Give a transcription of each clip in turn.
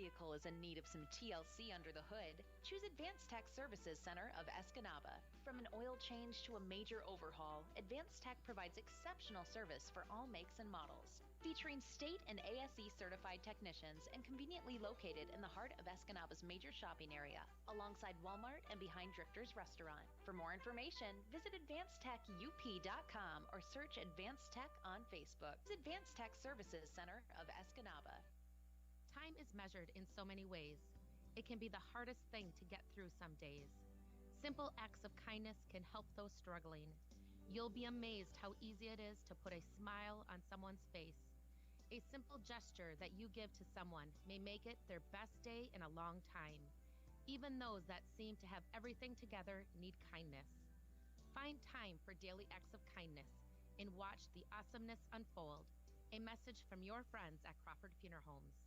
vehicle is in need of some TLC under the hood, choose Advanced Tech Services Center of Escanaba. From an oil change to a major overhaul, Advanced Tech provides exceptional service for all makes and models. Featuring state and ASE certified technicians and conveniently located in the heart of Escanaba's major shopping area, alongside Walmart and behind Drifter's Restaurant. For more information, visit advancedtechup.com or search Advanced Tech on Facebook. Advanced Tech Services Center of Escanaba. Time is measured in so many ways. It can be the hardest thing to get through some days. Simple acts of kindness can help those struggling. You'll be amazed how easy it is to put a smile on someone's face. A simple gesture that you give to someone may make it their best day in a long time. Even those that seem to have everything together need kindness. Find time for daily acts of kindness and watch the awesomeness unfold. A message from your friends at Crawford Funeral Homes.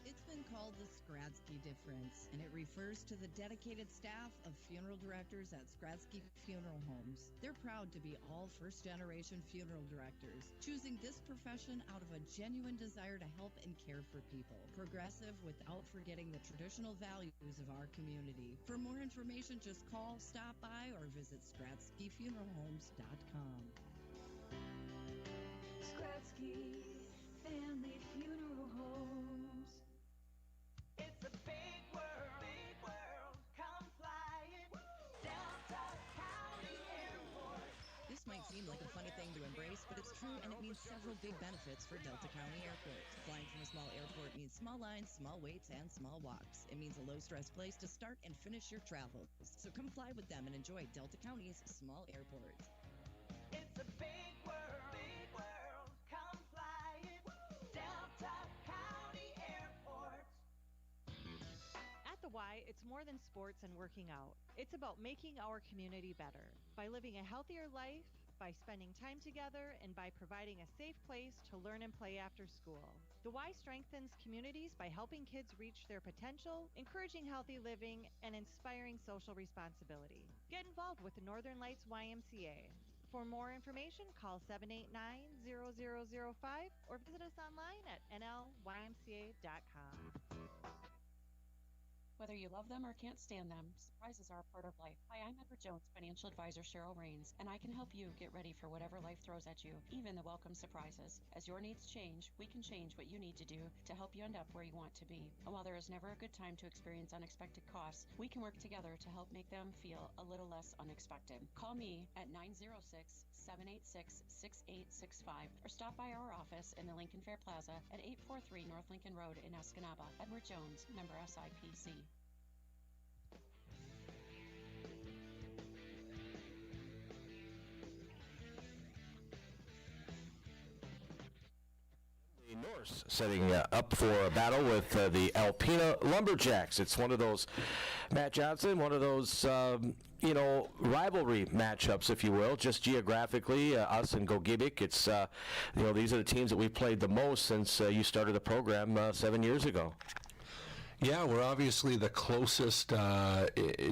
It's been called the Skradsky difference, and it refers to the dedicated staff of funeral directors at Skradsky Funeral Homes. They're proud to be all first-generation funeral directors, choosing this profession out of a genuine desire to help and care for people. Progressive without forgetting the traditional values of our community. For more information, just call, stop by, or visit SkradskyFuneralHomes.com. Skradsky Family Funeral Homes. It's a big world, come fly it. Delta County Airport. This might seem like a funny thing to embrace, but it's true, and it means several big benefits for Delta County Airport. Flying from a small airport means small lines, small waits, and small walks. It means a low-stress place to start and finish your travels. So come fly with them and enjoy Delta County's small airport. It's a big world, come fly it. Delta County Airport. At the Y, it's more than sports and working out. It's about making our community better by living a healthier life, by spending time together, and by providing a safe place to learn and play after school. The Y strengthens communities by helping kids reach their potential, encouraging healthy living, and inspiring social responsibility. Get involved with the Northern Lights YMCA. For more information, call 789-0005 or visit us online at nlymca.com. Whether you love them or can't stand them, surprises are a part of life. Hi, I'm Edward Jones, financial advisor Cheryl Rains, and I can help you get ready for whatever life throws at you, even the welcome surprises. As your needs change, we can change what you need to do to help you end up where you want to be. And while there is never a good time to experience unexpected costs, we can work together to help make them feel a little less unexpected. Call me at 906-786-6865 or stop by our office in the Lincoln Fair Plaza at 843 North Lincoln Road in Escanaba. Edward Jones, member SIPC. Norse setting up for a battle with the Alpena Lumberjacks. It's one of those, Matt Johnson, one of those, rivalry matchups, if you will, just geographically, us and Gogebic. It's, these are the teams that we've played the most since you started the program 7 years ago. Yeah, we're obviously the closest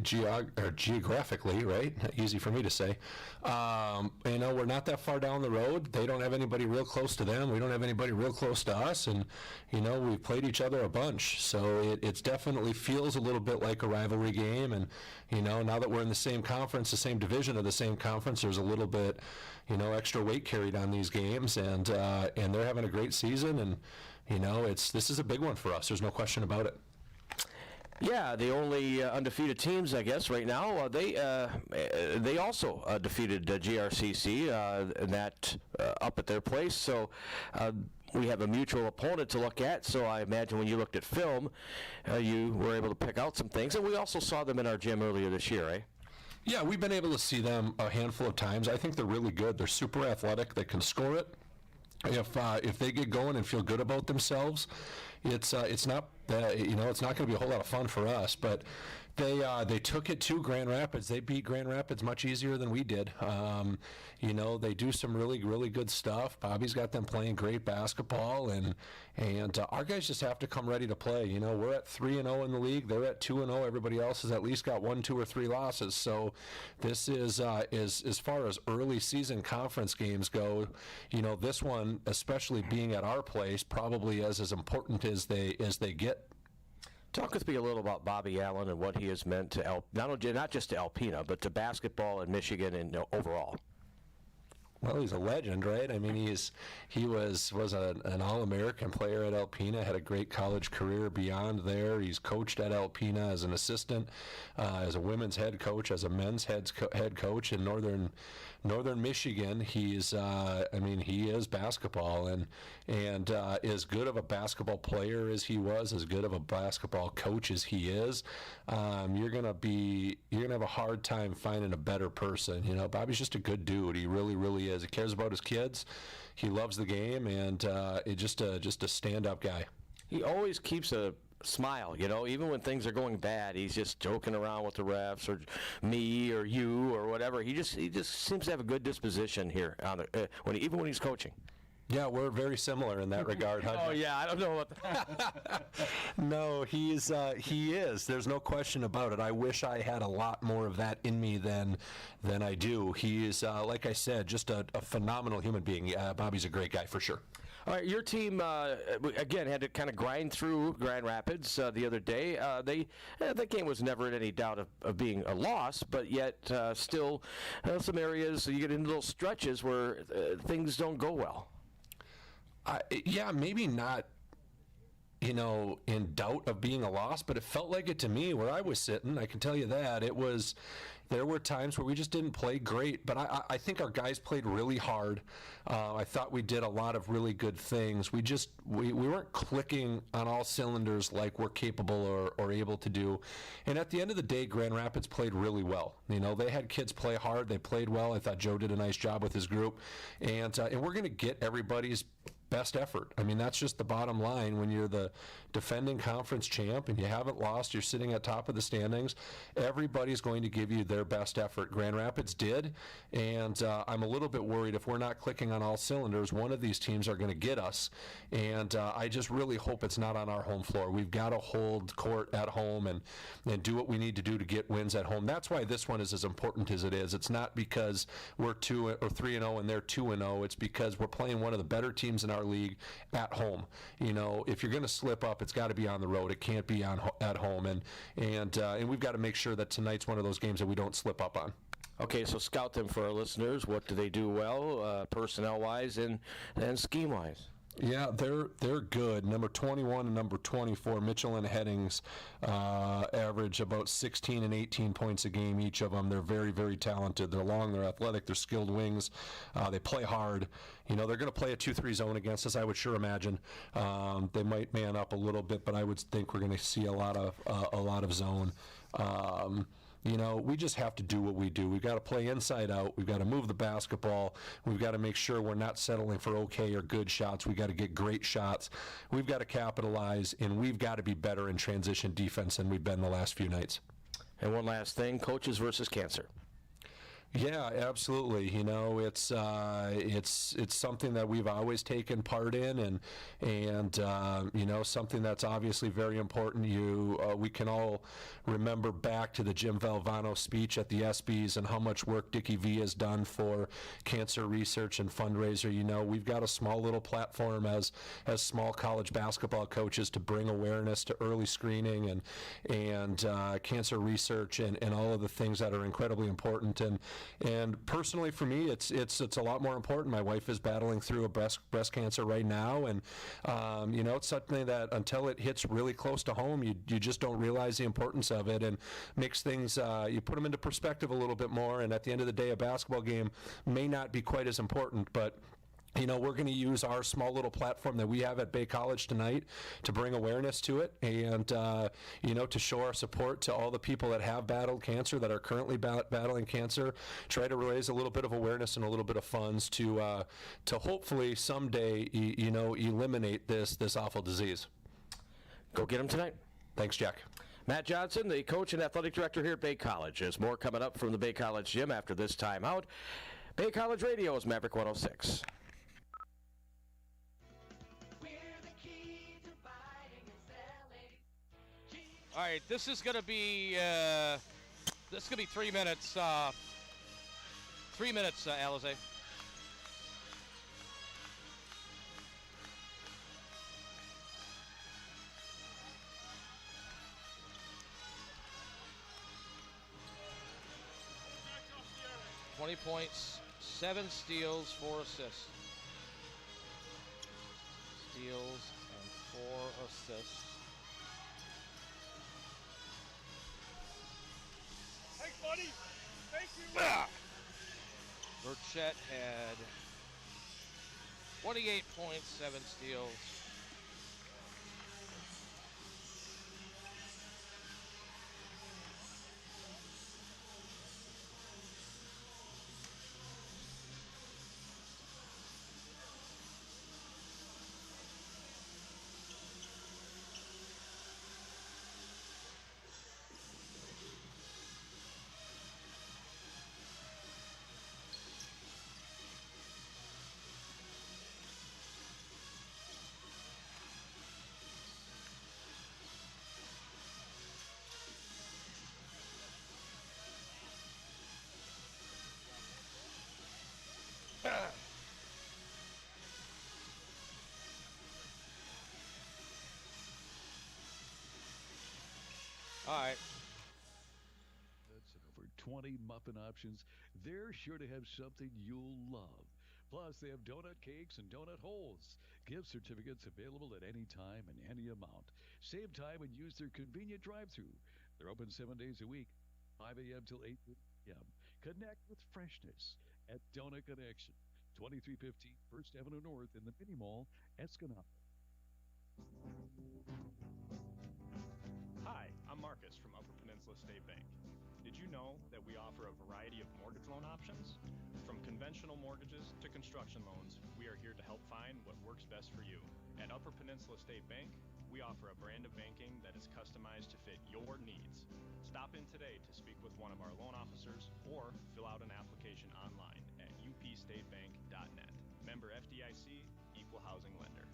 geographically, right? Easy for me to say. We're not that far down the road. They don't have anybody real close to them. We don't have anybody real close to us. And, we've played each other a bunch. So it definitely feels a little bit like a rivalry game. And, now that we're in the same conference, the same division of the same conference, there's a little bit, extra weight carried on these games. And they're having a great season. And, this is a big one for us. There's no question about it. Yeah, the only undefeated teams, I guess, right now. They also defeated GRCC, and that up at their place. So we have a mutual opponent to look at. So I imagine when you looked at film, you were able to pick out some things. And we also saw them in our gym earlier this year, right? Yeah, we've been able to see them a handful of times. I think they're really good. They're super athletic. They can score it. If they get going and feel good about themselves, it's not going to be a whole lot of fun for us. But They took it to Grand Rapids. They beat Grand Rapids much easier than we did. They do some really, really good stuff. Bobby's got them playing great basketball, and our guys just have to come ready to play. We're at 3-0 in the league. They're at 2-0. Everybody else has at least got 1, 2, or 3 losses. So this is as far as early season conference games go. This one, especially being at our place, probably is as important as they get. Talk with me a little about Bobby Allen and what he has meant to not just to Alpena, but to basketball in Michigan and overall. Well, he's a legend, right? I mean, he was an All-American player at Alpena, had a great college career beyond there. He's coached at Alpena as an assistant, as a women's head coach, as a men's head coach in northern Michigan. He is basketball, and as good of a basketball player as he was, as good of a basketball coach as he is, you're gonna have a hard time finding a better person. Bobby's just a good dude. He really, really is. He cares about his kids. He loves the game, and just a stand-up guy. He always keeps a smile, even when things are going bad. He's just joking around with the refs or me or you or whatever. He just seems to have a good disposition here even when he's coaching. Yeah, we're very similar in that regard. Oh yeah, I don't know what. No, he is. There's no question about it. I wish I had a lot more of that in me than I do. He is, like I said, just a phenomenal human being. Bobby's a great guy for sure. All right, your team, again, had to kind of grind through Grand Rapids the other day. That game was never in any doubt of being a loss, but yet still some areas, you get into little stretches where things don't go well. Yeah, maybe not, in doubt of being a loss, but it felt like it to me where I was sitting. I can tell you that. There were times where we just didn't play great, but I think our guys played really hard. I thought we did a lot of really good things. We weren't clicking on all cylinders like we're capable or able to do. And at the end of the day, Grand Rapids played really well. They had kids play hard. They played well. I thought Joe did a nice job with his group. And we're going to get everybody's best effort. I mean, that's just the bottom line. When you're the defending conference champ and you haven't lost, you're sitting at top of the standings, everybody's going to give you their best effort. Grand Rapids did, and I'm a little bit worried if we're not clicking on all cylinders, one of these teams are going to get us, and I just really hope it's not on our home floor. We've got to hold court at home and do what we need to do to get wins at home. That's why this one is as important as it is. It's not because we're 2 or 3-0 and they're 2-0. It's because we're playing one of the better teams in our league at home. If you're going to slip up, it's got to be on the road. It can't be at home, and we've got to make sure that tonight's one of those games that we don't slip up on. Okay, so scout them for our listeners. What do they do well, personnel-wise and scheme-wise? Yeah, they're good. Number 21 and number 24, Mitchell and Headings, average about 16 and 18 points a game, each of them. They're very, very talented. They're long, they're athletic, they're skilled wings. They play hard. They're going to play a 2-3 zone against us, I would sure imagine. They might man up a little bit, but I would think we're going to see a lot of zone. We just have to do what we do. We've got to play inside out. We've got to move the basketball. We've got to make sure we're not settling for okay or good shots. We've got to get great shots. We've got to capitalize, and we've got to be better in transition defense than we've been the last few nights. And one last thing, coaches versus cancer. Yeah, absolutely. It's something that we've always taken part in, and something that's obviously very important. We can all remember back to the Jim Valvano speech at the ESPYs and how much work Dickie V has done for cancer research and fundraiser. We've got a small little platform as small college basketball coaches to bring awareness to early screening and cancer research and all of the things that are incredibly important. And personally, for me, it's a lot more important. My wife is battling through a breast cancer right now, and it's something that until it hits really close to home, you just don't realize the importance of it, and makes things you put them into perspective a little bit more. And at the end of the day, a basketball game may not be quite as important, but we're going to use our small little platform that we have at Bay College tonight to bring awareness to it and, to show our support to all the people that have battled cancer, that are currently battling cancer, try to raise a little bit of awareness and a little bit of funds to hopefully someday, eliminate this awful disease. Go get them tonight. Thanks, Jack. Matt Johnson, the coach and athletic director here at Bay College. There's more coming up from the Bay College gym after this timeout. Bay College Radio is Maverick 106. All right, this is going to be 3 minutes. 3 minutes, Alizé. $20 points, 7 steals, 4 assists. Steals and 4 assists. Thanks, buddy. Thank you. Burchett had 28 points, 7 steals. All right. That's over 20 muffin options. They're sure to have something you'll love. Plus, they have donut cakes and donut holes. Gift certificates available at any time and any amount. Save time and use their convenient drive-thru. They're open 7 days a week, 5 a.m. till 8 p.m. Connect with freshness at Donut Connection, 2315 First Avenue North in the Mini Mall, Escanaba. Hi, I'm Marcus from Upper Peninsula State Bank. Did you know that we offer a variety of mortgage loan options? From conventional mortgages to construction loans, we are here to help find what works best for you. At Upper Peninsula State Bank, we offer a brand of banking that is customized to fit your needs. Stop in today to speak with one of our loan officers or fill out an application online at upstatebank.net. Member FDIC, Equal Housing Lender.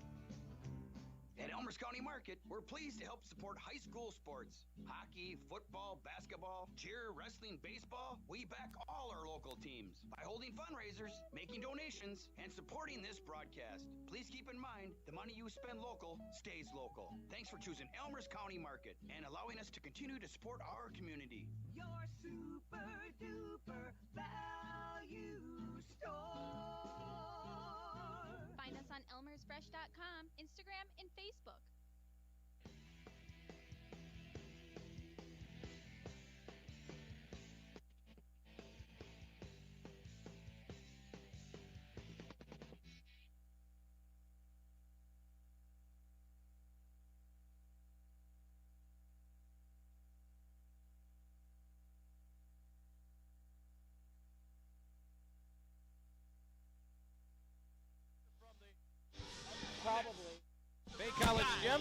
At Elmhurst County Market, we're pleased to help support high school sports. Hockey, football, basketball, cheer, wrestling, baseball. We back all our local teams by holding fundraisers, making donations, and supporting this broadcast. Please keep in mind, the money you spend local stays local. Thanks for choosing Elmhurst County Market and allowing us to continue to support our community. Your super duper value store. Find us on elmersfresh.com, Instagram, and Facebook. Probably. Bay College Gym.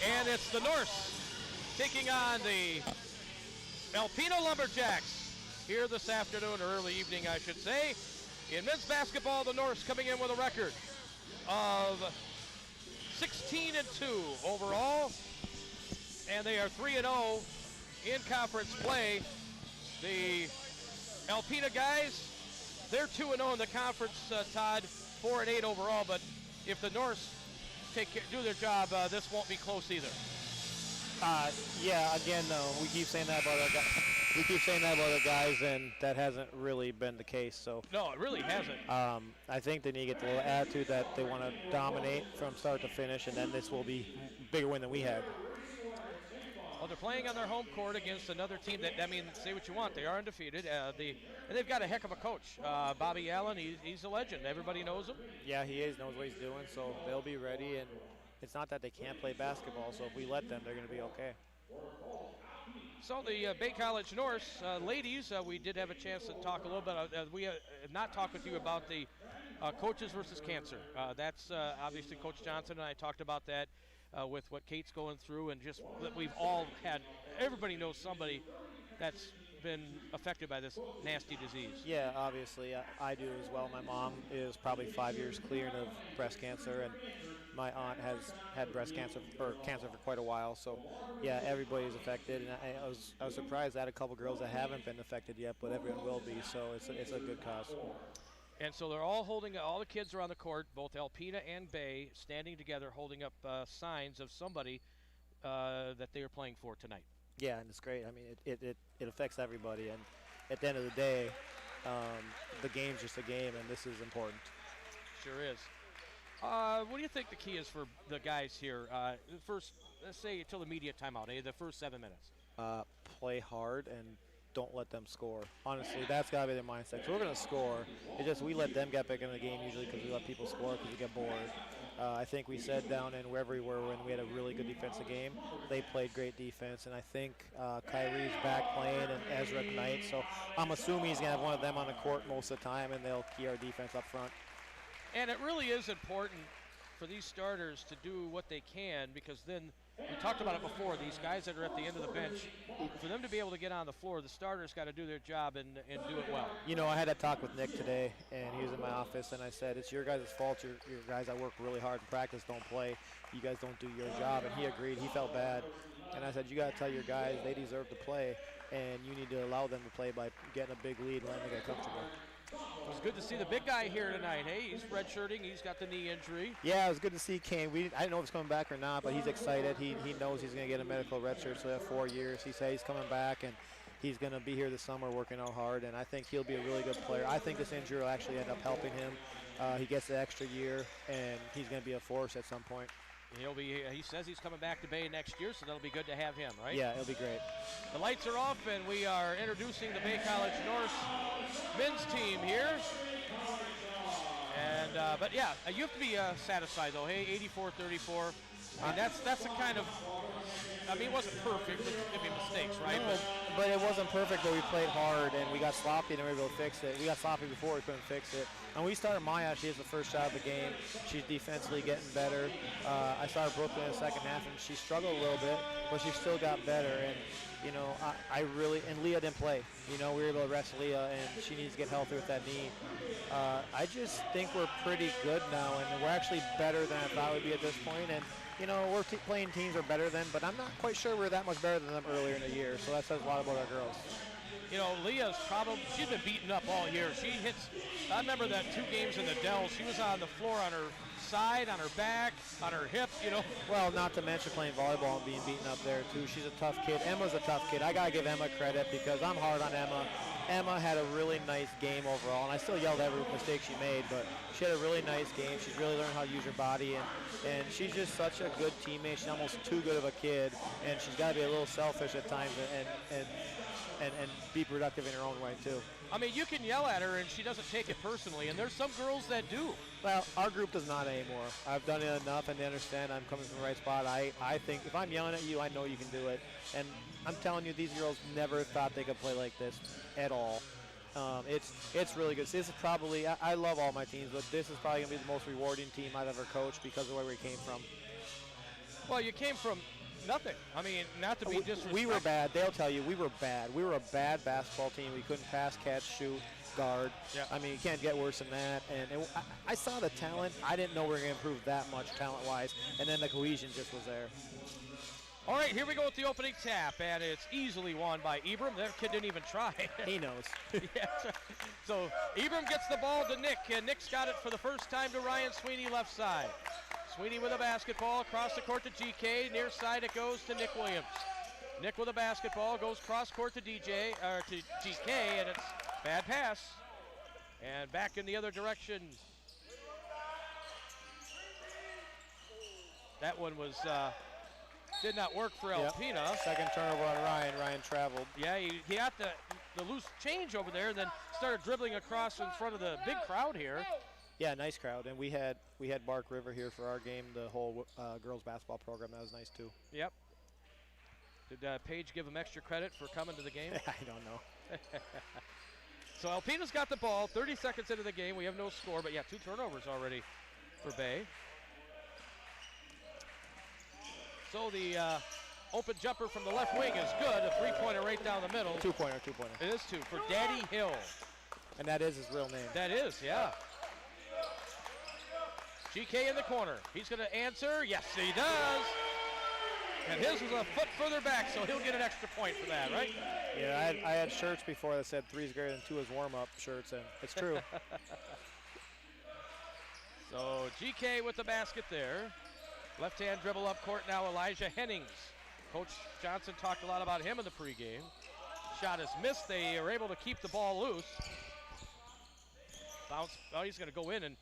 And it's the Norse taking on the Alpena Lumberjacks here this afternoon, or early evening, I should say. In men's basketball, the Norse coming in with a record of 16-2 overall. And they are 3-0 in conference play. The Alpena guys, they're 2-0 in the conference, Todd. 4-8 overall, but if the Norse do their job, this won't be close either. Yeah. Again, though, we keep saying that about our guys, and that hasn't really been the case. So no, it really hasn't. I think they need to get the little attitude that they want to dominate from start to finish, and then this will be a bigger win than we had. Well, they're playing on their home court against another team that, I mean, say what you want, they are undefeated. And they've got a heck of a coach. Bobby Allen, he's a legend. Everybody knows him. Yeah, he is, knows what he's doing, so they'll be ready. And it's not that they can't play basketball, so if we let them, they're going to be okay. So the Bay College Norse ladies, we did have a chance to talk a little bit. We have not talked with you about the coaches versus cancer. That's obviously Coach Johnson and I talked about that. with what Kate's going through, and just that we've all had, everybody knows somebody that's been affected by this nasty disease. Yeah, obviously, I do as well. My mom is probably 5 years cleared of breast cancer, and my aunt has had breast cancer or cancer for quite a while. So, yeah, everybody's affected, and I was surprised I had a couple girls that haven't been affected yet, but everyone will be. So it's a good cause. And so they're all the kids are on the court, both Alpena and Bay, standing together, holding up signs of somebody that they are playing for tonight. Yeah, and it's great. I mean, it affects everybody, and at the end of the day, the game's just a game, and this is important. Sure is. What do you think the key is for the guys here? First, let's say until the media timeout, the first 7 minutes. Play hard and don't let them score. Honestly, that's got to be their mindset. So we're going to score. It's just we let them get back in the game usually because we let people score because we get bored. I think we said down in wherever we were when we had a really good defensive game. They played great defense, and I think Kyrie's back playing and Ezra tonight. So I'm assuming he's going to have one of them on the court most of the time, and they'll key our defense up front. And it really is important for these starters to do what they can, because then, we talked about it before, these guys that are at the end of the bench, for them to be able to get on the floor, the starters got to do their job and do it well. You know, I had a talk with Nick today, and he was in my office, and I said, it's your guys' fault. Your guys that work really hard in practice don't play. You guys don't do your job. And he agreed. He felt bad. And I said, you got to tell your guys they deserve to play, and you need to allow them to play by getting a big lead and letting them get comfortable. It was good to see the big guy here tonight. Hey, he's redshirting. He's got the knee injury. Yeah, it was good to see Kane. I didn't know if he's coming back or not, but he's excited. He knows he's going to get a medical redshirt, so he has 4 years. He said he's coming back, and he's going to be here this summer working out hard, and I think he'll be a really good player. I think this injury will actually end up helping him. He gets the extra year, and he's going to be a force at some point. He says he's coming back to Bay next year, so that'll be good to have him, right? Yeah, it'll be great. The lights are off, and we are introducing the Bay College North men's team here. And but yeah, you have to be satisfied though. Hey, 84-34. I mean, that's the kind of. I mean, it wasn't perfect. There's going to be mistakes, right? No, but it wasn't perfect, but we played hard, and we got sloppy, and we were able to fix it. We got sloppy before, we couldn't fix it. And we started Maya. She has the first shot of the game. She's defensively getting better. I started Brooklyn in the second half, and she struggled a little bit, but she still got better. And, you know, I really – and Leah didn't play. You know, we were able to rest Leah, and she needs to get healthy with that knee. I just think we're pretty good now, and we're actually better than I thought we'd be at this point. And, you know, we're playing teams we're better than, but I'm not quite sure we're that much better than them earlier in the year, so that says a lot about our girls. You know, Leah's she's been beaten up all year. She hits, I remember that 2 games in the Dells, she was on the floor on her side, on her back, on her hip, you know. Well, not to mention playing volleyball and being beaten up there, too. She's a tough kid. Emma's a tough kid. I got to give Emma credit because I'm hard on Emma. Emma had a really nice game overall, and I still yelled every mistake she made, but she had a really nice game. She's really learned how to use her body, and she's just such a good teammate. She's almost too good of a kid, and she's got to be a little selfish at times and be productive in her own way, too. I mean, you can yell at her, and she doesn't take it personally, and there's some girls that do. Well, our group does not anymore. I've done it enough, and they understand I'm coming from the right spot. I think if I'm yelling at you, I know you can do it. And I'm telling you, these girls never thought they could play like this at all. It's really good. This is probably, I love all my teams, but this is probably going to be the most rewarding team I've ever coached because of where we came from. Well, you came from nothing. I mean, not to be disrespectful. We were bad. They'll tell you we were bad. We were a bad basketball team. We couldn't pass, catch, shoot, guard. Yeah. I mean, you can't get worse than that. And I saw the talent. I didn't know we were going to improve that much talent-wise. And then the cohesion just was there. All right, here we go with the opening tap, and it's easily won by Ibram. That kid didn't even try. He knows. Yeah. So Ibram gets the ball to Nick, and Nick's got it for the first time to Ryan Sweeney, left side. Sweeney with a basketball across the court to GK. Near side it goes to Nick Williams. Nick with a basketball goes cross court to GK, and it's bad pass. And back in the other direction. That one was did not work for Alpena. Yep. Second turnover on Ryan. Ryan traveled. Yeah, he got the loose change over there, and then started dribbling across in front of the big crowd here. Yeah, nice crowd, and we had Bark River here for our game, the whole girls basketball program. That was nice too. Yep. Did Paige give him extra credit for coming to the game? I don't know. So Alpena's got the ball. 30 seconds into the game, we have no score, but yeah, 2 turnovers already for Bay. So the open jumper from the left wing is good. A three-pointer right down the middle. Two-pointer. It is 2 for Daddy Hill. And that is his real name. That is, yeah. GK in the corner. He's going to answer. Yes, he does. And his was a foot further back, so he'll get an extra point for that, right? Yeah, I had shirts before that said 3 is greater than 2 as warm-up shirts, and it's true. So GK with the basket there. Left-hand dribble up court now, Elijah Hennings. Coach Johnson talked a lot about him in the pregame. Shot is missed. They are able to keep the ball loose. Bounce. Oh, he's going to go in and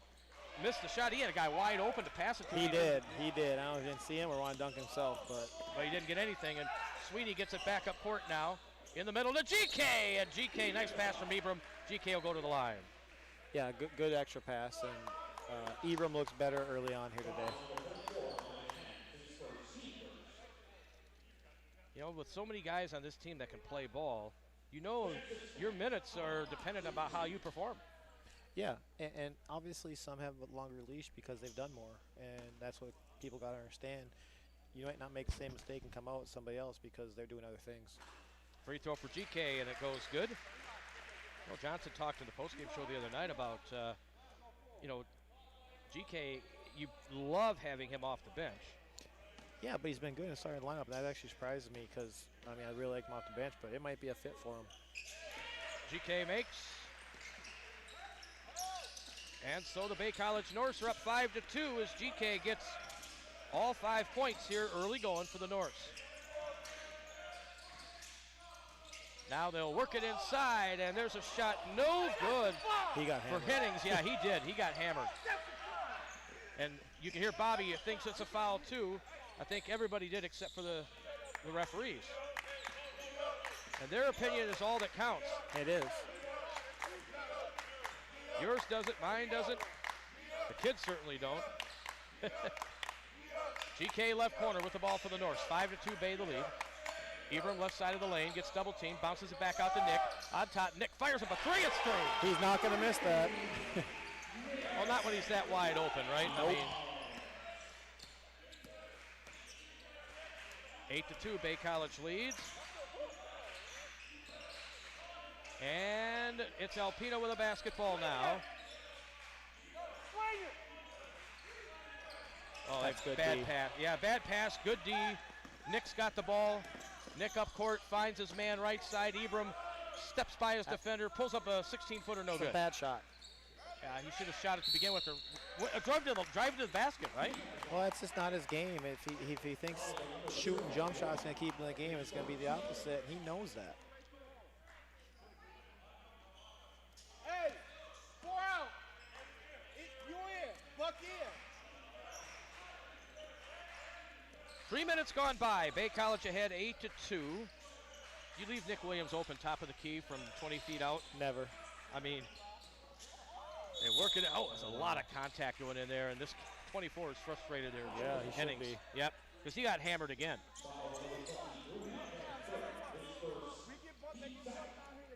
miss the shot. He had a guy wide open to pass it to. He did. I don't know if he didn't see him or want to dunk himself, but he didn't get anything. And Sweeney gets it back up court now. In the middle to GK. And GK, nice pass from Ibram. GK will go to the line. Yeah, good extra pass. And Ibram looks better early on here today. You know, with so many guys on this team that can play ball, you know your minutes are dependent about how you perform. Yeah, and obviously some have a longer leash because they've done more, and that's what people got to understand. You might not make the same mistake and come out with somebody else because they're doing other things. Free throw for GK, and it goes good. Well, Johnson talked in the postgame show the other night about, GK, you love having him off the bench. Yeah, but he's been good in the starting lineup, and that actually surprises me because, I really like him off the bench, but it might be a fit for him. GK makes. And so the Bay College Norse are up 5-2 as GK gets all 5 points here early going for the Norse. Now they'll work it inside, and there's a shot no good. He got hammered. For Hennings. Yeah, he did. He got hammered. And you can hear Bobby thinks it's a foul too. I think everybody did except for the referees. And their opinion is all that counts. It is. Yours doesn't, mine doesn't. The kids certainly don't. GK left corner with the ball for the Norse. 5-2 Bay the lead. Ibram left side of the lane, gets double teamed, bounces it back out to Nick. On top, Nick fires up a 3, it's through. He's not going to miss that. Well, not when he's that wide open, right? Nope. 8-2, Bay College leads. And it's Alpena with a basketball now. Oh, that's good. Bad pass. Yeah, bad pass, good D. Nick's got the ball. Nick up court, finds his man right side. Ibram steps by his defender, pulls up a 16-footer, no good. A bad shot. Yeah, he should have shot it to begin with. Drive to the basket, right? Well, that's just not his game. If he thinks shooting jump shots going to keep him in the game, it's going to be the opposite. He knows that. Hey, 4 out. You in. Buck in. 3 minutes gone by. Bay College ahead 8-2. You leave Nick Williams open top of the key from 20 feet out? Never. I mean, they work it out. Oh, there's a lot of contact going in there, and this 24 is frustrated there. Yeah, he Hennings. should be. Yep, because he got hammered again.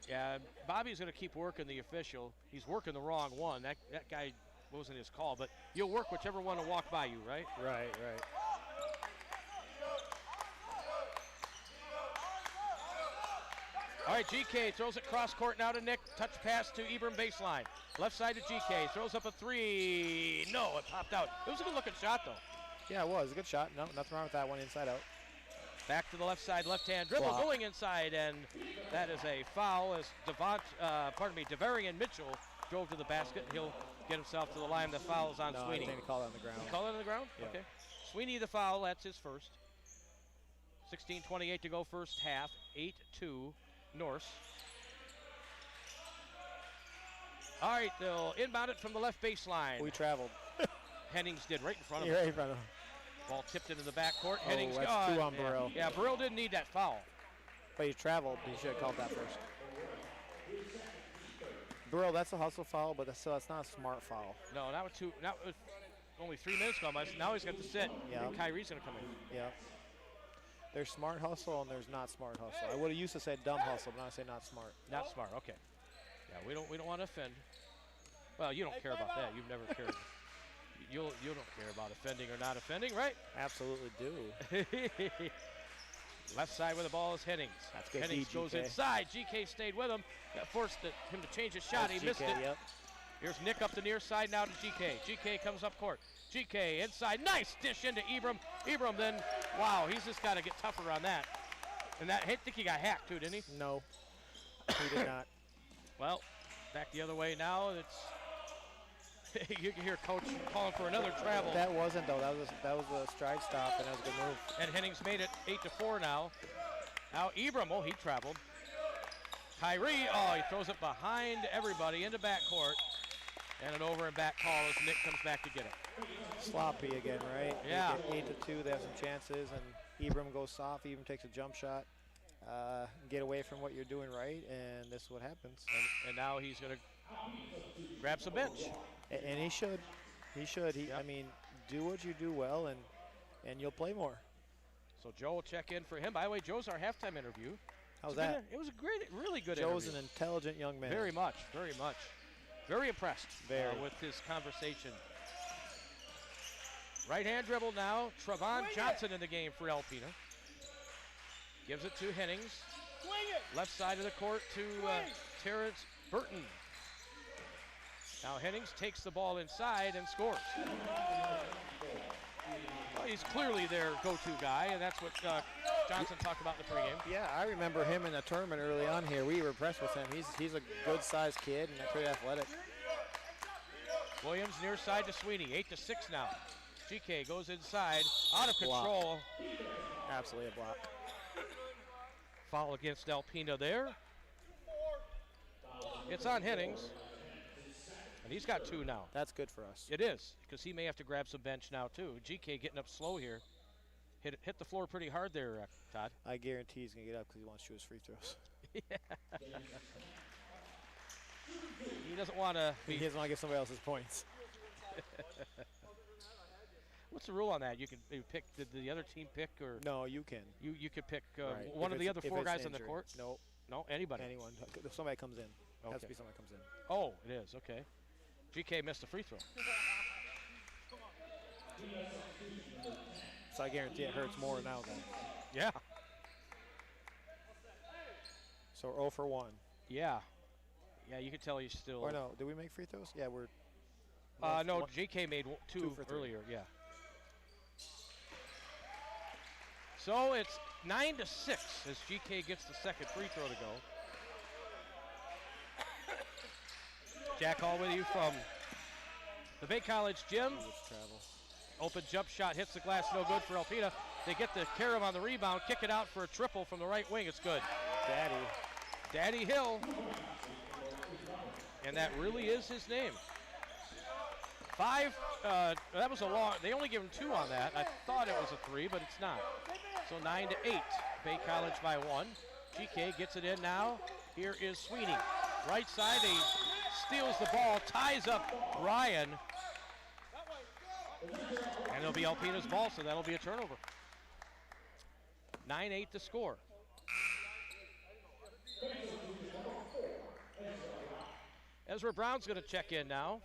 Yeah, Bobby's going to keep working the official. He's working the wrong one. That guy wasn't his call, but you'll work whichever one will walk by you, right? Right. All right, GK throws it cross court now to Nick. Touch pass to Ibram baseline. Left side to GK. Throws up a 3. No, it popped out. It was a good looking shot, though. Yeah, it was a good shot. No, nothing wrong with that one inside out. Back to the left side, left-hand dribble going inside, and that is a foul as Devarian Mitchell drove to the basket. He'll get himself to the line. The foul is on Sweeney. I think he called it on the ground. Call it on the ground? Yeah. Okay. Sweeney the foul. That's his first. 16:28 to go first half. 8-2 Norse. All right, they'll inbound it from the left baseline. We traveled. Hennings did right in front of him. Right in front of him. Ball tipped into the backcourt. Hennings that's gone. 2 on Burrell. Yeah, Burrell didn't need that foul. But he traveled. He should have called that first. Burrell, that's a hustle foul, but that's not a smart foul. No, not with only 3 minutes gone by. Now he's got to sit. Yeah. And Kyrie's going to come in. Yeah. There's smart hustle and there's not smart hustle. I would have used to say dumb hustle, but now I say not smart. Not smart. Okay. Yeah, we don't want to offend. Well, you don't care about that. You've never cared. You don't care about offending or not offending, right? Absolutely do. Left side with the ball is Hennings. That's good. Hennings goes inside. GK stayed with him. That forced him to change his shot. He missed it. Yep. Here's Nick up the near side now to GK. GK comes up court. GK inside. Nice dish into Ibram. Ibram then, wow, he's just got to get tougher on that. And that, I think he got hacked too, didn't he? No, he did not. Well, back the other way now. It's you can hear coach calling for another travel. That wasn't though. That was a stride stop, and that was a good move. And Hennings made it 8-4 now. Now Ibram, oh, he traveled. Kyrie, oh, he throws it behind everybody into backcourt. And an over and back call as Nick comes back to get it. Sloppy again, right? Yeah. 8-2, they have some chances, and Ibram goes soft. Ibram takes a jump shot. Get away from what you're doing right, and this is what happens. And now he's going to grab some bench. And he should. He should. I mean, do what you do well, and you'll play more. So Joe will check in for him. By the way, Joe's our halftime interview. How's that? It was a great, really good Joe's interview. an intelligent young man. Very much, very much. Very impressed with his conversation. Right hand dribble now. Trevon Johnson in the game for Alpena. Gives it to Hennings. Left side of the court to Terrence Burton. Now Hennings takes the ball inside and scores. Well, he's clearly their go-to guy, and that's what Johnson talked about in the pregame. Yeah, I remember him in the tournament early on here. We were impressed with him. He's a good-sized kid and pretty athletic. Williams near side to Sweeney, 8-6 now. GK goes inside, out of control. Absolutely a block. Foul against Alpena there. It's on Hennings. And he's got 2 now. That's good for us. It is, because he may have to grab some bench now too. GK getting up slow here. Hit the floor pretty hard there, Todd. I guarantee he's going to get up because he wants to shoot his free throws. He doesn't want to. He doesn't want to get somebody else's points. What's the rule on that? You can pick. Did the other team pick or? No, you can. You could pick Right. one If of the it's- other if 4 it's guys on the injury. court. No. No, anybody. Anyone. If somebody comes in. Okay. Has to be somebody comes in. Oh, it is. Okay. GK missed a free throw. So I guarantee it hurts more now then. Yeah. So 0 for 1. Yeah. Yeah, you can tell he's still. Or no, did we make free throws? Yeah, we're. No, GK made 2 for 3. earlier. Yeah. So it's 9-6 as GK gets the second free throw to go. Jack Hall with you from the Bay College gym. Open jump shot hits the glass, no good for Alpena. They get the Karam on the rebound, kick it out for a triple from the right wing. It's good. Daddy Hill. And that really is his name. 5, that was a long, they only give him 2 on that. I thought it was a 3, but it's not. So 9-8, Bay College by 1. GK gets it in now. Here is Sweeney. Right side, he steals the ball, ties up Ryan. And it'll be Alpena's ball, so that'll be a turnover. 9-8 to score. Ezra Brown's going to check in now.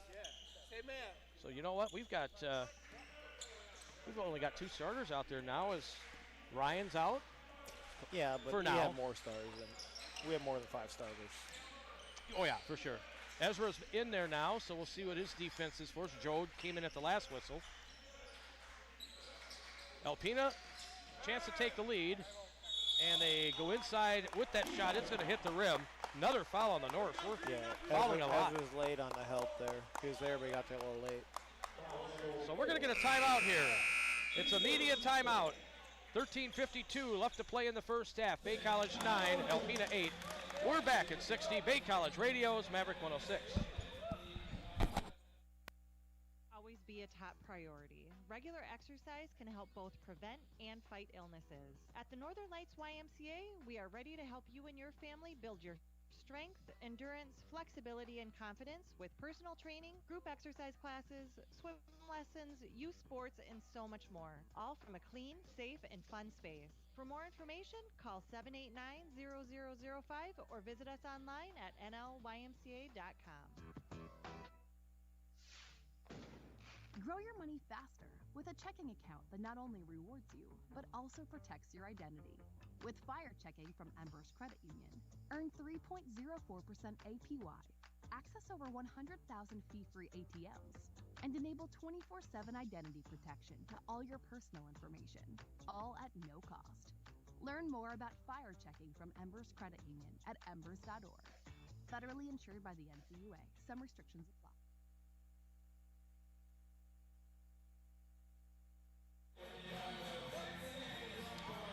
So you know what? We've only got 2 starters out there now as Ryan's out. Yeah, but for we now. have more stars we have more than 5 starters. Oh yeah, for sure. Ezra's in there now, so we'll see what his defense is for. Joe came in at the last whistle. Alpena, chance to take the lead, and they go inside with that shot. It's going to hit the rim. Another foul on the North. We're fouling a lot. Ezra's late on the help there. He was there, but he got there a little late. So we're going to get a timeout here. It's a media timeout. 13:52 left to play in the first half. Bay College 9, Alpena 8. We're back at 60. Bay College Radio's Maverick 106. Always be a top priority. Regular exercise can help both prevent and fight illnesses. At the Northern Lights YMCA, we are ready to help you and your family build your strength, endurance, flexibility, and confidence with personal training, group exercise classes, swim lessons, youth sports, and so much more. All from a clean, safe, and fun space. For more information, call 789-0005 or visit us online at nlymca.com. Grow your money faster with a checking account that not only rewards you, but also protects your identity. With Fire Checking from Embers Credit Union, earn 3.04% APY, access over 100,000 fee-free ATMs, and enable 24/7 identity protection to all your personal information, all at no cost. Learn more about Fire Checking from Embers Credit Union at embers.org. Federally insured by the NCUA. Some restrictions apply.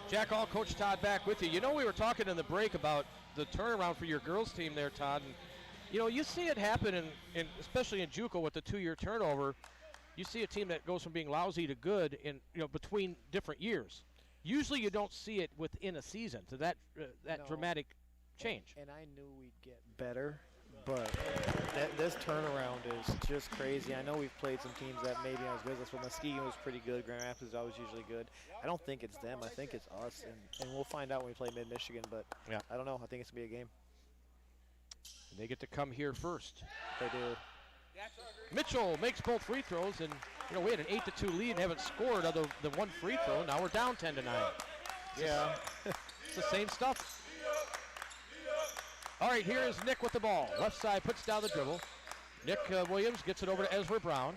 Jack Hall, Coach Todd back with you. You know, we were talking in the break about the turnaround for your girls team there, Todd. And, you know, you see it happen, in especially in JUCO with the 2-year turnover. You see a team that goes from being lousy to good in, you know, between different years. Usually you don't see it within a season to that dramatic change. And I knew we'd get better, but this turnaround is just crazy. I know we've played some teams that maybe aren't as good as us, but Muskegon was pretty good. Grand Rapids is always usually good. I don't think it's them. I think it's us, and we'll find out when we play Mid-Michigan, but yeah. I don't know. I think it's going to be a game. And they get to come here first. They do. Mitchell makes both free throws, and you know we had an 8-2 lead and haven't scored other than one free throw. Now we're down 10-9. Yeah. It's the same stuff. All right, here is Nick with the ball. Left side puts down the dribble. Nick Williams gets it over to Ezra Brown.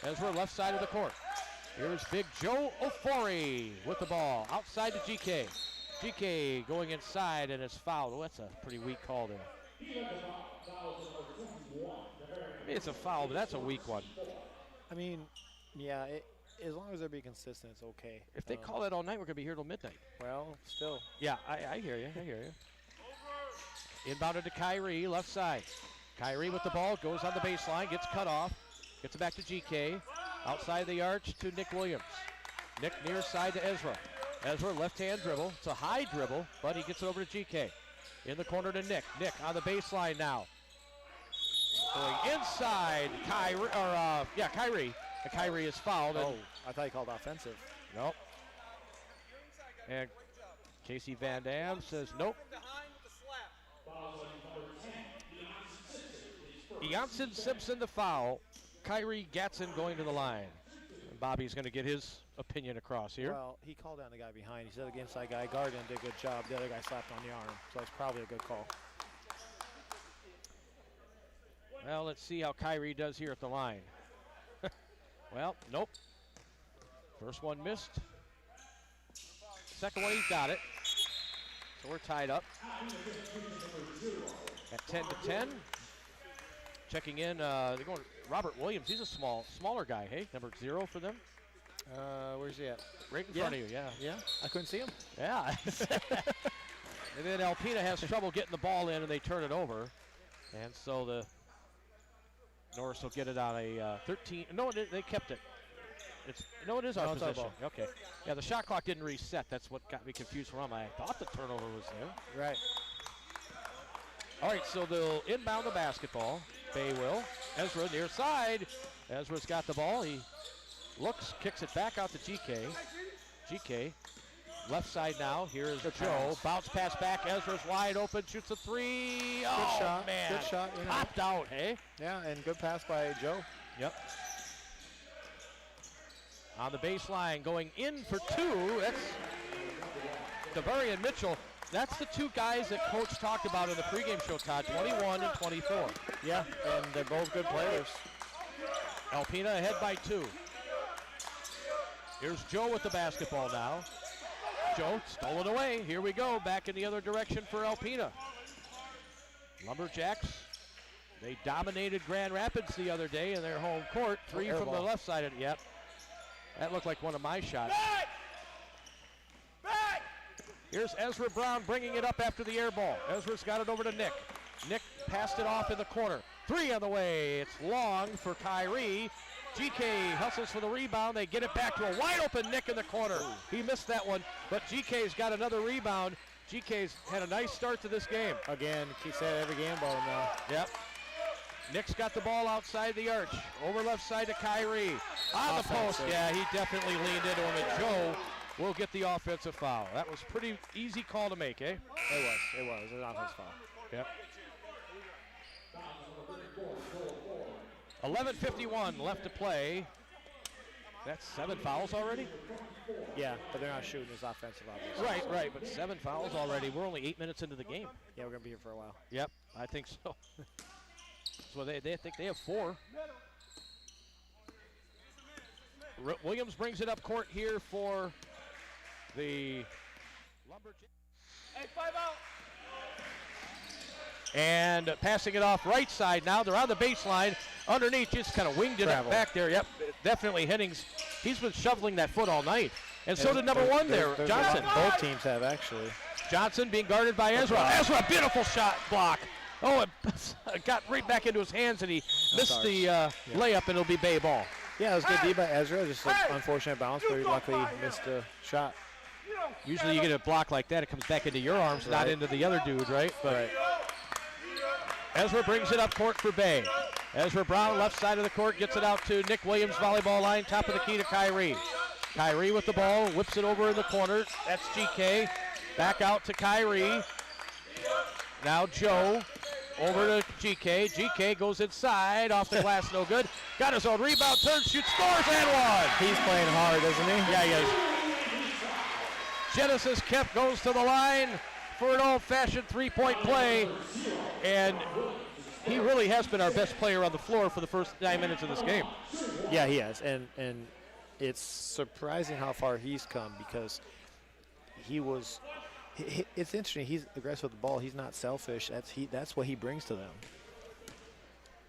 Ezra left side of the court. Here's big Joe Ofori with the ball. Outside to GK. GK going inside and is fouled. Oh, that's a pretty weak call there. I mean, it's a foul, but that's a weak one. I mean, yeah, as long as they're being consistent, it's okay. If they call that all night, we're going to be here till midnight. Well, still. Yeah, I hear you. I hear you. Inbounded to Kyrie, left side. Kyrie with the ball, goes on the baseline, gets cut off, gets it back to GK. Outside the arch to Nick Williams. Nick near side to Ezra. Ezra left-hand dribble. It's a high dribble, but he gets it over to GK. In the corner to Nick. Nick on the baseline now. Going inside, Kyrie. And Kyrie is fouled. Oh, I thought he called offensive. Nope. And Casey Van Dam says nope. Janssen Simpson the foul. Kyrie Gatson going to the line. And Bobby's going to get his opinion across here. Well, he called down the guy behind. He said the inside guy guarded and did a good job. The other guy slapped on the arm. So that's probably a good call. Well, let's see how Kyrie does here at the line. Well, nope. First one missed. Second one, he's got it. So we're tied up at 10-10. Checking in, they're going Robert Williams. He's a smaller guy, hey? Number 0 for them. Where's he at? Right in front of you, yeah. Yeah, I couldn't see him. Yeah. And then Alpena has trouble getting the ball in, and they turn it over. And so the Norris will get it on a 13. No, they kept it. It is our possession. Okay. Yeah, the shot clock didn't reset. That's what got me confused from. I thought the turnover was there. Right. All right, so they'll inbound the basketball. Bay will. Ezra near side. Ezra's got the ball. He looks, kicks it back out to GK. GK, left side now. Here's Joe. Bounce pass back. Ezra's wide open. Shoots a 3. Good shot. Man. Good shot. Popped out, hey? Yeah, and good pass by Joe. Yep. On the baseline, going in for 2. That's DeBurry and Mitchell. That's the 2 guys that Coach talked about in the pregame show, Todd, 21 and 24. Yeah, and they're both good players. Alpena ahead by 2. Here's Joe with the basketball now. Joe stolen away. Here we go, back in the other direction for Alpena. Lumberjacks, they dominated Grand Rapids the other day in their home court. 3 from the left side of it. Yep. That looked like one of my shots. Back! Here's Ezra Brown bringing it up after the air ball. Ezra's got it over to Nick. Nick passed it off in the corner. 3 on the way. It's long for Kyrie. GK hustles for the rebound. They get it back to a wide open Nick in the corner. He missed that one, but GK's got another rebound. GK's had a nice start to this game. Again, he said every game ball now. Yep. Nick's got the ball outside the arch. Over left side to Kyrie. On the post. Yeah, he definitely leaned into him, and Joe will get the offensive foul. That was pretty easy call to make, eh? It was. It was an offensive foul. Yep. 11:51 left to play. That's 7 fouls already? Yeah, but they're not shooting as offensive, obviously. Right, but 7 fouls already. We're only 8 minutes into the game. Yeah, we're going to be here for a while. Yep, I think so. So they think they have 4. Williams brings it up court here for the Lumberjacks. Hey, 5 out. And passing it off right side now. They're on the baseline. Underneath, just kind of winged it up back there. Yep, definitely Hennings. He's been shoveling that foot all night. And so did number 1 there, Johnson. Both teams have, actually. Johnson being guarded by Ezra. Ezra, beautiful shot block. Oh, it got right back into his hands, and he missed the layup, and it'll be Bay ball. Yeah, it was good D by Ezra. Just an unfortunate bounce, but he luckily missed a shot. Usually you get a block like that, it comes back into your arms, not into the other dude, right? But Ezra brings it up court for Bay. Ezra Brown, left side of the court, gets it out to Nick Williams, volleyball line, top of the key to Kyrie. Kyrie with the ball, whips it over in the corner. That's GK. Back out to Kyrie. Now Joe over to GK. GK goes inside, off the glass, no good. Got his own rebound, turns, shoots, scores, and one. He's playing hard, isn't he? Yeah, he is. Genesis Kemp goes to the line for an old-fashioned three-point play, and he really has been our best player on the floor for the first 9 minutes of this game. Yeah, he has, and it's surprising how far he's come because it's interesting. He's aggressive with the ball. He's not selfish. That's what he brings to them.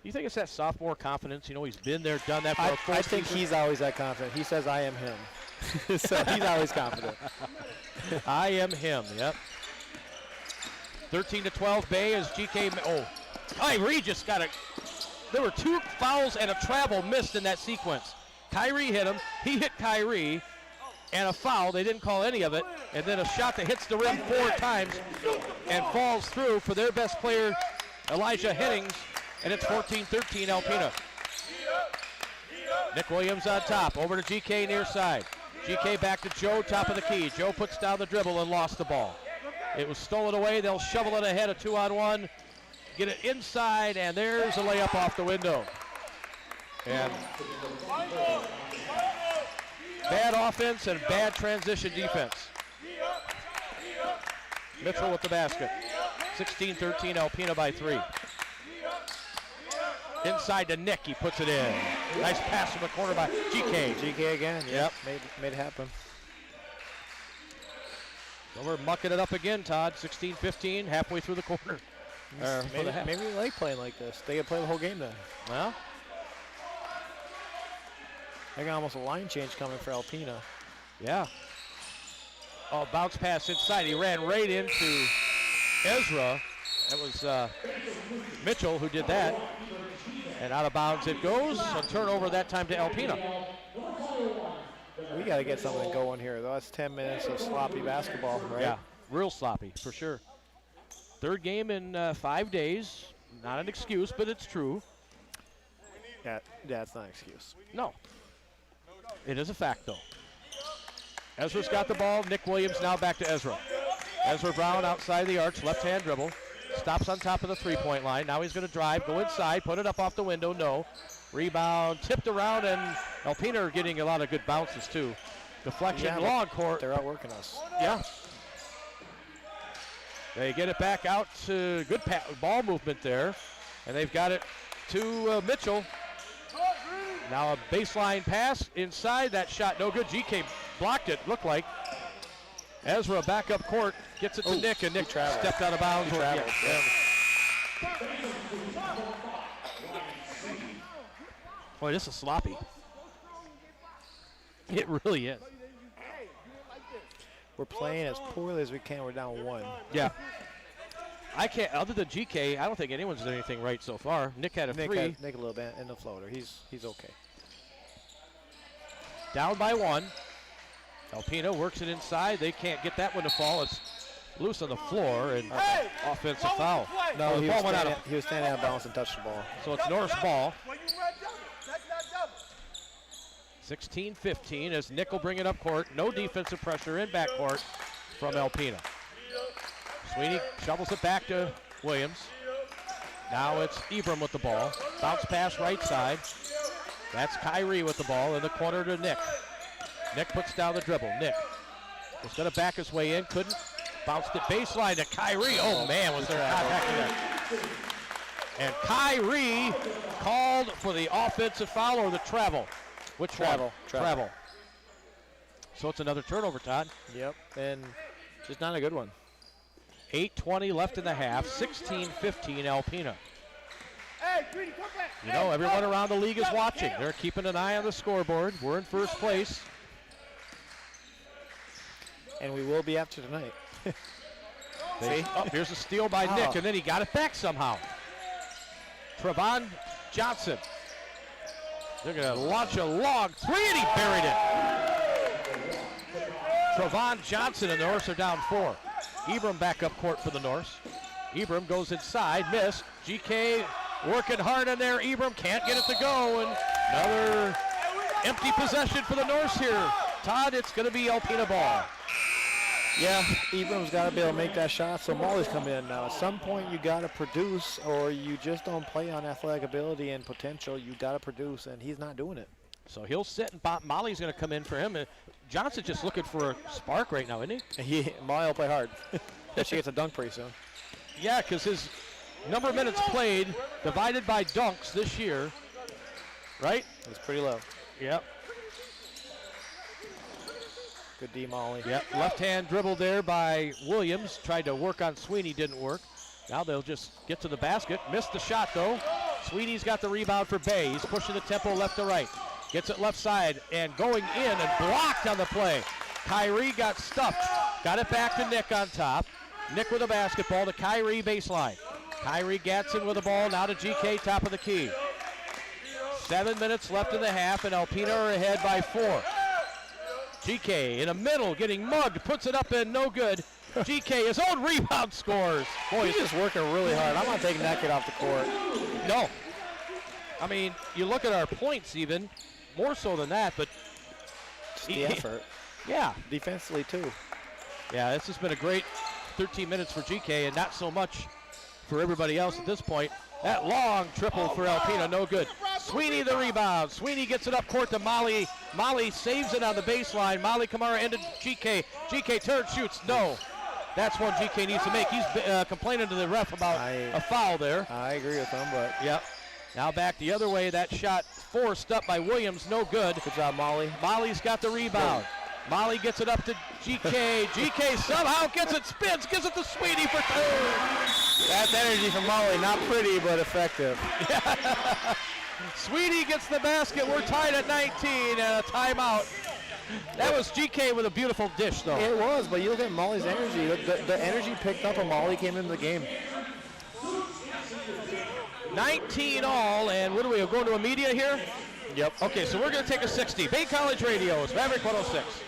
You think it's that sophomore confidence? You know, he's been there, done that for I think he's always that confident. He says, I am him. So he's always confident. I am him, yep. 13-12, Bay as GK. Kyrie just got there were 2 fouls and a travel missed in that sequence. Kyrie hit him, he hit Kyrie, and a foul. They didn't call any of it. And then a shot that hits the rim 4 times and falls through for their best player, Elijah Hennings, and it's 14-13 Alpena. Nick Williams on top, over to GK near side. GK back to Joe, top of the key. Joe puts down the dribble and lost the ball. It was stolen away. They'll shovel it ahead, a 2-on-1. Get it inside, and there's a layup off the window. And bad offense and bad transition defense. Mitchell with the basket. 16-13, Alpena by 3. Inside to Nick, he puts it in. Nice pass from the corner by GK. GK again, yep. Made it happen. So we're mucking it up again, Todd. 16-15, halfway through the quarter. Maybe they like playing like this. They can play the whole game then. Well, I got almost a line change coming for Alpena. Yeah. Oh, bounce pass inside. He ran right into Ezra. That was Mitchell who did that. And out of bounds it goes. A turnover that time to Alpena. We got to get something going here, though. That's 10 minutes of sloppy basketball, right? Yeah, real sloppy, for sure. Third game in 5 days. Not an excuse, but it's true. Yeah, it's not an excuse. No. It is a fact, though. Ezra's got the ball. Nick Williams now back to Ezra. Ezra Brown outside the arch, left-hand dribble. Stops on top of the three-point line. Now he's going to drive, go inside, put it up off the window. No. Rebound, tipped around, and Alpena are getting a lot of good bounces, too. Deflection, long court. They're outworking us. Yeah. They get it back out to good ball movement there. And they've got it to Mitchell. Now a baseline pass inside. That shot no good. GK blocked it, looked like. Ezra back up court, gets it to Nick, and Nick stepped out of bounds. Boy, this is sloppy. It really is. We're playing as poorly as we can. We're down 1. Yeah. I can't, other than GK, I don't think anyone's done anything right so far. Nick had a 3. Nick a little bit in the floater. He's okay. Down by 1. Alpena works it inside. They can't get that one to fall. It's loose on the floor, and offensive foul. No, he was standing out of bounds and touched the ball. So it's Norris ball. 16-15 as Nick will bring it up court. No defensive pressure in backcourt from Alpena. Sweeney shovels it back to Williams. Now it's Ebram with the ball. Bounce pass right side. That's Kyrie with the ball in the corner to Nick. Nick puts down the dribble. Nick was going to back his way in, couldn't. Bounced it baseline to Kyrie. Oh, man, was there contact there. And Kyrie called for the offensive foul or the travel? Which Travel. one? Travel. So it's another turnover, Todd. Yep, and just not a good one. 8:20 left in the half, 16-15 Alpena. Hey, Greedy, come back. You know, everyone around the league is watching. They're keeping an eye on the scoreboard. We're in first place. And we will be after tonight. Oh, here's a steal by Nick, and then he got it back somehow. Trevon Johnson. They're going to launch a long three, and he buried it. Trevon Johnson and the Norse are down 4. Ibram back up court for the Norse. Ibram goes inside, missed. GK working hard in there. Ibram can't get it to go, and another empty possession for the Norse here. Todd, it's going to be Alpena ball. Yeah, Ibram's got to be able to make that shot, so Molly's coming in now. At some point, you got to produce, or you just don't play on athletic ability and potential. You got to produce, and he's not doing it. So he'll sit, and Molly's going to come in for him. Johnson's just looking for a spark right now, isn't he? Molly will play hard. She gets a dunk pretty soon. Yeah, because his number of minutes played divided by dunks this year, right? It's pretty low. Yep. Good D, Molly. Yep, left-hand dribble there by Williams. Tried to work on Sweeney, didn't work. Now they'll just get to the basket. Missed the shot, though. Sweeney's got the rebound for Bay. He's pushing the tempo left to right. Gets it left side and going in and blocked on the play. Kyrie got stuffed. Got it back to Nick on top. Nick with a basketball to Kyrie baseline. Kyrie Gatson with the ball, now to GK, top of the key. 7 minutes left in the half, and Alpena are ahead by 4. GK in the middle, getting mugged, puts it up and no good. GK, his own rebound, scores. Boy, he's just working really hard. I'm not taking that kid off the court. No. I mean, you look at our points even, more so than that, but just the effort. Yeah. Defensively, too. Yeah, this has been a great 13 minutes for GK and not so much for everybody else at this point. That long triple for Alpena, no good. Sweeney the rebound. Sweeney gets it up court to Molly. Molly saves it on the baseline. Molly Kamara ended GK. GK turns, shoots, no. That's one GK needs to make. He's complaining to the ref about a foul there. I agree with him, but. Yep. Now back the other way. That shot forced up by Williams, no good. Good job, Molly. Molly's got the rebound. Molly gets it up to GK. GK somehow gets it, spins, gives it to Sweeney for 2. That's energy from Molly. Not pretty, but effective. Sweeney gets the basket. We're tied at 19 and a timeout. That was GK with a beautiful dish, though. It was, but you look at Molly's energy. The energy picked up when Molly came into the game. 19 all, and what are we going to a media here? Yep. Okay, so we're going to take a 60. Bay College Radio's Maverick 106.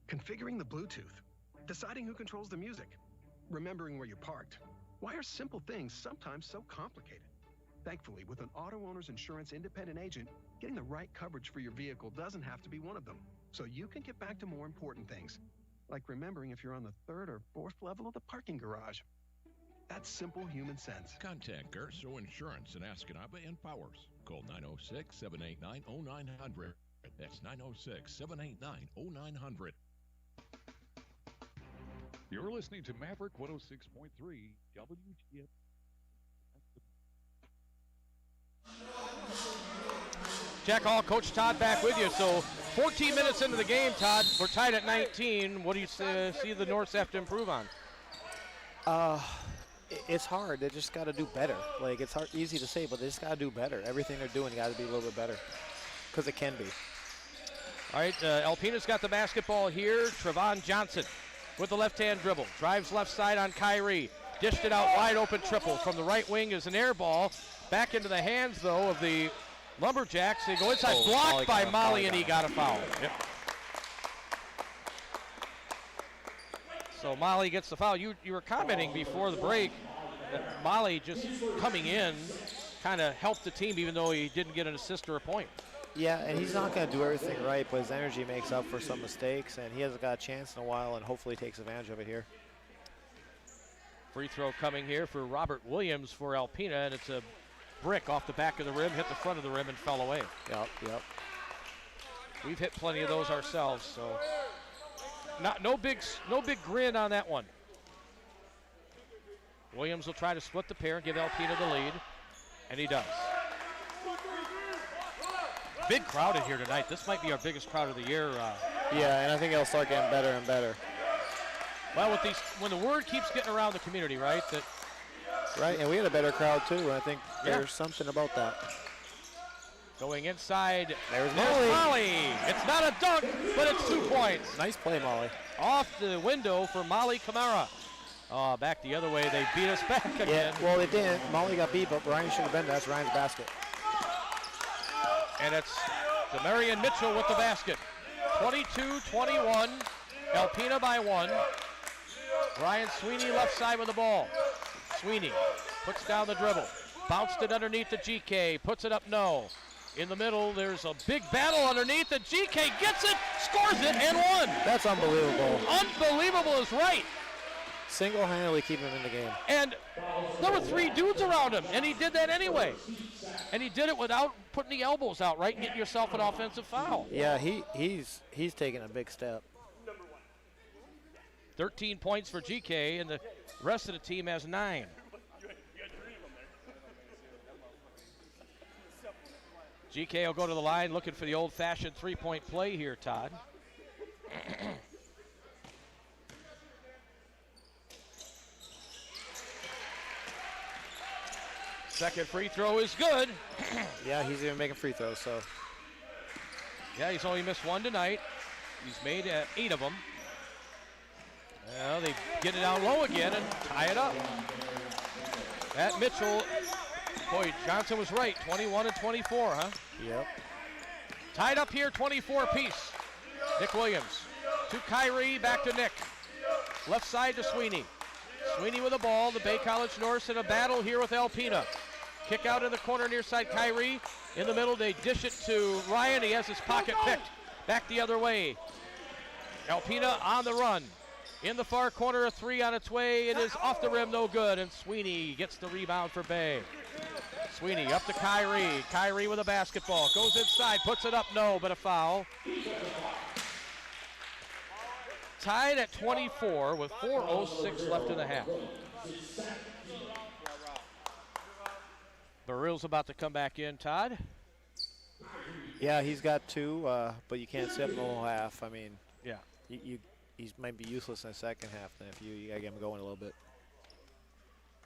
Configuring the Bluetooth, deciding who controls the music, remembering where you parked. Why are simple things sometimes so complicated? Thankfully, with an auto owner's insurance independent agent, getting the right coverage for your vehicle doesn't have to be one of them. So you can get back to more important things, like remembering if you're on the 3rd or 4th level of the parking garage. That's simple human sense. Contact Garso Insurance in Escanaba and Powers. Call 906-789-0900. That's 906-789-0900. You're listening to Maverick 106.3 WGN. Jack Hall, Coach Todd back with you. So 14 minutes into the game, Todd. We're tied at 19. What do you see the Norths have to improve on? It's hard. They just got to do better. Like, it's easy to say, but they just got to do better. Everything they're doing got to be a little bit better, because it can be. All right, Alpena's got the basketball here. Trevon Johnson with the left-hand dribble. Drives left side on Kyrie. Dished it out wide open triple from the right wing is an air ball. Back into the hands, though, of the Lumberjacks, they go inside, Molly blocked by got a Molly, foul. and he got a foul. Yep. So Molly gets the foul. You were commenting before the break that Molly just coming in kind of helped the team, even though he didn't get an assist or a point. Yeah, and he's not going to do everything right, but his energy makes up for some mistakes, and he hasn't got a chance in a while, and hopefully takes advantage of it here. Free throw coming here for Robert Williams for Alpena, and it's a brick off the back of the rim, hit the front of the rim, and fell away. Yep. We've hit plenty of those ourselves, so no big grin on that one. Williams will try to split the pair and give Alpena the lead, and he does. Big crowd in here tonight. This might be our biggest crowd of the year. Yeah, and I think it'll start getting better and better. Well, with these, when the word keeps getting around the community, right? Right, and we had a better crowd too. I think there's something about that. Going inside. There's Molly. It's not a dunk, but it's 2 points. Nice play, Molly. Off the window for Molly Kamara. Back the other way. They beat us back again. Yeah, well, they didn't. Molly got beat, but Ryan should have been there. That's Ryan's basket. And it's Demarion Mitchell with the basket. 22-21. Alpena by 1. Ryan Sweeney left side with the ball. Sweeney puts down the dribble. Bounced it underneath the GK. Puts it up, no. In the middle, there's a big battle underneath. The GK gets it, scores it, and won. That's unbelievable. Unbelievable is right. Single-handedly keep him in the game. And there were 3 dudes around him, and he did that anyway. And he did it without putting the elbows out, right, and getting yourself an offensive foul. Yeah, he's taking a big step. 13 points for GK, and the rest of the team has 9. GK will go to the line looking for the old-fashioned three-point play here, Todd. Second free throw is good. Yeah, he's even making free throws, so. Yeah, he's only missed 1 tonight. He's made 8 of them. Well, they get it down low again and tie it up. That Mitchell, boy, Johnson was right, 21 and 24, huh? Yep. Tied up here, 24 apiece. Nick Williams to Kyrie, back to Nick. Left side to Sweeney. Sweeney with the ball, the Bay College Norse in a battle here with Alpena. Kick out in the corner near side, Kyrie. In the middle, they dish it to Ryan. He has his pocket picked. Back the other way. Alpena on the run. In the far corner, a 3 on its way. It is off the rim, no good. And Sweeney gets the rebound for Bay. Sweeney up to Kyrie. Kyrie with a basketball. Goes inside, puts it up, no, but a foul. Tied at 24 with 4:06 left in the half. Barril's about to come back in, Todd. Yeah, he's got 2, but you can't sit him the whole half. I mean, yeah, he might be useless in the second half. Then if you gotta get him going a little bit.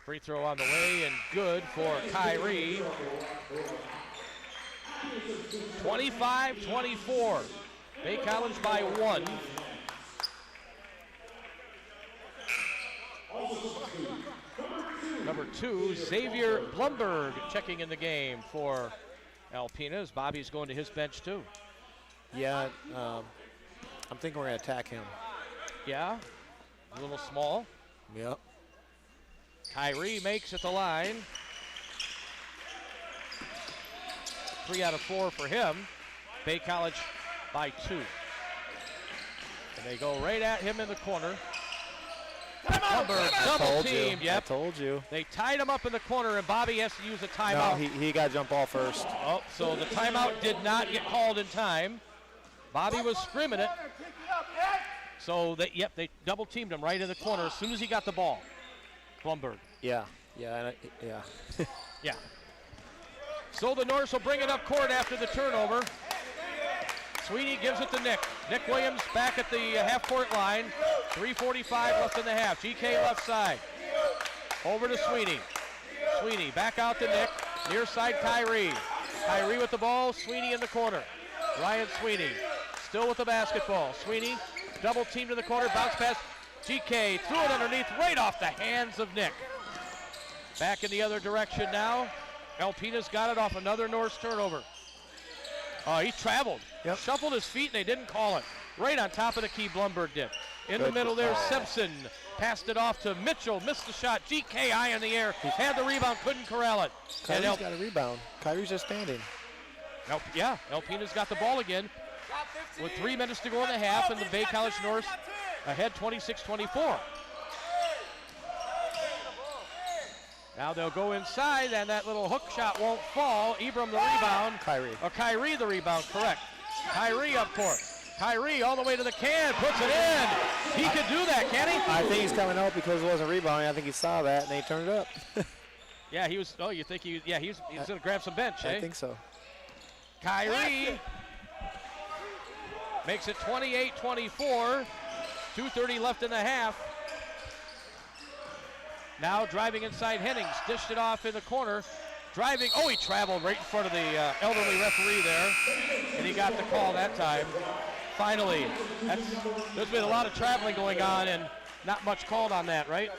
Free throw on the way and good for Kyrie. 25-24. Bay College by 1. Number 2, Xavier Blumberg checking in the game for Alpena as Bobby's going to his bench too. Yeah, I'm thinking we're going to attack him. Yeah, a little small. Yep. Kyrie makes it the line. 3 out of 4 for him. Bay College by 2. And they go right at him in the corner. Blumberg double teamed. Yep. I told you. They tied him up in the corner, and Bobby has to use a No, timeout. he got to jump ball first. Oh, so the timeout did not get called in time. Bobby was scrimming it. So they double teamed him right in the corner as soon as he got the ball. Blumberg. Yeah. Yeah. So the Norse will bring it up court after the turnover. Sweeney gives it to Nick. Nick Williams back at the half-court line. 3:45 left in the half. GK left side. Over to Sweeney. Sweeney back out to Nick. Near side Kyrie. Kyrie with the ball. Sweeney in the corner. Ryan Sweeney still with the basketball. Sweeney double teamed in the corner. Bounce pass. GK threw it underneath right off the hands of Nick. Back in the other direction now. Alpena's got it off another Norse turnover. Oh, he traveled. Yep. Shuffled his feet, and they didn't call it. Right on top of the key, Blumberg did. In the middle there, Simpson passed it off to Mitchell. Missed the shot. GK high in the air. Had the rebound, couldn't corral it. Kyrie's got a rebound. Kyrie's just standing. Alpena's got the ball again with 3 minutes to go in the half, and the Bay College North ahead 26-24. Now they'll go inside, and that little hook shot won't fall. Ibram the rebound. Kyrie the rebound, correct. Kyrie up court. Kyrie all the way to the can, puts it in. He could do that, can he? I think he's coming out because it wasn't rebounding. I think he saw that, and he turned it up. Yeah, he was, you think he was going to grab some bench, eh? I think so. Kyrie makes it 28-24. 2:30 left in the half. Now driving inside Hennings, dished it off in the corner. Driving, he traveled right in front of the elderly referee there, and he got the call that time. Finally, there's been a lot of traveling going on and not much called on that, right?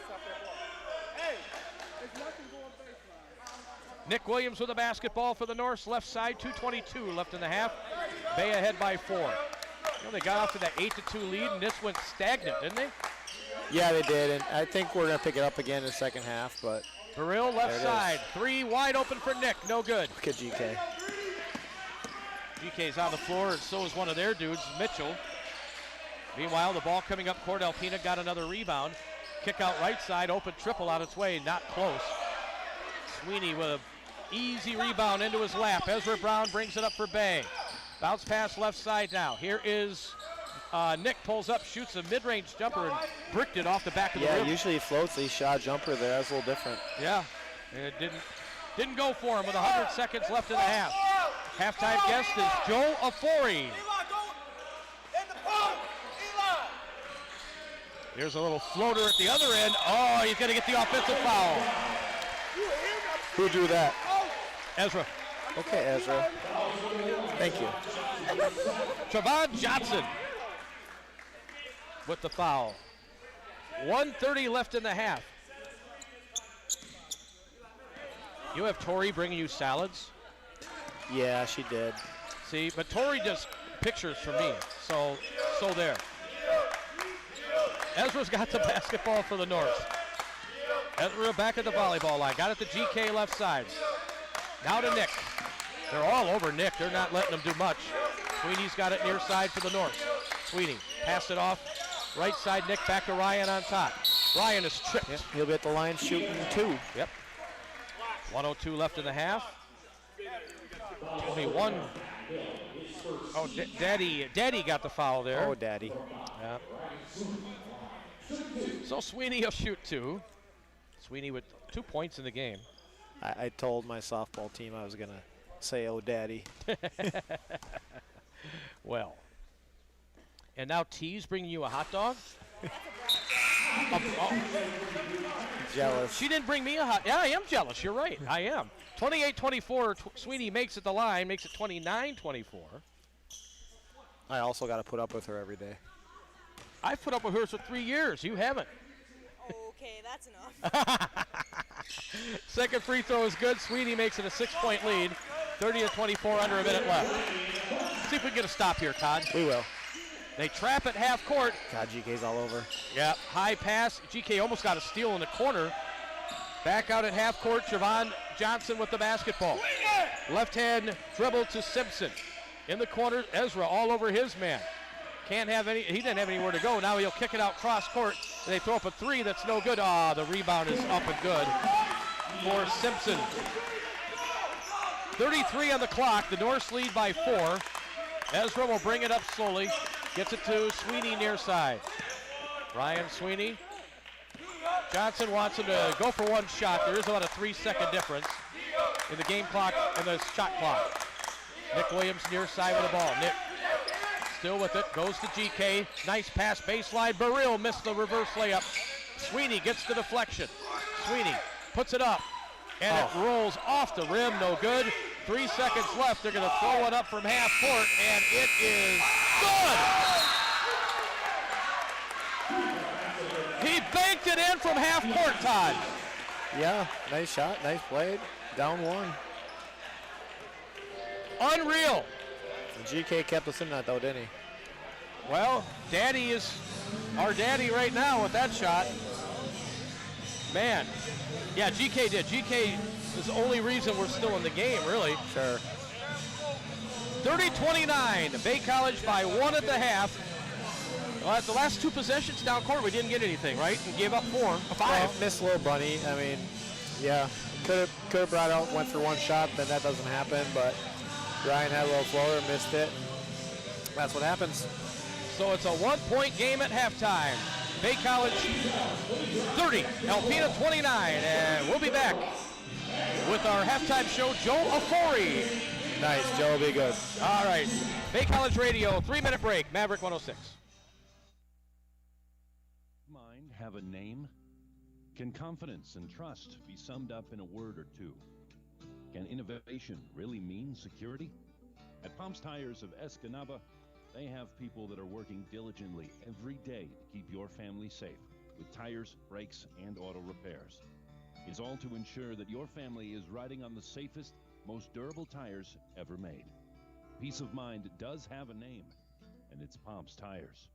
Nick Williams with the basketball for the North's left side, 2:22 left in the half. Bay ahead by 4. They got off to that 8-2 lead, and this went stagnant, didn't they? Yeah, they did, and I think we're going to pick it up again in the second half, but... Burrell left side, 3 wide open for Nick, no good. Look at GK. GK's on the floor, and so is one of their dudes, Mitchell. Meanwhile, the ball coming up court, Alpena got another rebound. Kick out right side, open triple on its way, not close. Sweeney with an easy rebound into his lap. Ezra Brown brings it up for Bay. Bounce pass left side now. Here is Nick, pulls up, shoots a mid-range jumper and bricked it off the back of the rim. Yeah, usually he floats the shot jumper there. That's a little different. Yeah, and it didn't go for him with 100 seconds left in the half. Halftime guest is Joe Afori. Here's a little floater at the other end. Oh, he's going to get the offensive foul. Who drew that? Ezra. Okay, Ezra. Thank you. Trevon Johnson with the foul. 1:30 left in the half. You have Tori bringing you salads? Yeah, she did. See, but Tori does pictures for me, so there. Ezra's got the basketball for the North. Ezra back at the volleyball line. Got it to GK left side. Now to Nick. They're all over Nick. They're not letting him do much. Sweeney's got it near side for the North. Sweeney passed it off. Right side, Nick back to Ryan on top. Ryan is tripped. Yep, he'll be at the line shooting 2. Yep. 1:02 left in the half. 21. Oh, Daddy got the foul there. Oh, Daddy. Yeah. So Sweeney will shoot 2. Sweeney with 2 points in the game. I told my softball team I was going to say, oh, Daddy. Well. And now T's bringing you a hot dog? Jealous. She didn't bring me a hot. Yeah, I am jealous. You're right. I am. 28-24. Sweeney makes it the line. Makes it 29-24. I also got to put up with her every day. I've put up with her for 3 years. You haven't. Okay, that's enough. Second free throw is good. Sweeney makes it a 6-point lead. 30-24, under a minute left. See if we can get a stop here, Todd. We will. They trap at half court. God, GK's all over. Yeah, high pass. GK almost got a steal in the corner. Back out at half court, Trevon Johnson with the basketball. Left hand dribble to Simpson. In the corner, Ezra all over his man. He didn't have anywhere to go. Now he'll kick it out cross court. They throw up a 3 that's no good. The rebound is up and good for Simpson. 33 on the clock. The Norths lead by 4. Ezra will bring it up slowly. Gets it to Sweeney near side. Ryan Sweeney. Johnson wants him to go for one shot. There is about a 3-second difference in the game clock and the shot clock. Nick Williams near side with the ball. Nick still with it. Goes to GK. Nice pass baseline. Burrell missed the reverse layup. Sweeney gets the deflection. Sweeney puts it up. And it rolls off the rim. No good. 3 seconds left. They're going to throw it up from half court. And it is good. He banked it in from half court, Todd. Yeah, nice shot. Nice play. Down 1. Unreal. GK kept us in that, though, didn't he? Well, Daddy is our daddy right now with that shot. Man. Yeah, GK did. GK is the only reason we're still in the game, really. Sure. 30-29. Bay College by 1 at the half. Well, at the last 2 possessions down court, we didn't get anything, right? And gave up 5. Well, missed Little Bunny. I mean, yeah. Could have brought out, went for 1 shot, then that doesn't happen. But Ryan had a little floater, missed it. That's what happens. So it's a 1-point game at halftime. Bay College 30, Alpena 29, and we'll be back with our halftime show, Joe Afori. Nice, Joe will be good. All right, Bay College Radio, 3-minute break, Maverick 106. Mind have a name? Can confidence and trust be summed up in a word or two? Can innovation really mean security? At Pumps Tires of Escanaba, they have people that are working diligently every day to keep your family safe with tires, brakes, and auto repairs. It's all to ensure that your family is riding on the safest, most durable tires ever made. Peace of mind does have a name, and it's Pumps Tires.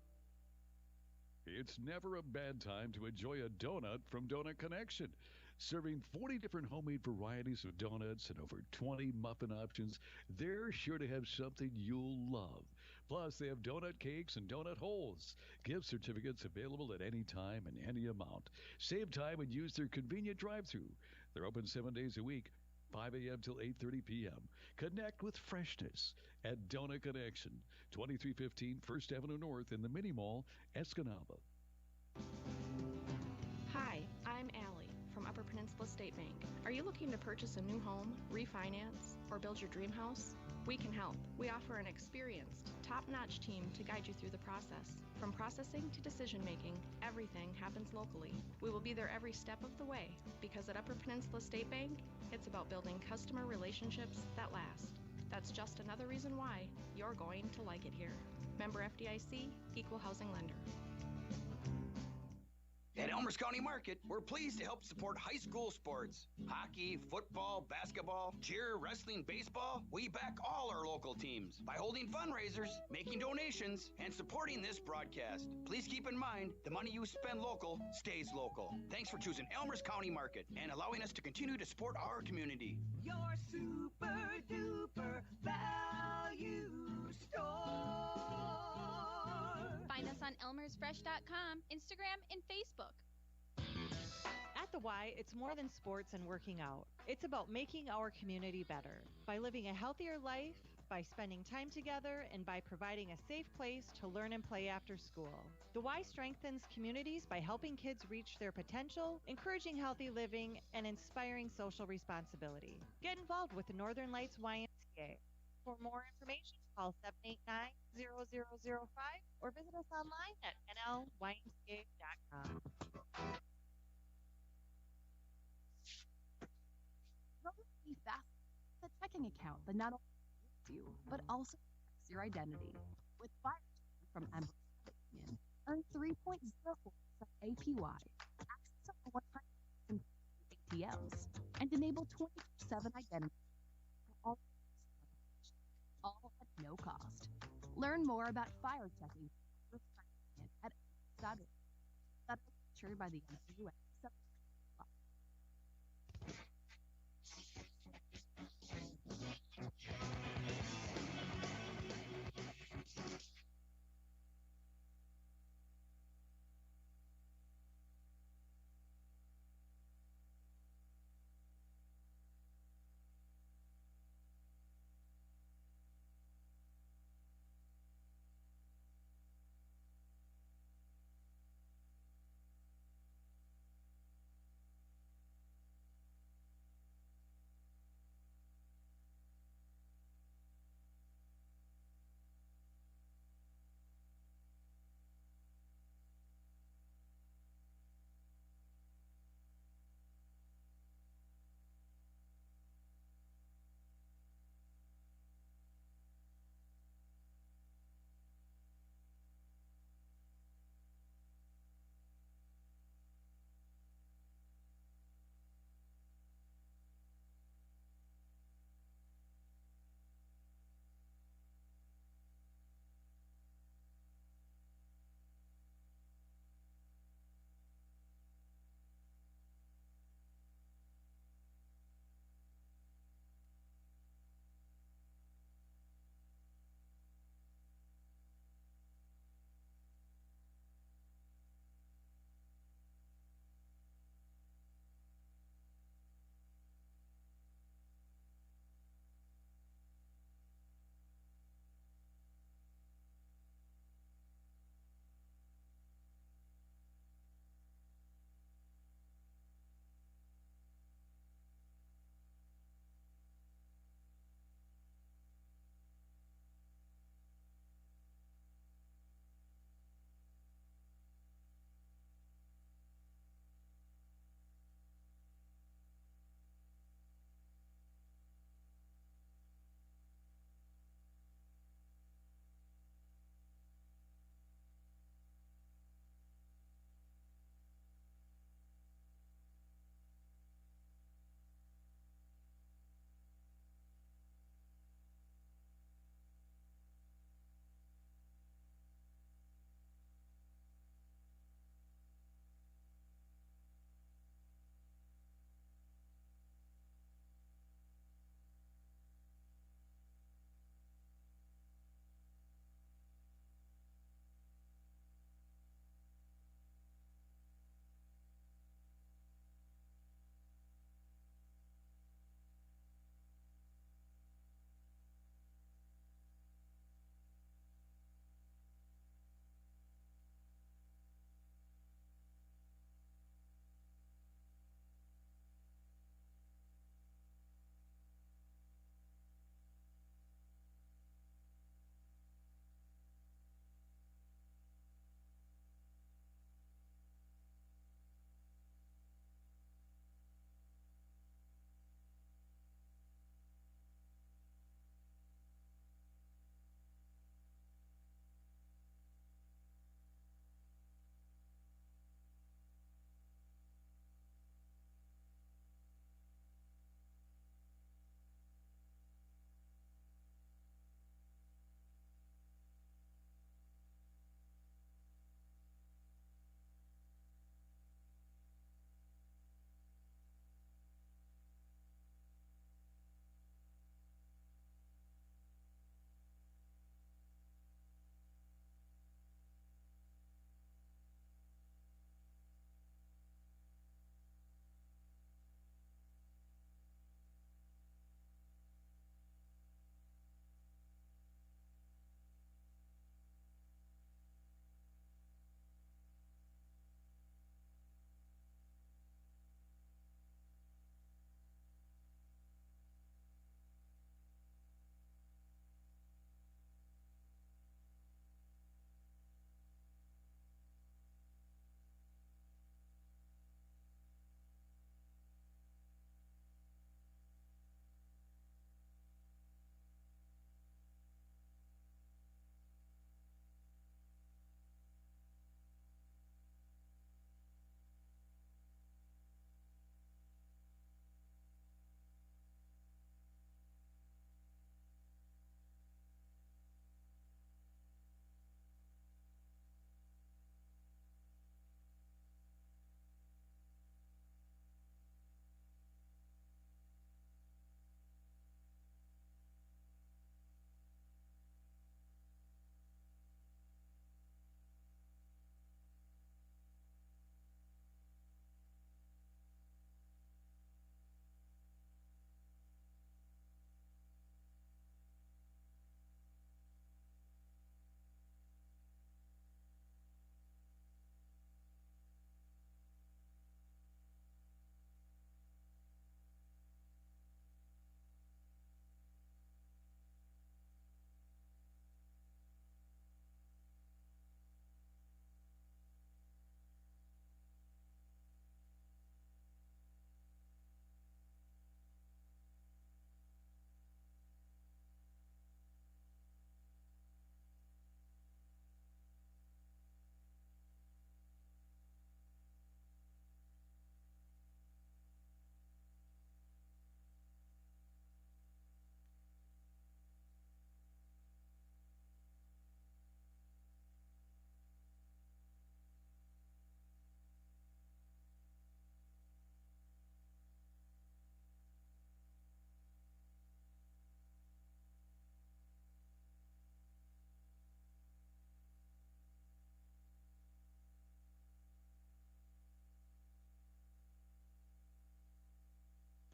It's never a bad time to enjoy a donut from Donut Connection. Serving 40 different homemade varieties of donuts and over 20 muffin options, they're sure to have something you'll love. Plus, they have donut cakes and donut holes. Gift certificates available at any time and any amount. Save time and use their convenient drive-thru. They're open 7 days a week, 5 a.m. till 8:30 p.m. Connect with freshness at Donut Connection, 2315 First Avenue North in the Mini Mall, Escanaba. Hi, I'm Allie from Upper Peninsula State Bank. Are you looking to purchase a new home, refinance, or build your dream house? We can help. We offer an experienced, top-notch team to guide you through the process. From processing to decision-making, everything happens locally. We will be there every step of the way, because at Upper Peninsula State Bank, it's about building customer relationships that last. That's just another reason why you're going to like it here. Member FDIC, Equal Housing Lender. At Elmers County Market, we're pleased to help support high school sports. Hockey, football, basketball, cheer, wrestling, baseball. We back all our local teams by holding fundraisers, making donations, and supporting this broadcast. Please keep in mind, the money you spend local stays local. Thanks for choosing Elmers County Market and allowing us to continue to support our community. Your super duper value store. Find us on elmersfresh.com, Instagram, and Facebook. At the Y, it's more than sports and working out. It's about making our community better by living a healthier life, by spending time together, and by providing a safe place to learn and play after school. The Y strengthens communities by helping kids reach their potential, encouraging healthy living, and inspiring social responsibility. Get involved with the Northern Lights YMCA. For more information, call 789-0005 or visit us online at nlymca.com. Be fast. The checking account that not only supports you, but also protects your identity. With Fire from Ember Credit Union, earn 3.04% APY, access over 100 ATMs, and enable 24/7 identity for all at no cost. Learn more about fire checking at .org. That's insured by the NCUA.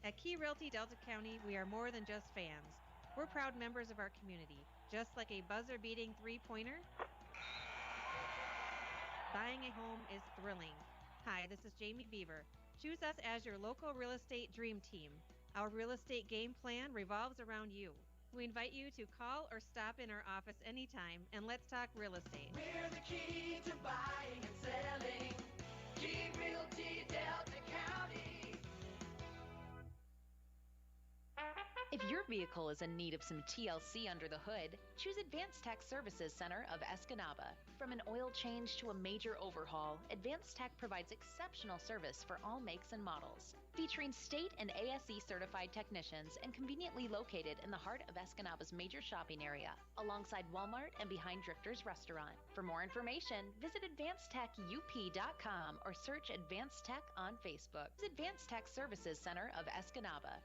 At Key Realty Delta County, we are more than just fans. We're proud members of our community, just like a buzzer-beating three-pointer. Buying a home is thrilling. Hi, this is Jamie Beaver. Choose us as your local real estate dream team. Our real estate game plan revolves around you. We invite you to call or stop in our office anytime, and let's talk real estate. We're the key to buying and selling. Key Realty Delta County. If your vehicle is in need of some TLC under the hood, choose Advanced Tech Services Center of Escanaba. From an oil change to a major overhaul, Advanced Tech provides exceptional service for all makes and models. Featuring state and ASE certified technicians and conveniently located in the heart of Escanaba's major shopping area, alongside Walmart and behind Drifter's Restaurant. For more information, visit AdvancedTechUP.com or search Advanced Tech on Facebook. Advanced Tech Services Center of Escanaba.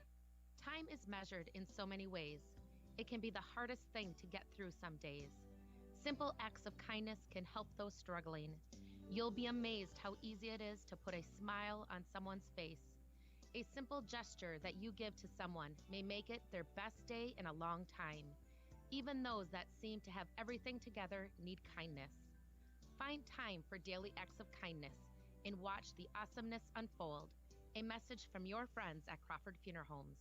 Time is measured in so many ways. It can be the hardest thing to get through some days. Simple acts of kindness can help those struggling. You'll be amazed how easy it is to put a smile on someone's face. A simple gesture that you give to someone may make it their best day in a long time. Even those that seem to have everything together need kindness. Find time for daily acts of kindness and watch the awesomeness unfold. A message from your friends at Crawford Funeral Homes.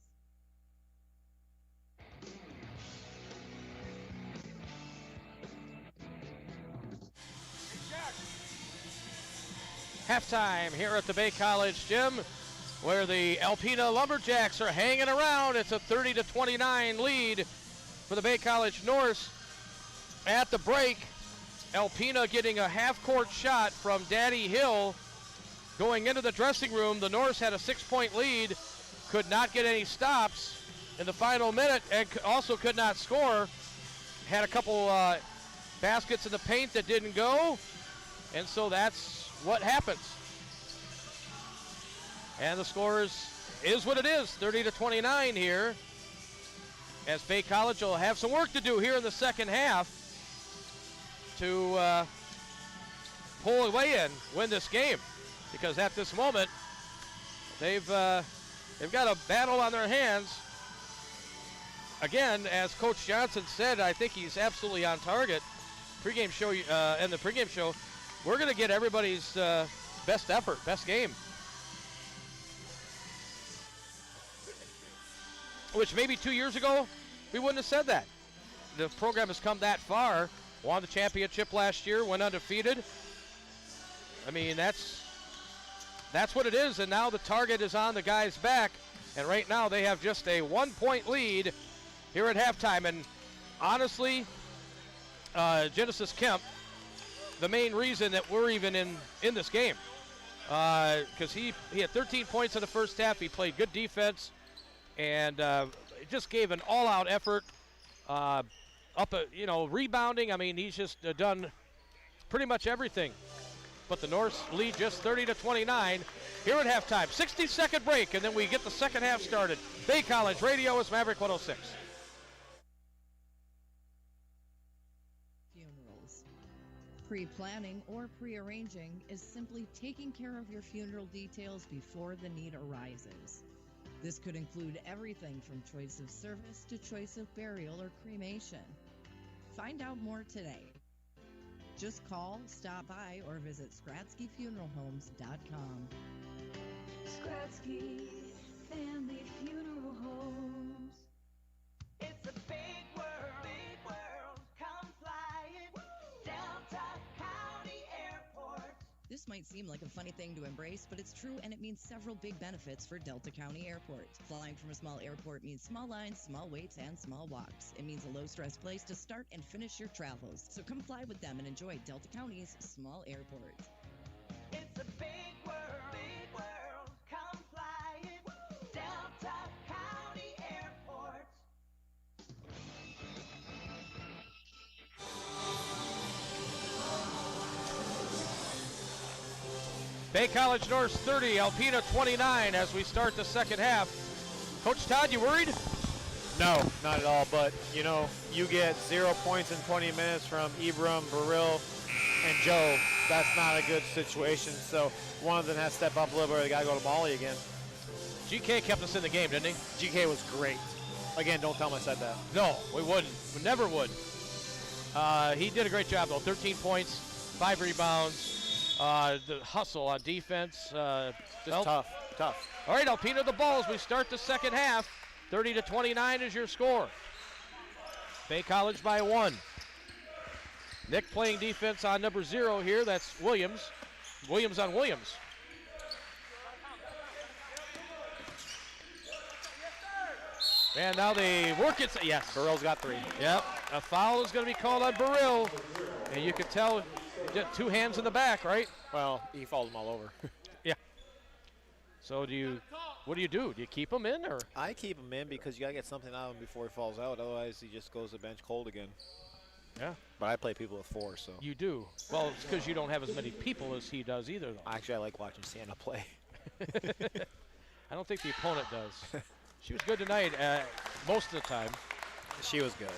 Halftime here at the Bay College Gym, where the Alpena Lumberjacks are hanging around. It's a 30-29 lead for the Bay College Norse. At the break, Alpena getting a half-court shot from Daddy Hill. Going into the dressing room, the Norse had a 6-point lead, could not get any stops in the final minute, and also could not score. Had a couple baskets in the paint that didn't go, and so that's what happens. And the score is what it is, 30-29 here, as Bay College will have some work to do here in the second half to pull away and win this game, because at this moment they've got a battle on their hands. Again, as Coach Johnson said, I think he's absolutely on target. Pregame show and the pregame show, we're going to get everybody's best effort, best game. Which maybe 2 years ago, we wouldn't have said that. The program has come that far, won the championship last year, went undefeated. I mean, that's what it is, and now the target is on the guys' back, and right now they have just a 1-point lead here at halftime. And honestly, Genesis Kemp, the main reason that we're even in this game, because he had 13 points in the first half. He played good defense and just gave an all-out effort, rebounding. I mean, he's just done pretty much everything. But the Norse lead just 30-29 here at halftime. 60-second break, and then we get the second half started. Bay College Radio is Maverick 106. Funerals. Pre-planning or pre-arranging is simply taking care of your funeral details before the need arises. This could include everything from choice of service to choice of burial or cremation. Find out more today. Just call, stop by, or visit SkradskyFuneralHomes.com. Skradsky Family Funeral Homes. It's a big world, come fly it. Delta County Airport. This might seem like a funny thing to embrace, but it's true, and it means several big benefits for Delta County Airport. Flying from a small airport means small lines, small waits, and small walks. It means a low-stress place to start and finish your travels. So come fly with them and enjoy Delta County's small airport. It's a big world, come fly it. Delta County Airport. Bay College Norse 30, Alpena 29 as we start the second half. Coach Todd, you worried? No, not at all. But, you get 0 points in 20 minutes from Ibram, Baril, and Joe. That's not a good situation. So one of them has to step up a little bit. They got to go to Molly again. GK kept us in the game, didn't he? GK was great. Again, don't tell him I said that. No, we wouldn't. We never would. He did a great job, though. 13 points, 5 rebounds. The hustle on defense. Just tough. All right, Alpena the ball as we start the second half. 30-29 is your score. Bay College by 1. Nick playing defense on number 0 here. That's Williams. Williams on Williams. And now they work it. Yes. Burrell's got 3. Yep. A foul is going to be called on Burrell. And you can tell 2 hands in the back, right? Well, he fouled them all over. Yeah. So what do you do? Do you keep him in, or? I keep him in because you got to get something out of him before he falls out. Otherwise, he just goes to the bench cold again. Yeah. But I play people with 4, so. You do. Well, it's because you don't have as many people as he does either, though. Actually, I like watching Sienna play. I don't think the opponent does. She was good tonight most of the time. She was good.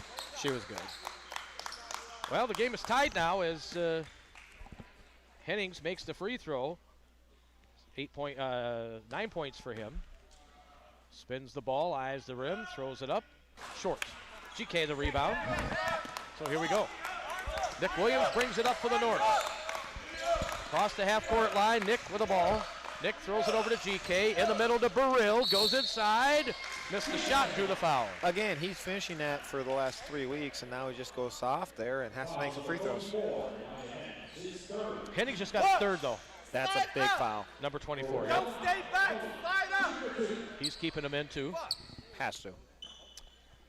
Well, the game is tied now as Hennings makes the free throw. 9 points for him. Spins the ball, eyes the rim, throws it up. Short. GK the rebound. So here we go. Nick Williams brings it up for the North. Across the half-court line, Nick with the ball. Nick throws it over to GK. In the middle to Burrell. Goes inside. Missed the shot, drew the foul. Again, he's finishing that for the last 3 weeks, and now he just goes soft there and has to make some free throws. Hennings just got third, though. That's a big foul. Number 24. Don't stay back. Slide up. He's keeping him in, too. Has to.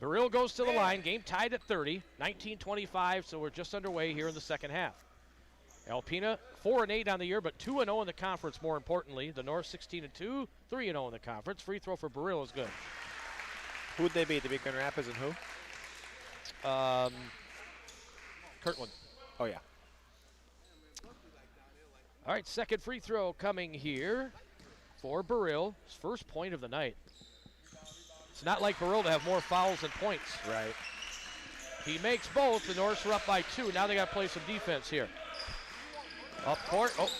Burrell goes to the line. Game tied at 30. 19-25, so we're just underway here in the second half. Alpena 4-8 on the year, but 2-0 in the conference. More importantly, the North 16-2, 3-0 in the conference. Free throw for Burrell is good. Who'd they beat? They beat Grand Rapids and who? Kirtland. Oh yeah. All right, second free throw coming here for Burrell. His first point of the night. It's not like Burrell to have more fouls than points. Right. He makes both. The Norths are up by 2. Now they got to play some defense here. Up court. Oh.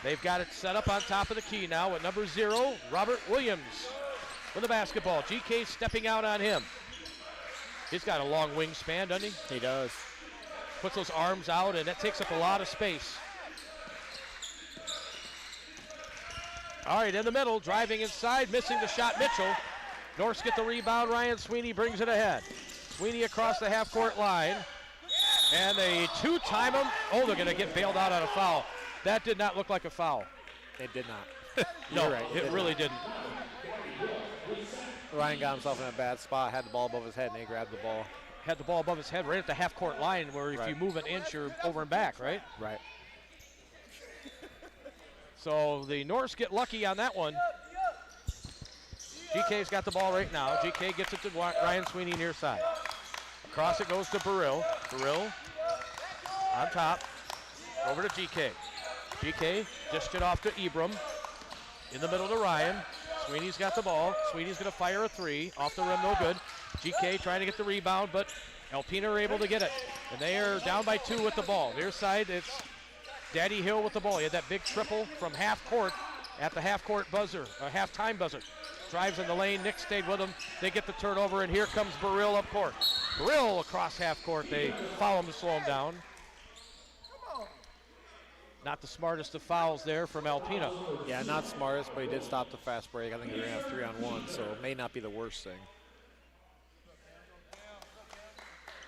They've got it set up on top of the key now with number 0, Robert Williams with the basketball. GK stepping out on him. He's got a long wingspan, doesn't he? He does. Puts those arms out, and that takes up a lot of space. All right, in the middle, driving inside, missing the shot, Mitchell. Norths get the rebound. Ryan Sweeney brings it ahead. Sweeney across the half-court line. And they two-time him. Oh, they're going to get bailed out on a foul. That did not look like a foul. It did not. No, right. It really didn't. Ryan got himself in a bad spot, had the ball above his head, and he grabbed the ball. Had the ball above his head right at the half-court line where if you move an inch, you're over and back, right? Right. So the Norths get lucky on that one. GK's got the ball right now. GK gets it to Ryan Sweeney near side. Across it goes to Burrell. Burrell on top. Over to GK. GK dished it off to Ibram. In the middle to Ryan. Sweeney's got the ball. Sweeney's going to fire a 3. Off the rim, no good. GK trying to get the rebound, but Alpena are able to get it. And they are down by 2 with the ball. Their side, it's Daddy Hill with the ball. He had that big triple from half court at the half-court buzzer, or half-time buzzer. Drives in the lane. Nick stayed with him. They get the turnover, and here comes Burrell up court. Burrell across half court. They foul him to slow him down. Not the smartest of fouls there from Alpena. Yeah, not smartest, but he did stop the fast break. I think they're going to have 3-on-1, so it may not be the worst thing.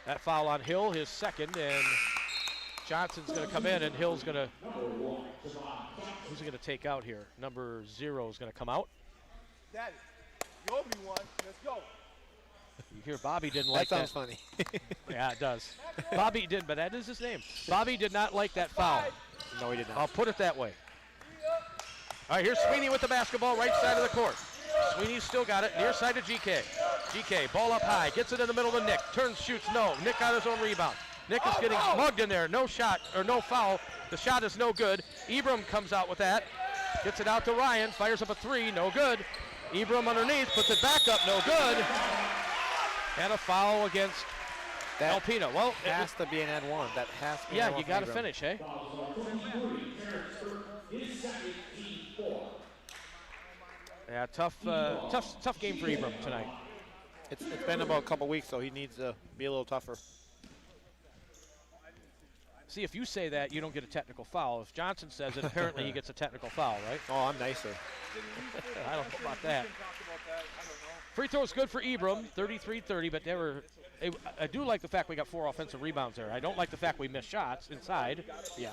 That foul on Hill, his second, and Johnson's going to come in, and Hill's going to, who's he going to take out here? Number 0 is going to come out. Daddy, you owe me one. Let's go. You hear Bobby didn't like that. That sounds funny. Yeah, it does. Bobby did, but that is his name. Bobby did not like that foul. No, he did not. I'll put it that way. All right, here's Sweeney with the basketball, right side of the court. Sweeney's still got it, near side to GK. GK, ball up high, gets it in the middle to Nick. Turns, shoots, no. Nick got his own rebound. Nick is getting mugged in there. No shot, or no foul. The shot is no good. Ibram comes out with that. Gets it out to Ryan, fires up a 3, no good. Ibram underneath, puts it back up, no good. And a foul against Alpena. Well, it has to be an and 1. That has to be yeah, you got to finish, eh? Yeah, tough game for Ibram tonight. It's been about a couple weeks, so he needs to be a little tougher. See, if you say that, you don't get a technical foul. If Johnson says it, apparently he gets a technical foul, right? Oh, I'm nicer. I don't know about that. Free throw is good for Ibram, 33-30, but I do like the fact we got 4 offensive rebounds there. I don't like the fact we missed shots inside. Yeah.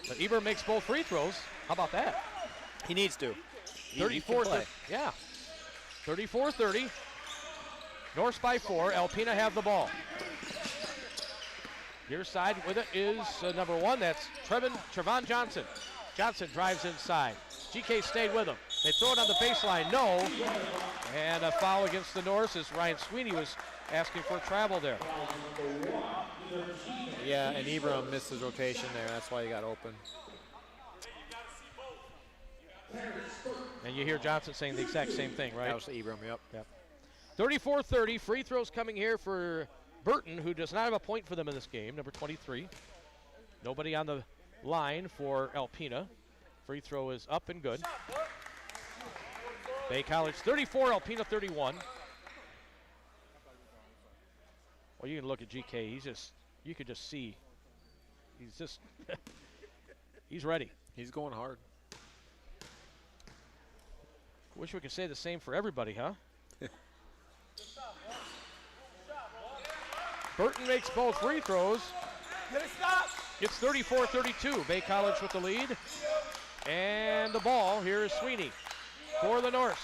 But Ibram makes both free throws. How about that? He needs to. 34, yeah. 34-30. Norse by 4. Alpena have the ball. Near side with it is number 1. That's Trevon Johnson. Johnson drives inside. GK stayed with him. They throw it on the baseline. No. And a foul against the Norse as Ryan Sweeney was asking for travel there. Yeah, and Ibram missed his rotation there. That's why he got open. And you hear Johnson saying the exact same thing, right? That was Ibram, yep. 34-30. Free throws coming here for Burton, who does not have a point for them in this game, number 23. Nobody on the line for Alpena. Free throw is up and good. Bay College 34, Alpena 31. Well, you can look at GK. You could just see. He's ready. He's going hard. Wish we could say the same for everybody, huh? Burton makes both free throws. It's 34-32. Bay College with the lead. And the ball, here is Sweeney for the Norse.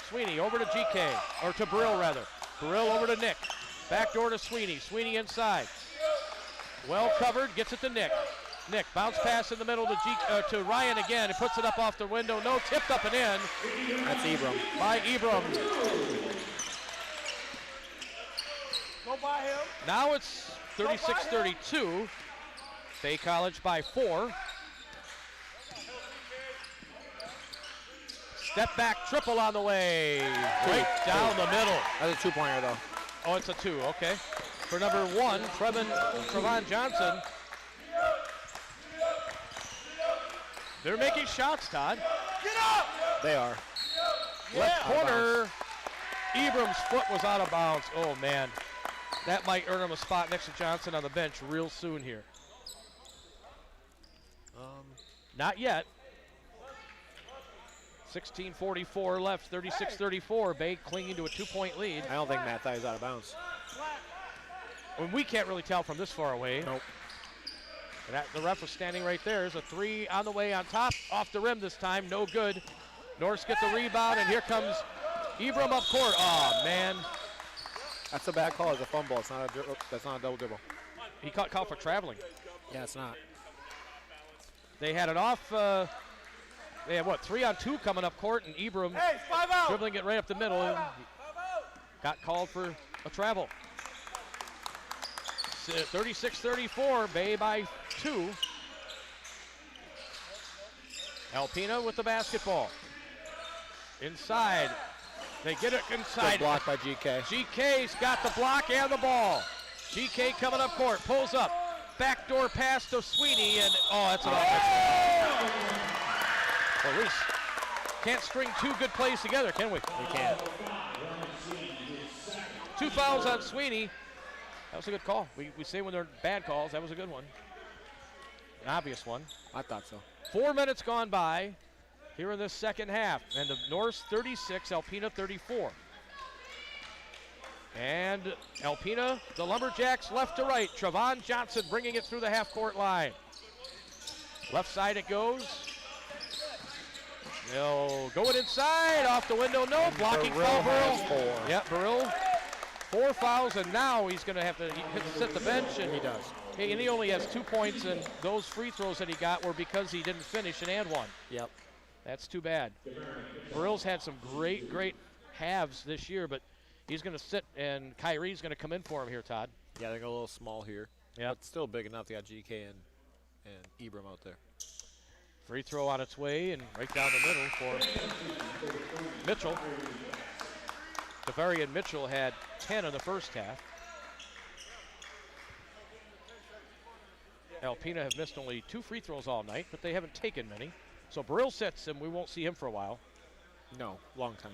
Sweeney over to GK, or to Brill rather. Brill over to Nick. Backdoor to Sweeney. Sweeney inside. Well covered, gets it to Nick. Nick, bounce pass in the middle to Ryan again. He puts it up off the window. No, tipped up and in. That's Ibram. By Ibram. Go by him. Now it's 36-32. Bay College by 4. Step back triple on the way. Right down the middle. That's a two-pointer, though. Oh, it's a 2, okay. For number 1, Trevon Johnson. They're making shots, Todd. Get up! They are. Left corner. Ibram's foot was out of bounds. Oh, man. That might earn him a spot next to Johnson on the bench real soon here. Not yet. 16:44 left, 36-34. Bay clinging to a 2-point lead. I don't think Matt Thigh is out of bounds. Well, we can't really tell from this far away. Nope. The ref was standing right there. There's a 3 on the way on top. Off the rim this time. No good. Norse get the rebound, and here comes Ibram up court. Oh, man. That's a bad call. It's a fumble. It's not that's not a double dribble. He caught call for traveling. Yeah, it's not. They had it off. They had, 3 on 2 coming up court, and Ibram dribbling it right up the middle. And got called for a travel. 36-34, Bay by 2. Alpena with the basketball. Inside. They get it inside. Good block by GK. GK's got the block and the ball. GK coming up court, pulls up. Backdoor pass to Sweeney, and that's an offensive. Well, we can't string 2 good plays together, can we? We can't. 2 fouls on Sweeney. That was a good call. We say when they're bad calls, that was a good one. An obvious one. I thought so. 4 minutes gone by here in this second half. And the Norse 36, Alpena 34. And Alpena, the Lumberjacks left to right. Trevon Johnson bringing it through the half-court line. Left side it goes. They'll go it inside, off the window, no. And blocking foul, Burrill. Yep, Burrill. 4 fouls, and now he's going to have to sit the bench. And he does. And he only has 2 points, and those free throws that he got were because he didn't finish and one. Yep. That's too bad. Burrill's had some great halves this year, but he's going to sit, and Kyrie's going to come in for him here, Todd. Yeah, they're a little small here. Yeah, but still big enough. They got GK and Ibram out there. Free throw on its way, and right down the middle for Mitchell. Devarian Mitchell had 10 in the first half. Alpena have missed only 2 free throws all night, but they haven't taken many. So Burrill sits him. We won't see him for a while. No, long time.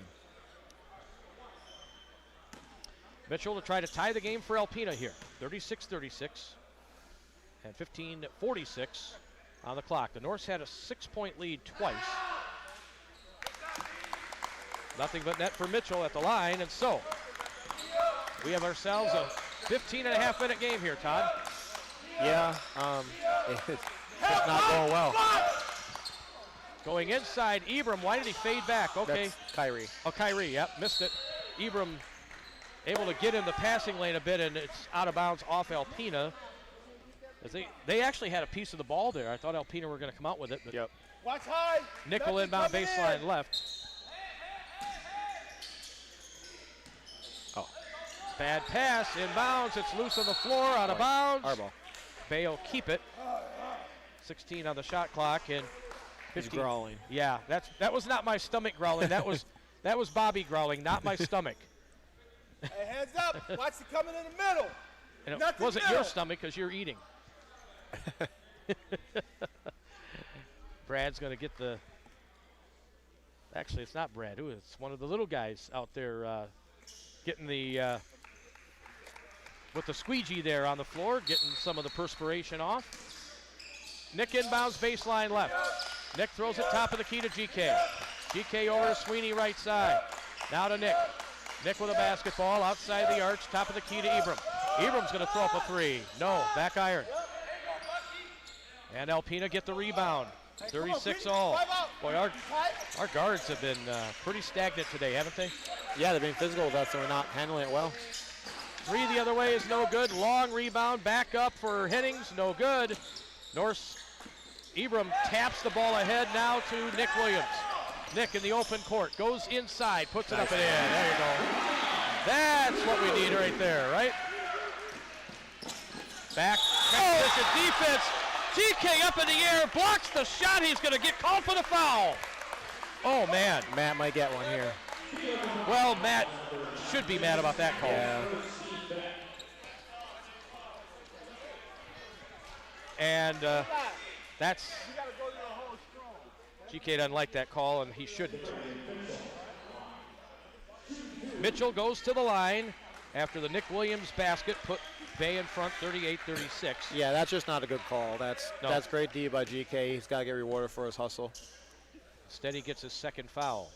Mitchell to try to tie the game for Alpena here. 36-36 and 15:46 on the clock. The Norse had a 6-point lead twice. Nothing but net for Mitchell at the line, and so we have ourselves a 15-and-a-half-minute game here, Todd. Yeah, it's not going well. Going inside, Ibram. Why did he fade back? Okay. That's Kyrie. Oh, Kyrie, yep, missed it. Ibram able to get in the passing lane a bit, and it's out of bounds off Alpena. As they actually had a piece of the ball there. I thought Alpena were going to come out with it, but Watch high. nickel inbound baseline left. Oh. Bad pass, inbounds. It's loose on the floor, out of bounds. Our ball. Bay will keep it. 16 on the shot clock, and 15. He's growling. Yeah, that was not my stomach growling. That was Bobby growling, not my stomach. Hey, hands up. Watch it coming in the middle. And it Nothing wasn't middle. your stomach because you're eating. Brad's going to get the. Actually, it's not Brad. Ooh, it's one of the little guys out there getting the. With the squeegee there on the floor, getting some of the perspiration off. Nick inbounds baseline left. Nick throws it top of the key to GK. GK over to Sweeney right side. Now to Nick. Nick with a basketball outside the arch, top of the key to Ibram. Ibram's going to throw up a three. No, back iron. And Alpena get the rebound. 36 all. Boy, our guards have been pretty stagnant today, haven't they? Yeah, they're being physical with us, so we're not handling it well. Three the other way is no good. Long rebound, back up for Hennings, no good. Norse Ibram taps the ball ahead now to Nick Williams. Nick in the open court, goes inside, puts it up and in. There you go. That's what we need right there, right? Back, position defense. GK up in the air, blocks the shot. He's going to get called for the foul. Oh, man. Matt might get one here. Well, Matt should be mad about that call. Yeah. And that's GK doesn't like that call, and he shouldn't. Mitchell goes to the line after the Nick Williams basket put Bay in front 38-36. Yeah, that's just not a good call. That's great D by GK. He's got to get rewarded for his hustle. Instead, he gets his second foul.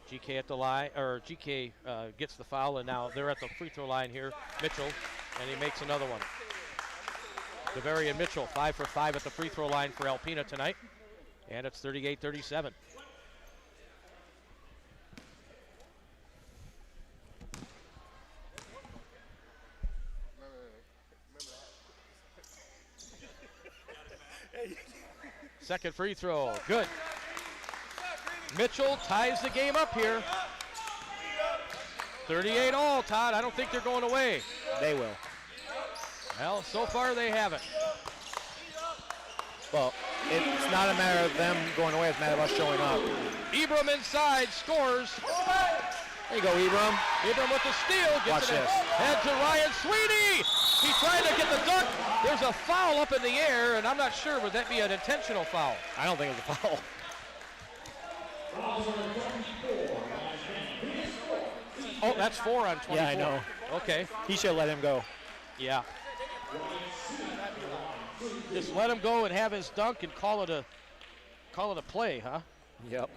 GK at the line, or GK gets the foul, and now they're at the free throw line here. Mitchell, and he makes another one. DeVary and Mitchell, 5 for 5 at the free throw line for Alpena tonight, and it's 38-37. Second free throw, good. Mitchell ties the game up here. 38 all, Todd. I don't think they're going away. They will. Well, so far they haven't. Well, it's not a matter of them going away. It's a matter of us showing up. Ibram inside, scores. There you go, Ibram. Ibram with the steal. Gets it ahead to Ryan Sweeney. He tried to get the dunk. There's a foul up in the air, and I'm not sure. Would that be an intentional foul? I don't think it's a foul. Oh, that's 4 on 24. Yeah, I know. Okay. He should let him go. Yeah. Just let him go and have his dunk and call it a play, huh? Yep.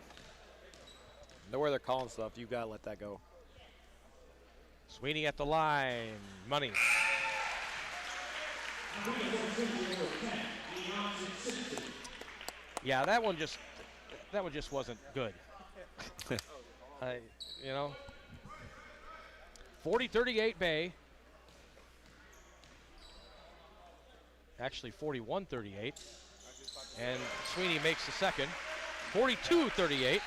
The way they're calling stuff, you gotta let that go. Sweeney at the line. Money. Yeah, that one just wasn't good. 40-38 Bay. Actually 41-38. And Sweeney makes the second. 42-38.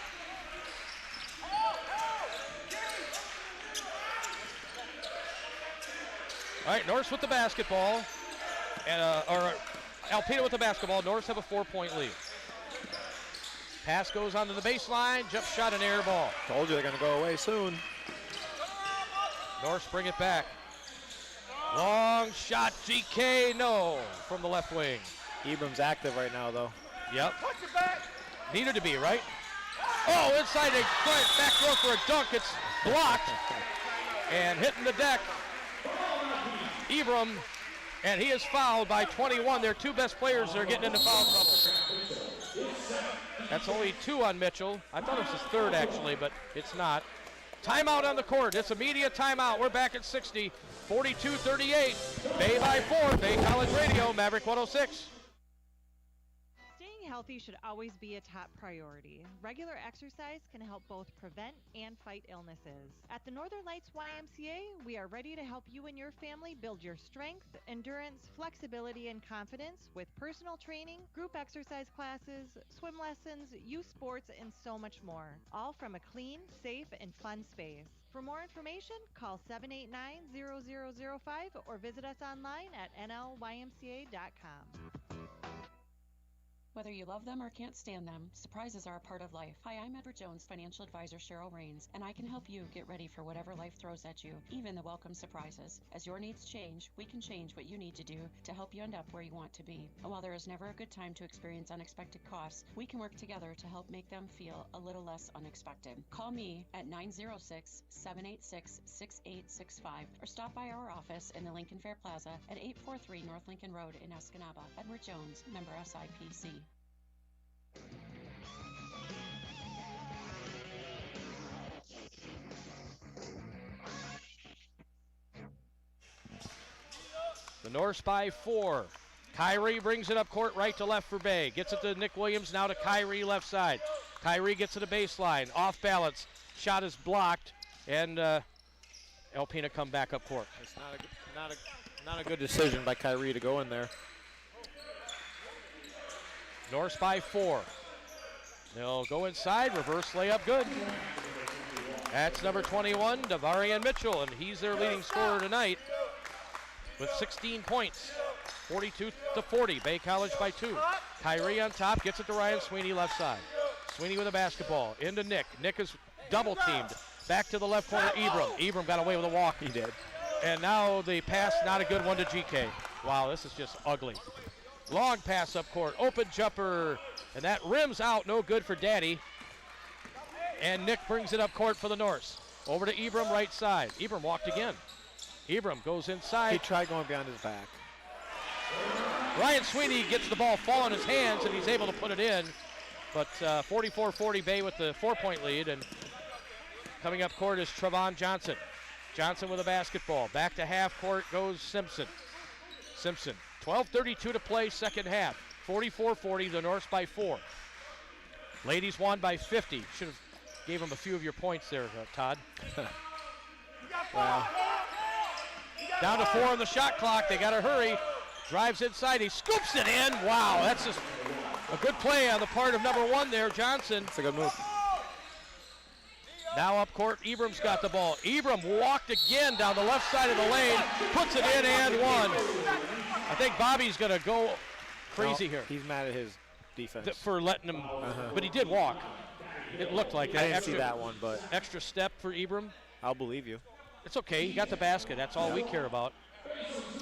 All right, Norse with the basketball. And or Alpena with the basketball. Norse have a 4-point lead. Pass goes onto the baseline. Jump shot and air ball. Told you they're going to go away soon. Norse bring it back. Long shot, GK, no, from the left wing. Ibram's active right now, though. Yep. Needed to be, right? Oh, inside the back door for a dunk. It's blocked and hitting the deck. Ibram, and he is fouled by 21. Their two best players are getting into foul trouble. That's only 2 on Mitchell. I thought it was his third, actually, but it's not. Timeout on the court. It's a media timeout. We're back at 60, 42-38. Bay by 4. Bay College Radio, Maverick 106. Staying healthy should always be a top priority. Regular exercise can help both prevent and fight illnesses. At the Northern Lights YMCA, we are ready to help you and your family build your strength, endurance, flexibility, and confidence with personal training, group exercise classes, swim lessons, youth sports, and so much more. All from a clean, safe, and fun space. For more information, call 789-0005 or visit us online at nlymca.com. Whether you love them or can't stand them, surprises are a part of life. Hi, I'm Edward Jones financial advisor Cheryl Rains, and I can help you get ready for whatever life throws at you, even the welcome surprises. As your needs change, we can change what you need to do to help you end up where you want to be. And while there is never a good time to experience unexpected costs, we can work together to help make them feel a little less unexpected. Call me at 906-786-6865 or stop by our office in the Lincoln Fair Plaza at 843 North Lincoln Road in Escanaba. Edward Jones, member SIPC. The Norse by 4. Kyrie brings it up court right to left for Bay. Gets it to Nick Williams, now to Kyrie left side. Kyrie gets to the baseline, off balance. Shot is blocked, and Alpena come back up court. It's not a good decision by Kyrie to go in there. Norse by 4. They'll go inside, reverse layup, good. That's number 21, Davarian Mitchell, and he's their leading scorer tonight with 16 points, 42-40. Bay College by 2. Kyrie on top, gets it to Ryan Sweeney left side. Sweeney with a basketball, into Nick. Nick is double teamed. Back to the left corner, Ibram. Ibram got away with a walk. He did. And now the pass, not a good one to GK. Wow, this is just ugly. Long pass up court, open jumper, and that rims out, no good for Daddy. And Nick brings it up court for the Norse. Over to Ibram, right side. Ibram walked again. Ibram goes inside. He tried going behind his back. Ryan Sweeney gets the ball fall in his hands, and he's able to put it in. But 44-40 Bay with the 4-point lead, and coming up court is Trevon Johnson. Johnson with a basketball. Back to half court goes Simpson. Simpson. 12:32 to play, second half. 44-40, the Norse by 4. Ladies won by 50. Should have gave them a few of your points there, Todd. Wow. Down to 4 on the shot clock. They got to hurry. Drives inside. He scoops it in. Wow, that's just a good play on the part of number 1 there, Johnson. It's a good move. Now up court, Ibram's got the ball. Ibram walked again down the left side of the lane, puts it in and one. I think Bobby's going to go crazy here. He's mad at his defense. For letting him, but he did walk. It looked like that. I didn't see that one, but. Extra step for Ibram. I'll believe you. It's okay, he got the basket. That's all we care about.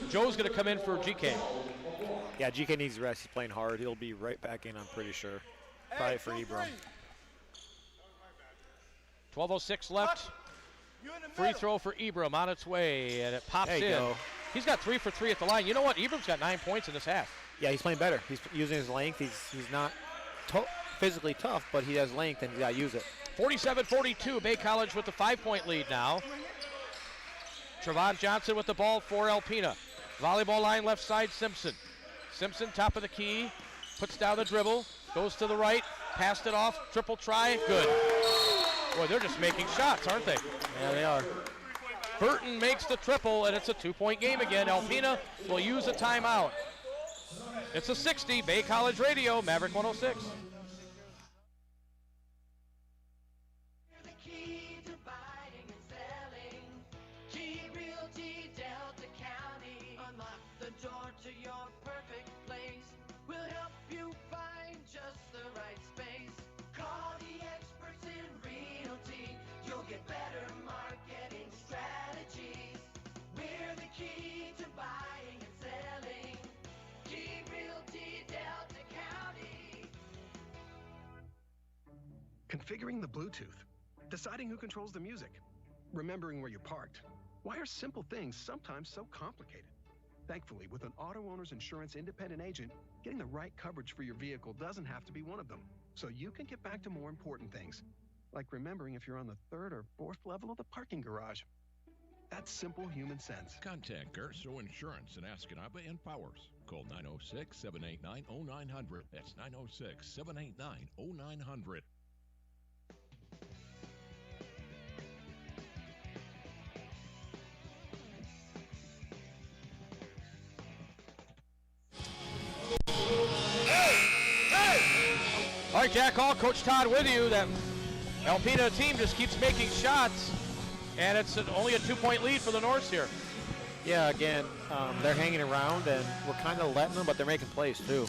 Joe's going to come in for GK. Yeah, GK needs rest. He's playing hard. He'll be right back in, I'm pretty sure. Probably for Ibram. 12:06 left. Free throw for Ibram on its way, and it pops there you in. Go. He's got 3 for 3 at the line. You know what? Ibram's got 9 points in this half. Yeah, he's playing better. He's using his length. He's not physically tough, but he has length, and he's got to use it. 47-42, Bay College with the 5-point lead now. Trevon Johnson with the ball for Alpena. Volleyball line left side, Simpson. Simpson, top of the key, puts down the dribble, goes to the right, passed it off, triple try, good. Boy, they're just making shots, aren't they? Yeah, they are. Burton makes the triple, and it's a 2-point game again. Alpena will use a timeout. It's a 60, Bay College Radio, Maverick 106. Configuring the Bluetooth, deciding who controls the music, remembering where you parked. Why are simple things sometimes so complicated? Thankfully, with an auto owner's insurance independent agent, getting the right coverage for your vehicle doesn't have to be one of them. So you can get back to more important things, like remembering if you're on the 3rd or 4th level of the parking garage. That's simple human sense. Contact Garso Insurance in Escanaba and Powers. Call 906-789-0900. That's 906-789-0900. All right, Jack Hall, Coach Todd with you. That Alpena team just keeps making shots, and it's only a 2-point lead for the Norse here. Yeah, again, they're hanging around, and we're kind of letting them, but they're making plays too.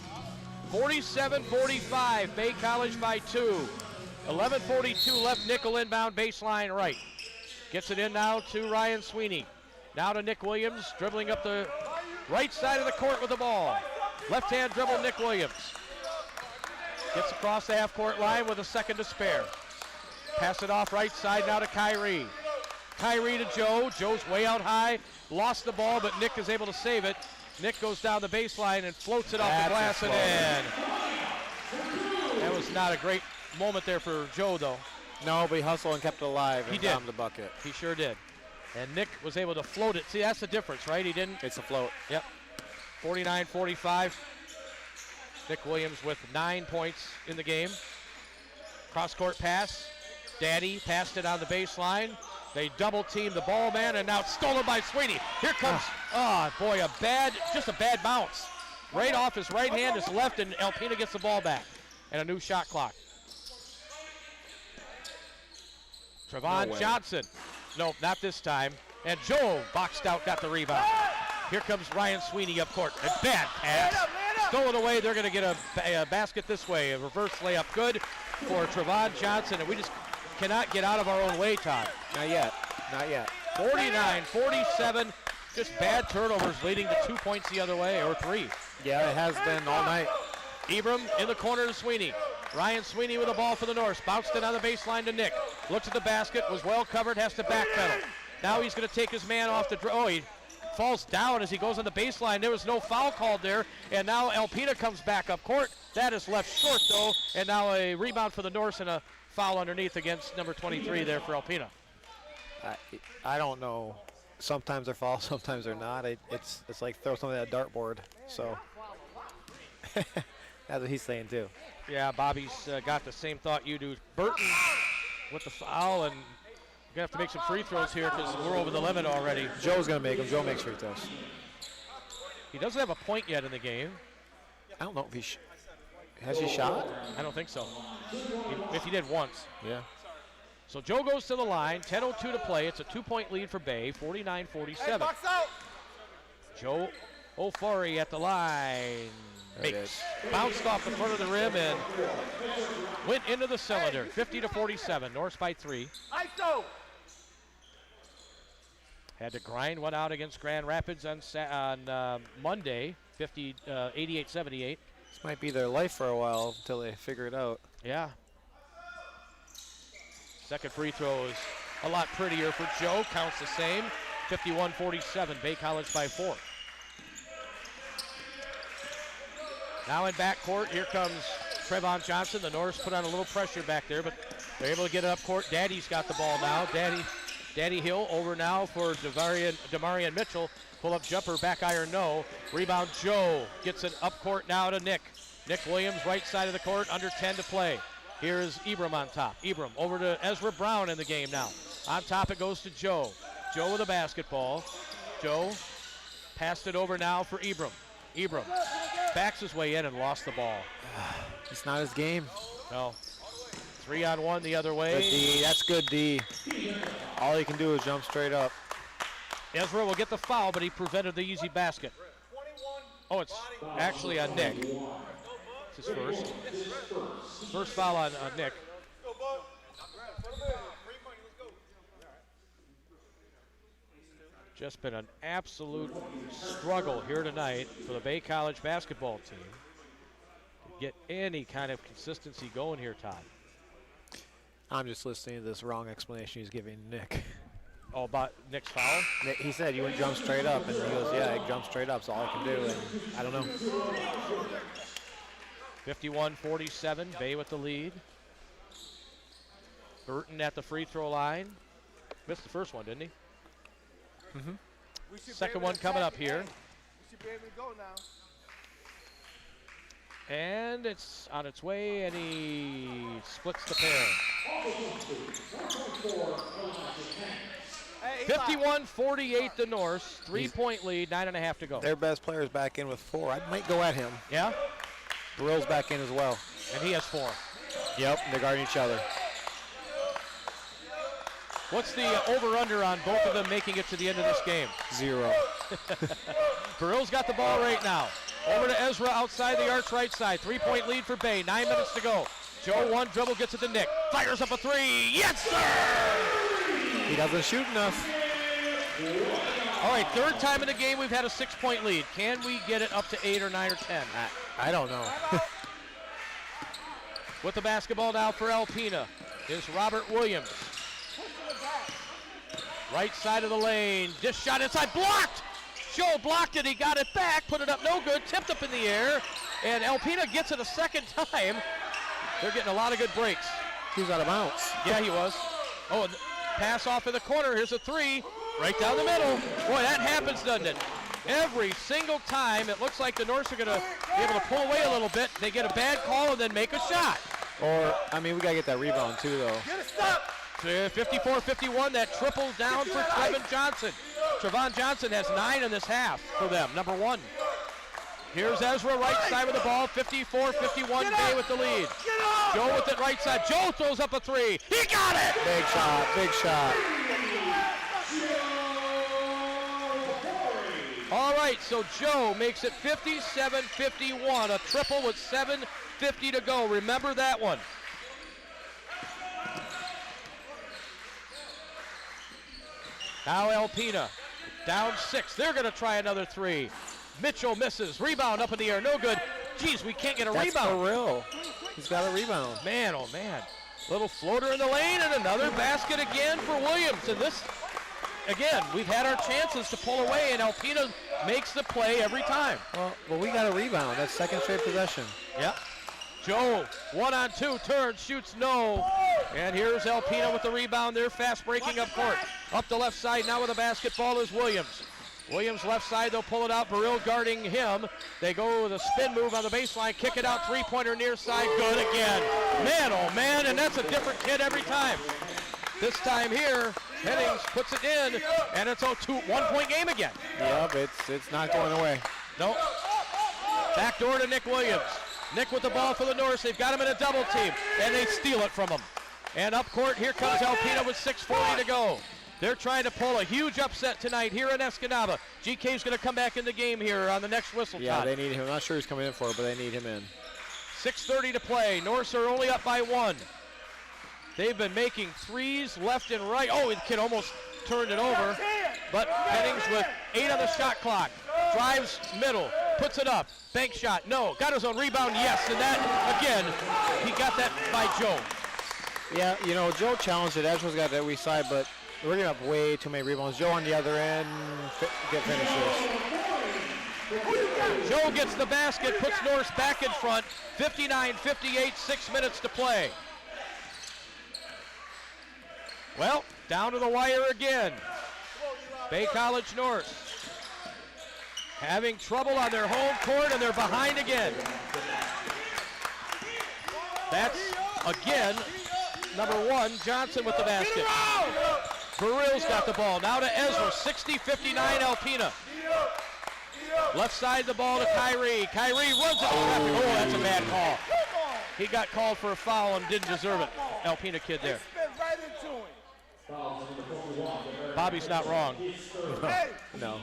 47-45, Bay College by 2. 11:42 left, nickel inbound, baseline right. Gets it in now to Ryan Sweeney. Now to Nick Williams, dribbling up the right side of the court with the ball. Left-hand dribble, Nick Williams. Gets across the half-court line with a second to spare. Pass it off right side now to Kyrie. Kyrie to Joe. Joe's way out high. Lost the ball, but Nick is able to save it. Nick goes down the baseline and floats it off the glass and in. That was not a great moment there for Joe, though. No, but he hustled and kept it alive and He did. found the bucket. He sure did. And Nick was able to float it. See, that's the difference, right? He didn't. It's a float. Yep. 49-45. Nick Williams with 9 points in the game. Cross-court pass. Daddy passed it on the baseline. They double-team the ball man, and now it's stolen by Sweeney. Here comes, just a bad bounce. Right off his right hand, his left, and Alpena gets the ball back. And a new shot clock. Trevon Johnson. Nope, not this time. And Joe boxed out, got the rebound. Here comes Ryan Sweeney up court. A bad pass. Stolen away. They're going to get a basket this way. A reverse layup good for Trevon Johnson. And we just cannot get out of our own way, Todd. Not yet. Not yet. 49-47. Just bad turnovers leading to 2 points the other way, or 3. Yeah, it has been all night. Ibram in the corner to Sweeney. Ryan Sweeney with the ball for the Norse. Bounced it on the baseline to Nick. Looks at the basket. Was well covered. Has to backpedal. Now he's going to take his man off the he falls down as he goes on the baseline. There was no foul called there. And now Alpena comes back up court. That is left short, though. And now a rebound for the Norse and a foul underneath against number 23 there for Alpena. I don't know. Sometimes they're fouls, sometimes they're not. It's like throw something at a dartboard. So that's what he's saying too. Yeah, Bobby's got the same thought you do. Burton with the foul, and we're going to have to make some free throws here because we're over the limit already. Joe's going to make them. Joe makes free throws. He doesn't have a point yet in the game. I don't know if has he shot? I don't think so. If he did once. Yeah. So Joe goes to the line, 10:02 to play. It's a 2-point lead for Bay, 49-47. Joe Ofari at the line. Makes. Bounced off the front of the rim and went into the cylinder. 50-47, Norse by 3. Had to grind one out against Grand Rapids on Monday, 88-78. This might be their life for a while until they figure it out. Yeah. Second free throw is a lot prettier for Joe. Counts the same. 51-47, Bay College by 4. Now in backcourt, here comes Trevon Johnson. The Norse put on a little pressure back there, but they're able to get it up court. Daddy's got the ball now. Daddy Hill over now for Demarion Mitchell. Pull-up jumper, back iron, no. Rebound, Joe gets it up court now to Nick. Nick Williams, right side of the court, under 10 to play. Here is Ibram on top. Ibram over to Ezra Brown in the game now. On top it goes to Joe. Joe with a basketball. Joe passed it over now for Ibram. Ibram backs his way in and lost the ball. It's not his game. No. 3-on-1 the other way. Good D. That's good D. All he can do is jump straight up. Ezra will get the foul, but he prevented the easy basket. Oh, it's actually on Nick. It's his first. First foul on Nick. Just been an absolute struggle here tonight for the Bay College basketball team to get any kind of consistency going here, Todd. I'm just listening to this wrong explanation he's giving Nick. Oh, about Nick's foul? He said you went jump straight up, and he goes, yeah, I jump straight up, so all I can do, and I don't know. 51-47, Bay with the lead. Burton at the free throw line. Missed the first one, didn't he? Mm-hmm. Second one coming up here. We should be able to go now. And it's on its way, and he splits the pair. 51-48 the Norse. 3-point lead, 9.5 to go. Their best player's back in with 4. I might go at him. Yeah? Burrell's back in as well. And he has 4. Yep, they're guarding each other. What's the over-under on both of them making it to the end of this game? 0. Burrell's got the ball right now. Over to Ezra outside the arch right side. 3-point lead for Bay. 9 minutes to go. Joe, one dribble, gets it to Nick. Fires up a 3. Yes, sir! He doesn't shoot enough. All right, third time in the game we've had a 6-point lead. Can we get it up to 8 or 9 or 10? I don't know. With the basketball now for Alpena is Robert Williams. Right side of the lane. This shot inside, blocked! Joe blocked it, he got it back, put it up, no good, tipped up in the air, and Alpena gets it a second time. They're getting a lot of good breaks. He was out of bounds. Yeah, he was. Oh, and pass off in the corner, here's a 3, right down the middle. Boy, that happens, doesn't it? Every single time, it looks like the Norse are gonna be able to pull away a little bit. They get a bad call and then make a shot. Or, I mean, we gotta get that rebound too, though. Get it, stop! 54-51, that triples down for Trevon Johnson. Trevon Johnson has 9 in this half for them, number 1. Here's Ezra, right side with the ball, 54-51, Bay with the lead. Joe with it right side. Joe throws up a 3. He got it! Big shot, big shot. All right, so Joe makes it 57-51, a triple with 7:50 to go. Remember that one. Now Alpena down 6. They're going to try another 3. Mitchell misses. Rebound up in the air. No good. Geez, we can't get a rebound. That's for real. He's got a rebound. Man, oh man. Little floater in the lane and another basket again for Williams. And this, again, we've had our chances to pull away, and Alpena makes the play every time. Well, we got a rebound. That's second straight possession. Yep. Joe, 1-on-2, turns, shoots, no. And here's Alpena with the rebound. They're fast breaking up court. Up the left side now with the basketball is Williams. Williams left side, they'll pull it out. Burrell guarding him. They go with a spin move on the baseline, kick it out, 3-pointer near side, good again. Man, oh man, and that's a different kid every time. This time here, Hennings puts it in, and it's a 1-point game again. Yep, it's not going away. Nope. Back door to Nick Williams. Nick with the ball for the Norse. They've got him in a double team, and they steal it from him. And up court, here comes Alpena with 6:40 to go. They're trying to pull a huge upset tonight here in Escanaba. GK's going to come back in the game here on the next whistle time. Yeah, they need him. I'm not sure he's coming in for it, but they need him in. 6:30 to play. Norse are only up by 1. They've been making 3s left and right. Oh, the kid almost turned it over. But Hennings with 8 on the shot clock. Drives middle, puts it up. Bank shot, no. Got his own rebound, yes. And that, again, he got that by Joe. Yeah, you know, Joe challenged it. Ezra's got that weak side, but we're giving up way too many rebounds. Joe on the other end, get finishes. Joe gets the basket, puts Norse back in front. 59-58, 6 minutes to play. Well, down to the wire again. Bay College Norse having trouble on their home court, and they're behind again. That's, again, number 1, Johnson with the basket. Burrell's got the ball. Now to Ezra, 60-59 Alpena. Left side the ball to Kyrie. Kyrie runs into traffic. Oh, that's a bad call. He got called for a foul and didn't deserve it. Alpena kid there. Bobby's not wrong. No.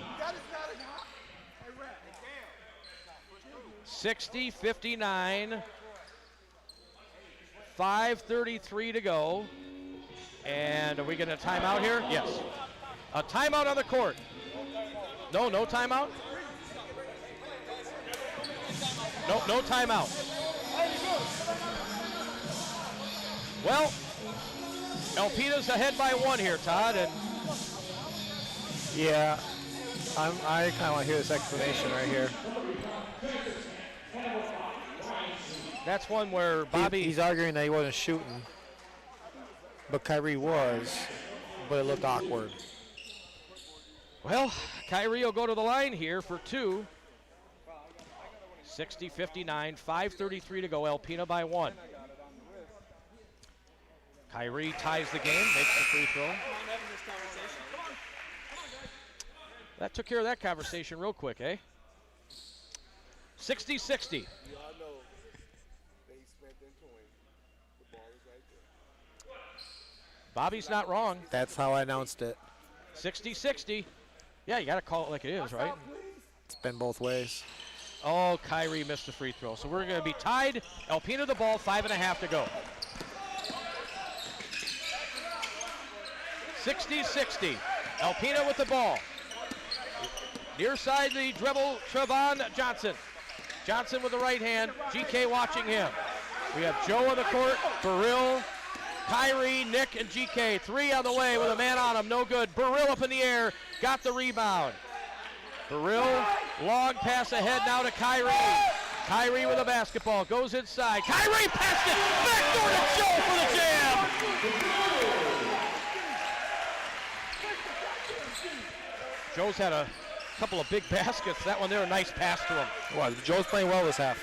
60-59. 5:33 to go. And are we going to timeout here? Yes. A timeout on the court. No timeout? No timeout. Well, Alpena's ahead by 1 here, Todd. And yeah, I kind of want to hear this explanation right here. That's one where Bobby... He's arguing that he wasn't shooting, but Kyrie was, but it looked awkward. Well, Kyrie will go to the line here for 2. 60-59, 5:33 to go. Alpena by 1. Kyrie ties the game, makes the free throw. That took care of that conversation real quick, eh? 60-60. Bobby's not wrong. That's how I announced it. 60-60. Yeah, you got to call it like it is, right? It's been both ways. Oh, Kyrie missed the free throw. So we're going to be tied. Alpena the ball, 5.5 to go. 60-60. Alpena with the ball. Near side the dribble, Trevon Johnson. Johnson with the right hand. GK watching him. We have Joe on the court, Burrill, Kyrie, Nick, and GK. 3 on the way with a man on him. No good. Burrill up in the air. Got the rebound. Burrill, long pass ahead now to Kyrie. Kyrie with a basketball. Goes inside. Kyrie passed it. Backdoor to Joe for the jam. Joe's had a couple of big baskets. That one there, a nice pass to him. Well, Joe's playing well this half.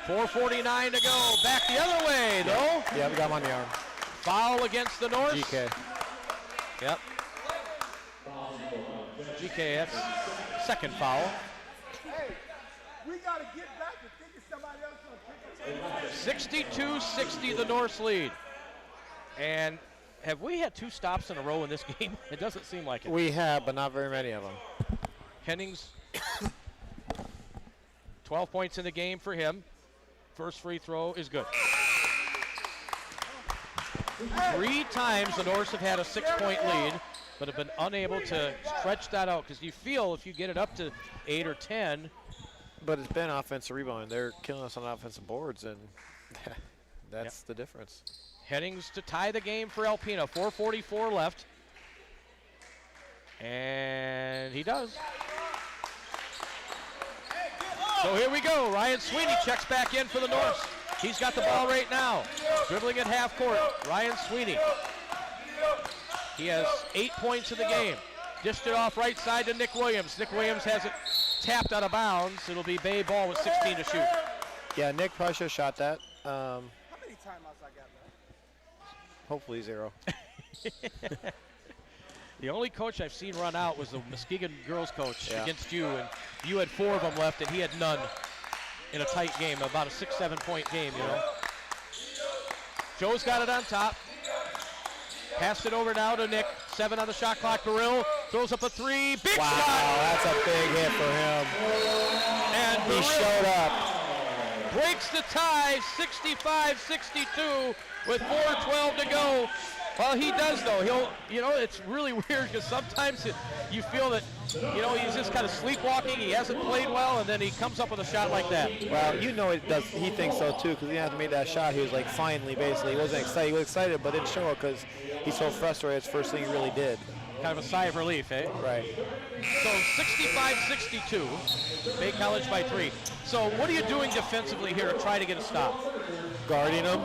4:49 to go. Back the other way, though. Yeah, we got him on the arm. Foul against the Norse. GK. Yep. GK, that's second foul. Hey, we got to get back to thinking somebody else going to pick 62-60, the Norse lead. And have we had 2 stops in a row in this game? It doesn't seem like it. We have, but not very many of them. Hennings, 12 points in the game for him. First free throw is good. 3 times the Norse have had a 6-point lead, but have been unable to stretch that out, because you feel if you get it up to 8 or 10. But it's been offensive rebounding. They're killing us on offensive boards, and that's the difference. Hennings to tie the game for Alpena. 4:44 left. And he does. So here we go. Ryan Sweeney checks back in for the Norse. He's got the ball right now. Dribbling at half court. Ryan Sweeney. He has 8 points in the game. Dished it off right side to Nick Williams. Nick Williams has it tapped out of bounds. It'll be Bay ball with 16 to shoot. Yeah, Nick probably should have shot that. How many timeouts I got left? Hopefully 0. The only coach I've seen run out was the Muskegon girls coach against you, and you had 4 of them left, and he had none in a tight game, about a 6-7 point game, you know. Joe's got it on top. Passed it over now to Nick. 7 on the shot clock. Burrill throws up a 3. Big shot! Wow, that's a big hit for him. And he showed up. Breaks the tie, 65-62 with 4:12 to go. Well, he does, though. It's really weird because sometimes you feel that, he's just kind of sleepwalking. He hasn't played well, and then he comes up with a shot like that. Well, he thinks so, too, because he hasn't made that shot. He was like, finally, basically. He wasn't excited. He was excited, but didn't show it because he's so frustrated. It's the first thing he really did. Kind of a sigh of relief, eh? Right. So 65-62, Bay College by 3. So what are you doing defensively here to try to get a stop? Guarding him.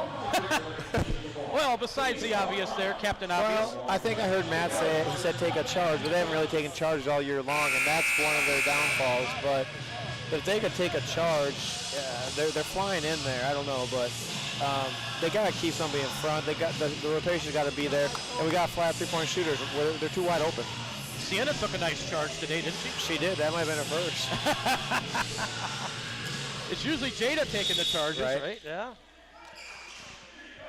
Well, besides the obvious there, Captain Obvious. Well, I think I heard Matt say it. He said take a charge, but they haven't really taken charges all year long, and that's one of their downfalls. But if they could take a charge, they're flying in there. I don't know, but they got to keep somebody in front. They got the rotation's got to be there, and we got flat 3-point shooters. They're too wide open. Sienna took a nice charge today, didn't she? She did. That might have been her first. It's usually Jada taking the charges, right? Yeah.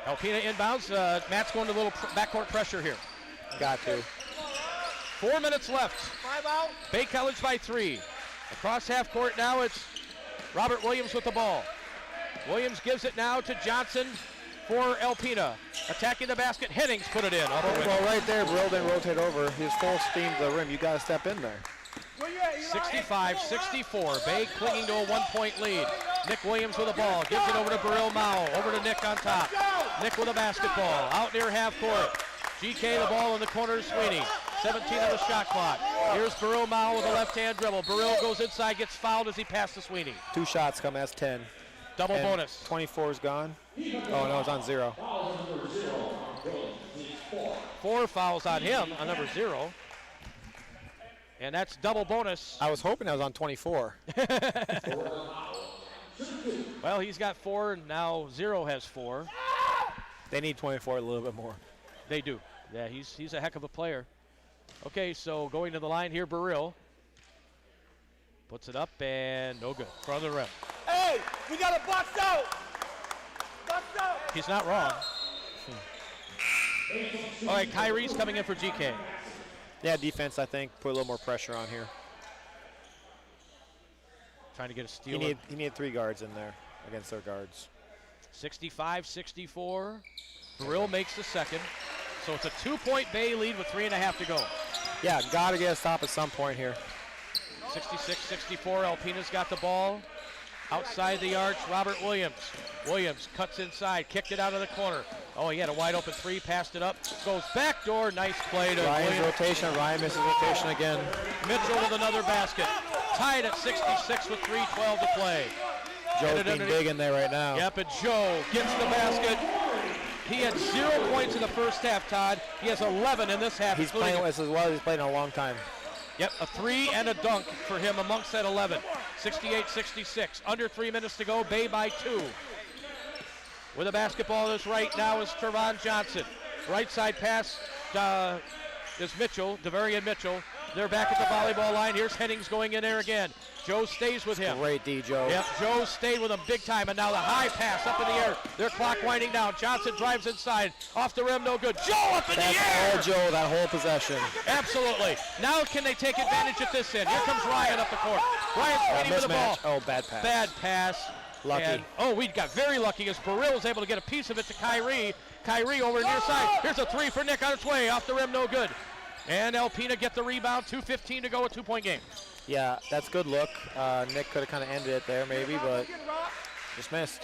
Alpena inbounds. Matt's going to a little backcourt pressure here. Got to. 4 minutes left. 5 out. Bay College by 3. Across half court now, it's Robert Williams with the ball. Williams gives it now to Johnson for Alpena. Attacking the basket. Hennings put it in. Well, right there, Brill didn't rotate over. He's full steam to the rim. You got to step in there. 65-64. Bay clinging to a 1-point lead. Nick Williams with the ball. Gives it over to Burrell Mao. Over to Nick on top. Nick with the basketball. Out near half court. GK the ball in the corner to Sweeney. 17 on the shot clock. Here's Burrell Mao with a left-hand dribble. Burrell goes inside, gets fouled as he passed to Sweeney. 2 shots come, that's 10. Double and bonus. 24 is gone. Oh, no, it's on 0. 4 fouls on him on number 0. And that's double bonus. I was hoping that was on 24. Well, he's got 4, and now 0 has 4. They need 24 a little bit more. They do. Yeah, he's a heck of a player. Okay, so going to the line here, Burrell. Puts it up, and no good. Front of the rim. Hey, we got a box out. Box out. He's not wrong. All right, Kyrie's coming in for GK. Yeah, defense, I think, put a little more pressure on here. Trying to get a steal. He needed 3 guards in there against their guards. 65-64. Burrell makes the second. So it's a 2-point Bay lead with 3.5 to go. Yeah, got to get a stop at some point here. 66-64. Alpena's got the ball. Outside the arch, Robert Williams. Williams cuts inside, kicked it out of the corner. Oh, he had a wide open 3, passed it up. Goes backdoor, nice play to Ryan's Williams. rotation. Ryan misses rotation again. Mitchell with another basket. Tied at 66 with 3:12 to play. Joe's being big in there right now. Yep, and Joe gets the basket. He had 0 points in the first half, Todd. He has 11 in this half. He's playing as well as he's played in a long time. Yep, a 3 and a dunk for him amongst that 11. 68-66. Under 3 minutes to go. Bay by 2. With a basketball that's right now is Trevon Johnson. Right side pass is Mitchell, Devarian Mitchell. They're back at the volleyball line. Here's Hennings going in there again. Joe stays with him. Great D, Joe. Yep, Joe stayed with him big time, and now the high pass up in the air. Their clock winding down. Johnson drives inside. Off the rim, no good. Joe up in the air! That's all Joe, that whole possession. Absolutely. Now can they take advantage at this end? Here comes Ryan up the court. Ryan Sweeney with the ball. Oh, bad pass. Bad pass. Lucky. And, we got very lucky as Burrell was able to get a piece of it to Kyrie. Kyrie over near side. Here's a 3 for Nick on its way. Off the rim, no good. And Alpena get the rebound. 2:15 to go, a 2-point game. Yeah, that's good look. Nick could have kind of ended it there maybe, but just missed.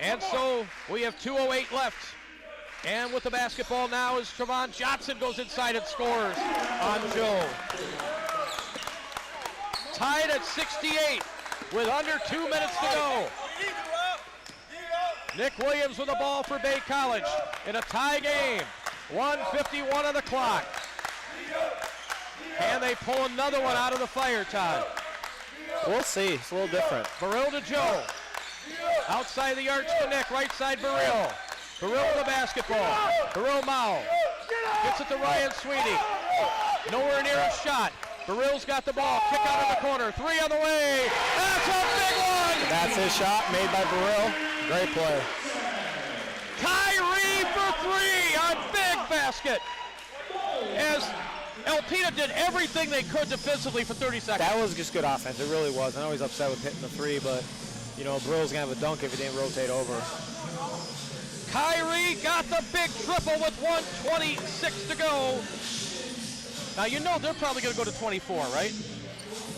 And so we have 2:08 left. And with the basketball now is Trevon Johnson goes inside and scores on Joe. Tied at 68 with under 2 minutes to go. Nick Williams with the ball for Bay College in a tie game. 1:51 on the clock. And they pull another one out of the fire, Todd. We'll see. It's a little different. Burrell to Joe. Outside the arch to Nick. Right side Burrell. Burrell with the basketball. Burrell Mao. Gets it to Ryan Sweeney. Nowhere near a shot. Burrell's got the ball. Kick out of the corner. 3 on the way. That's a big one. That's his shot made by Burrell. Great play. Kyrie for 3 on big basket. As Alpena did everything they could defensively for 30 seconds. That was just good offense. It really was. I know he's upset with hitting the 3, but, you know, Burrell's going to have a dunk if he didn't rotate over. Kyrie got the big triple with 1:26 to go. Now, you know they're probably going to go to 24, right?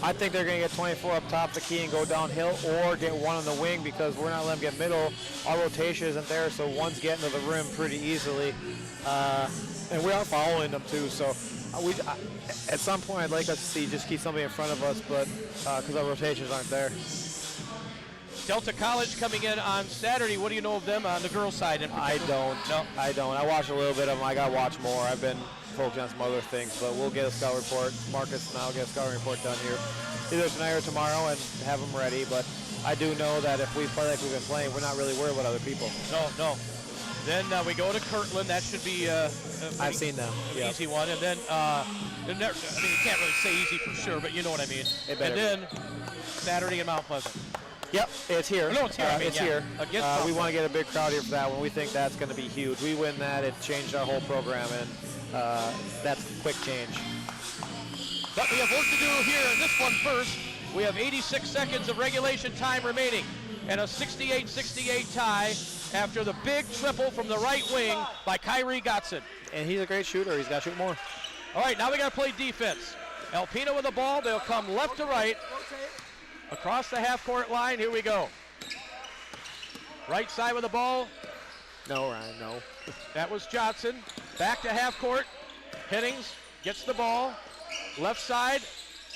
I think they're going to get 24 up top of the key and go downhill, or get one on the wing because we're not letting them get middle. Our rotation isn't there, so one's getting to the rim pretty easily. And we are following them too, so at some point I'd like us to see just keep somebody in front of us, but because our rotations aren't there. Delta College coming in on Saturday. What do you know of them on the girls' side? I don't. No. I don't. I watched a little bit of them. I got to watch more. I've been focusing on some other things, but we'll get a scout report. Marcus and I'll get a scouting report done here either tonight or tomorrow and have them ready, but I do know that if we play like we've been playing, we're not really worried about other people. No. Then we go to Kirtland. That should be I've seen them. Yep. Easy one. And then, I mean, you can't really say easy for sure, but you know what I mean. And then Saturday in Mount Pleasant. Yep, it's here. No, it's here. It's here. We want to get a big crowd here for that one. We think that's going to be huge. We win that, it changed our whole program, and that's a quick change. But we have work to do here in this one first. We have 86 seconds of regulation time remaining, and a 68-68 tie after the big triple from the right wing by Kyrie Gotson. And he's a great shooter. He's got to shoot more. All right, now we got to play defense. Alpena with the ball. They'll come left to right. Across the half-court line, here we go. Right side with the ball. No, Ryan, no. That was Johnson. Back to half court. Hennings gets the ball. Left side,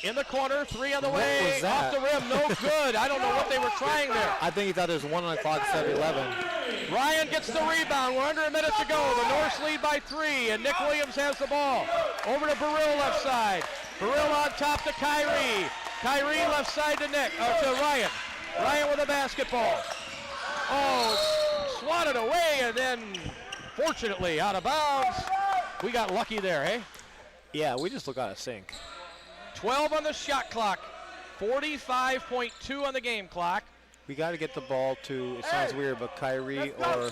in the corner, 3 on the way. Was that? Off the rim, no good. I don't know what they were trying there. I think he thought there was 1 on the clock instead of 11. Ryan gets the rebound. We're under a minute to go. The Norse lead by 3, and Nick Williams has the ball. Over to Burrill left side. Burrill on top to Kyrie. Kyrie left side to Ryan. Ryan with a basketball. Oh, swatted away, and then fortunately out of bounds. We got lucky there, eh? Yeah, we just look out of sync. 12 on the shot clock. 45.2 on the game clock. We got to get the ball to, it sounds weird, but Kyrie or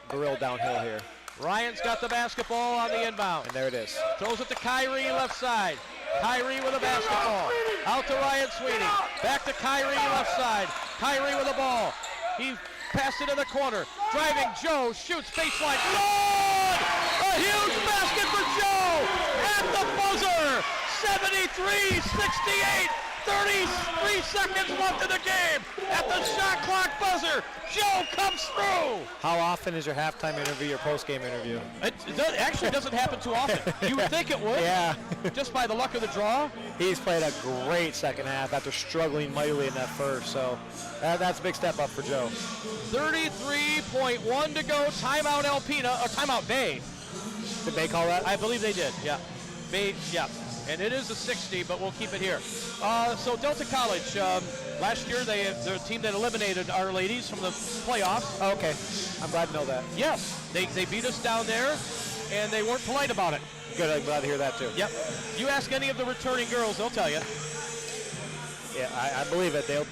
Burrill downhill here. Ryan's got the basketball on the inbound. And there it is. Throws it to Kyrie left side. Kyrie with a basketball. Out to Ryan Sweeney. Back to Kyrie left side. Kyrie with the ball. He passed it in the corner. Driving Joe. Shoots baseline. Good! A huge basket for Joe! At the buzzer! 73-68. 33 seconds left in the game. At the shot clock buzzer, Joe comes through. How often is your halftime interview your postgame interview? It actually doesn't happen too often. You would think it would. Yeah. Just by the luck of the draw. He's played a great second half after struggling mightily in that first. So that's a big step up for Joe. 33.1 to go. Timeout Alpena, or timeout Bay. Did they call that? I believe they did, yeah. Bay, yeah. And it is a 60, but we'll keep it here. So Delta College, last year they're a team that eliminated our ladies from the playoffs. Oh, okay, I'm glad to know that. Yes, they beat us down there, and they weren't polite about it. Good, I'm glad to hear that too. Yep. You ask any of the returning girls, they'll tell you. Yeah, I believe it. They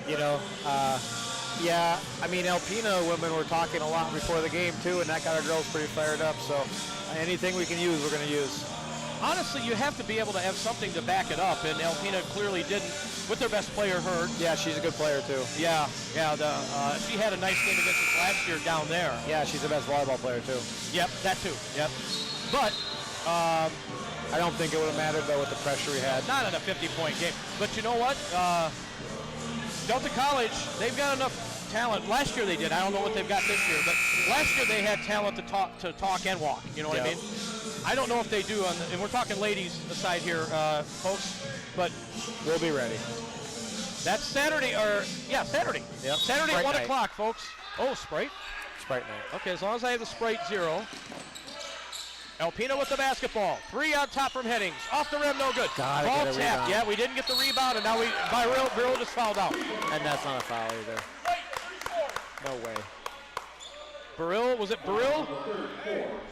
you know, yeah, I mean, Alpena women were talking a lot before the game too, and that got our girls pretty fired up. So anything we can use, we're going to use. Honestly, you have to be able to have something to back it up, and Alpena clearly didn't with their best player hurt. Yeah, she's a good player too. Yeah. She had a nice game against us last year down there. Yeah, she's the best volleyball player too. Yep, that too. Yep. But I don't think it would have mattered though with the pressure we had. Not in a 50-point game. But you know what? Delta College, they've got enough talent. Last year they did. I don't know what they've got this year, but last year they had talent to talk and walk. You know what I mean? I don't know if they do, and we're talking ladies aside here, folks, but we'll be ready. That's Saturday, Saturday. Yep. Saturday, Sprite 1 night. o'clock, folks. Oh, Sprite? Sprite night. Okay, as long as I have the Sprite 0. Alpena with the basketball. 3 on top from Hennings. Off the rim, no good. Gotta Ball get a tapped. rebound. Yeah, we didn't get the rebound, and now Burrill just fouled out. And that's not a foul either. No way. Burrill, was it Burrill?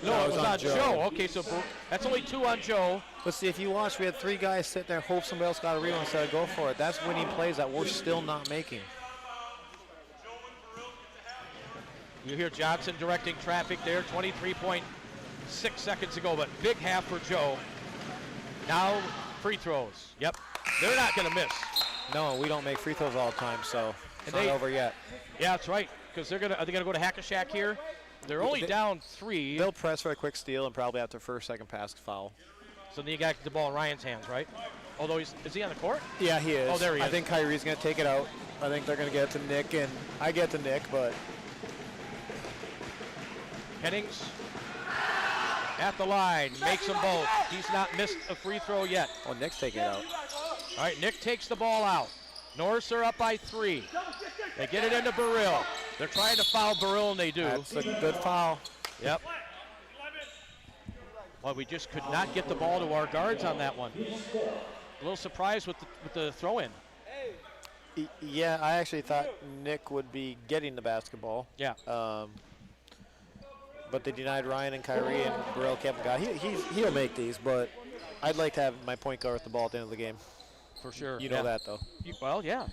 No, it was on Joe. Okay, so that's only 2 on Joe. But see, if you watch, we had 3 guys sitting there, hope somebody else got a rebound instead of go for it. That's winning plays that we're still not making. You hear Johnson directing traffic there, 23.6 seconds to go, but big half for Joe. Now free throws. Yep, they're not going to miss. No, we don't make free throws all the time, so it's not over yet. Yeah, that's right, because are they gonna go to Hack-a-Shack here? They're only down 3. They'll press for a quick steal and probably after first, second pass foul. So then you got the ball in Ryan's hands, right? Although is he on the court? Yeah, he is. Oh, there he is. I think Kyrie's gonna take it out. I think they're gonna get it to Nick, and I get to Nick, but Hennings at the line, makes them both. He's not missed a free throw yet. Oh, Nick's taking it out. All right, Nick takes the ball out. Norse are up by 3. They get it into Burrill. They're trying to foul Burrill, and they do. That's a good foul. Yep. Well, we just could not get the ball to our guards on that one. A little surprised with the throw-in. Yeah, I actually thought Nick would be getting the basketball. Yeah. But they denied Ryan and Kyrie, and Burrill kept him. He'll make these, but I'd like to have my point guard with the ball at the end of the game. For sure. You know that, though. Well, yeah.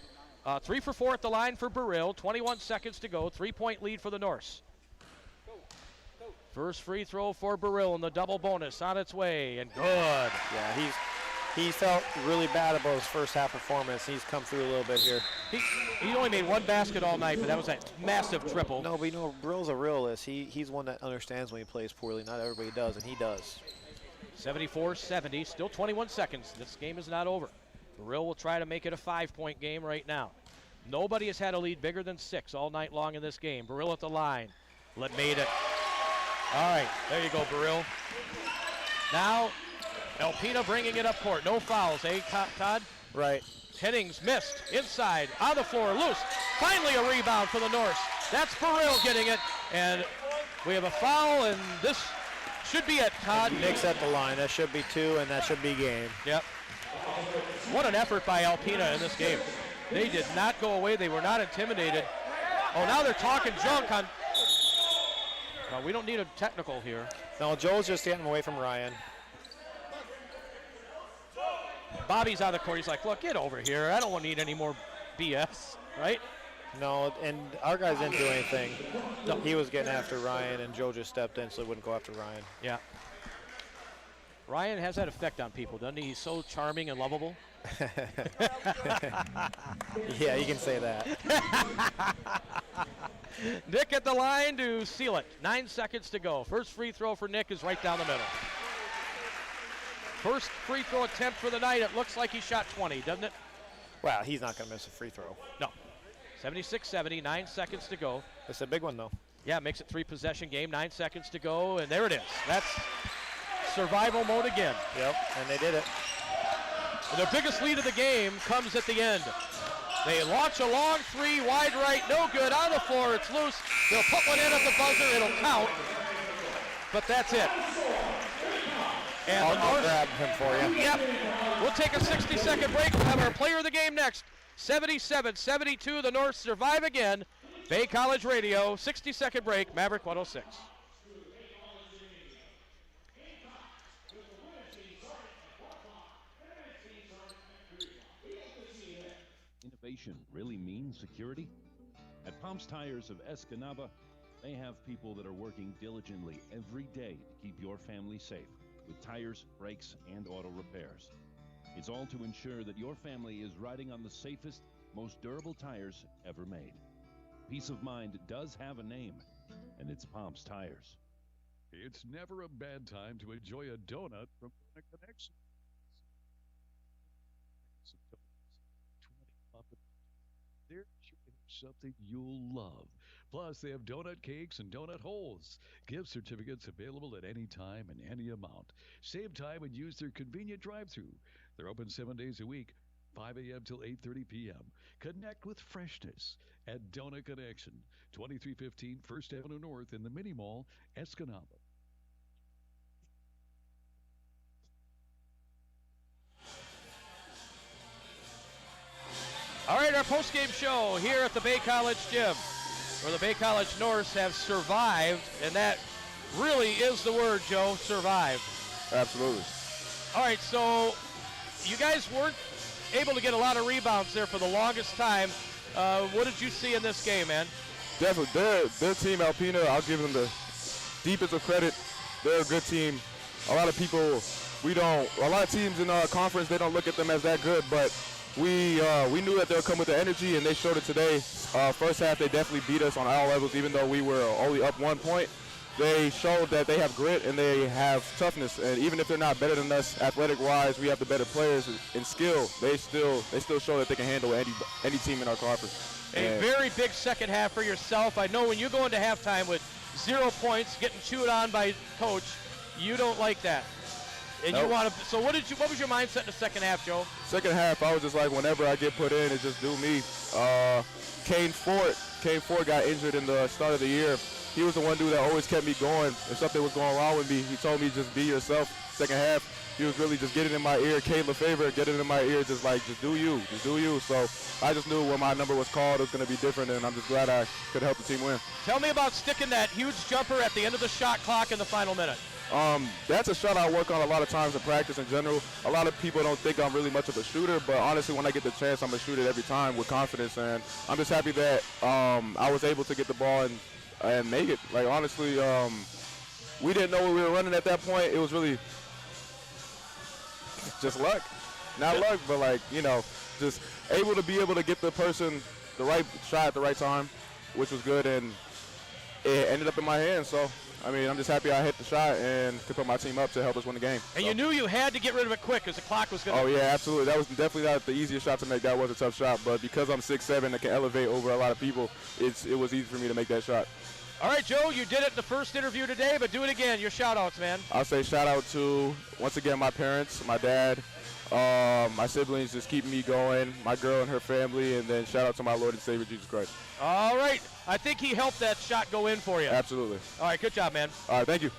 3 for 4 at the line for Burrill. 21 seconds to go. 3-point lead for the Norse. First free throw for Burrill, and the double bonus on its way, and good. Yeah, he felt really bad about his first half performance. He's come through a little bit here. He only made 1 basket all night, but that was a massive triple. No, but you know, Burrill's a realist. He's one that understands when he plays poorly. Not everybody does, and he does. 74-70, still 21 seconds. This game is not over. Brill will try to make it a 5-point game right now. Nobody has had a lead bigger than 6 all night long in this game. Brill at the line. Made it. All right, there you go, Brill. Now, Alpena bringing it up court. No fouls, eh, Todd? Right. Hennings missed. Inside, on the floor, loose. Finally a rebound for the Norse. That's Brill getting it. And we have a foul, and this should be it, Todd. Nick's at the line. That should be 2, and that should be game. Yep. What an effort by Alpena in this game. They did not go away. They were not intimidated. Oh, now they're talking junk on... we don't need a technical here. No, Joel's just getting away from Ryan. Bobby's on the court. He's like, look, get over here. I don't need any more BS, right? No, and our guys didn't do anything. No. He was getting after Ryan, and Joe just stepped in so he wouldn't go after Ryan. Yeah. Ryan has that effect on people, doesn't he? He's so charming and lovable. Yeah, you can say that. Nick at the line to seal it. 9 seconds to go. First free throw for Nick is right down the middle. First free throw attempt for the night. It looks like he shot 20, doesn't it? Well, he's not going to miss a free throw. No. 76-70, 9 seconds to go. It's a big one, though. Yeah, makes it 3-possession game, 9 seconds to go, and there it is. That's survival mode again. Yep, and they did it. And their biggest lead of the game comes at the end. They launch a long 3, wide right, no good, on the floor, it's loose. They'll put one in at the buzzer, it'll count, but that's it. And I'll grab him for you. Yep. We'll take a 60-second break. We'll have our player of the game next. 77-72, the North survive again. Bay College Radio, 60-second break, Maverick 106. Innovation really means security? At Pomps Tires of Escanaba, they have people that are working diligently every day to keep your family safe with tires, brakes, and auto repairs. It's all to ensure that your family is riding on the safest, most durable tires ever made. Peace of mind does have a name, and it's Pomps Tires. It's never a bad time to enjoy a donut from the Connection. They're something you'll love. Plus, they have donut cakes and donut holes. Gift certificates available at any time and any amount. Save time and use their convenient drive-thru. They're open 7 days a week, 5 a.m. till 8:30 p.m. Connect with freshness at Donut Connection, 2315 First Avenue North in the Mini Mall, Escanaba. All right, our post-game show here at the Bay College Gym, where the Bay College Norse have survived, and that really is the word, Joe, survived. Absolutely. All right, so you guys weren't able to get a lot of rebounds there for the longest time. What did you see in this game, man? Definitely. Their team, Alpena, I'll give them the deepest of credit. They're a good team. A lot of people, a lot of teams in our conference, they don't look at them as that good, but we knew that they'll come with the energy, and they showed it today. First half, they definitely beat us on all levels, even though we were only up 1 point. They showed that they have grit and they have toughness, and even if they're not better than us athletic-wise, we have the better players in skill. They still show that they can handle any team in our conference. A very big second half for yourself. I know when you go into halftime with 0 points, getting chewed on by coach, you don't like that. And nope. You want to. So what was your mindset in the second half, Joe? Second half, I was just like, whenever I get put in, it's just do me. Kane Ford got injured in the start of the year. He was the one dude that always kept me going. If something was going wrong with me, he told me just be yourself. Second half, he was really just getting in my ear. Kate Lefevre getting in my ear, just do you. So I just knew when my number was called, it was going to be different, and I'm just glad I could help the team win. Tell me about sticking that huge jumper at the end of the shot clock in the final minute. That's a shot I work on a lot of times in practice in general. A lot of people don't think I'm really much of a shooter, but honestly, when I get the chance, I'm going to shoot it every time with confidence, and I'm just happy that I was able to get the ball and make it. Like, honestly, we didn't know what we were running at that point. It was really just luck. Not luck, but, like, just able to get the person the right shot at the right time, which was good, and it ended up in my hands, so I mean, I'm just happy I hit the shot and to put my team up to help us win the game. And you knew you had to get rid of it quick because the clock was going to... Oh, yeah, absolutely. That was definitely not the easiest shot to make. That was a tough shot. But because I'm 6'7" and can elevate over a lot of people, it was easy for me to make that shot. All right, Joe, you did it in the first interview today, but do it again. Your shout-outs, man. I'll say shout-out to, once again, my parents, my dad, my siblings just keeping me going, my girl and her family, and then shout-out to my Lord and Savior, Jesus Christ. All right. I think he helped that shot go in for you. Absolutely. All right, good job, man. All right, thank you.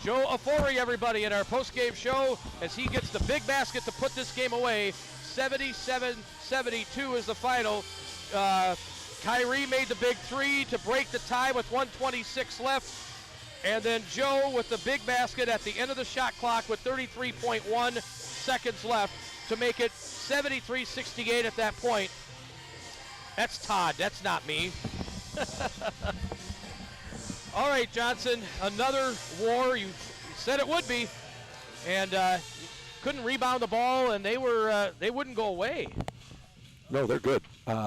Joe Afori, everybody, in our post-game show as he gets the big basket to put this game away. 77-72 is the final. Kyrie made the big three to break the tie with 1:26 left. And then Joe with the big basket at the end of the shot clock with 33.1 seconds left to make it 73-68 at that point. That's Todd. That's not me. All right, Johnson, another war. You said it would be. And couldn't rebound the ball, and they wouldn't go away. No, they're good.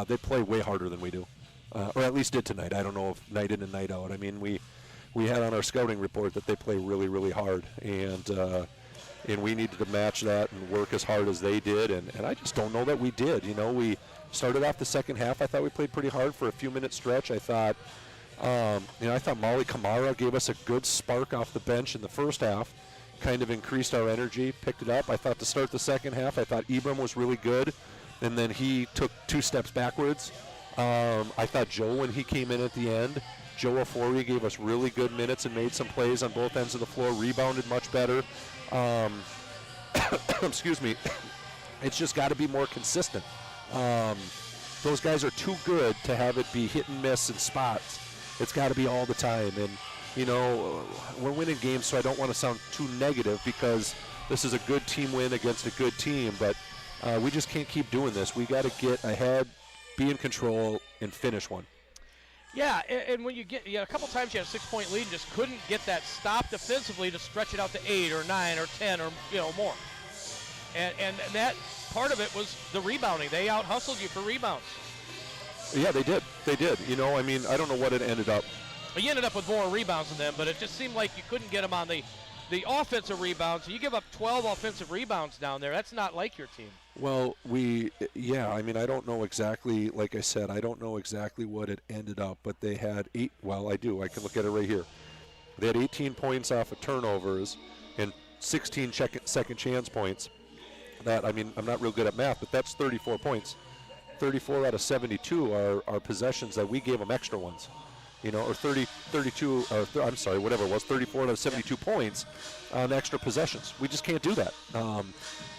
They play way harder than we do, or at least did tonight. I don't know if night in and night out. I mean, we had on our scouting report that they play really, really hard, and we needed to match that and work as hard as they did, and I just don't know that we did. You know, we started off the second half. I thought we played pretty hard for a few-minute stretch. I thought, I thought Molly Kamara gave us a good spark off the bench in the first half, kind of increased our energy, picked it up. I thought to start the second half, I thought Ibram was really good. And then he took 2 steps backwards. I thought Joe, when he came in at the end, Joe Afori gave us really good minutes and made some plays on both ends of the floor, rebounded much better. Excuse me. It's just got to be more consistent. Those guys are too good to have it be hit and miss in spots. It's got to be all the time. And, you know, we're winning games, so I don't want to sound too negative because this is a good team win against a good team, but we just can't keep doing this. We got to get ahead, be in control, and finish one. Yeah, and when you get a couple times you had a 6-point lead and just couldn't get that stop defensively to stretch it out to 8 or 9 or 10 or more. And that part of it was the rebounding. They out-hustled you for rebounds. Yeah, they did. They did. You know, I mean, I don't know what it ended up. Well, you ended up with more rebounds than them, but it just seemed like you couldn't get them on the offensive rebounds. You give up 12 offensive rebounds down there. That's not like your team. Well, I mean, I don't know exactly, like I said, I don't know exactly what it ended up, but they had 8, well, I do. I can look at it right here. They had 18 points off of turnovers and 16 second chance points. That, I mean, I'm not real good at math, but that's 34 points. 34 out of 72 are possessions that we gave them extra ones. You know, or 32, I'm sorry, whatever it was, 34 out of 72 points on extra possessions. We just can't do that.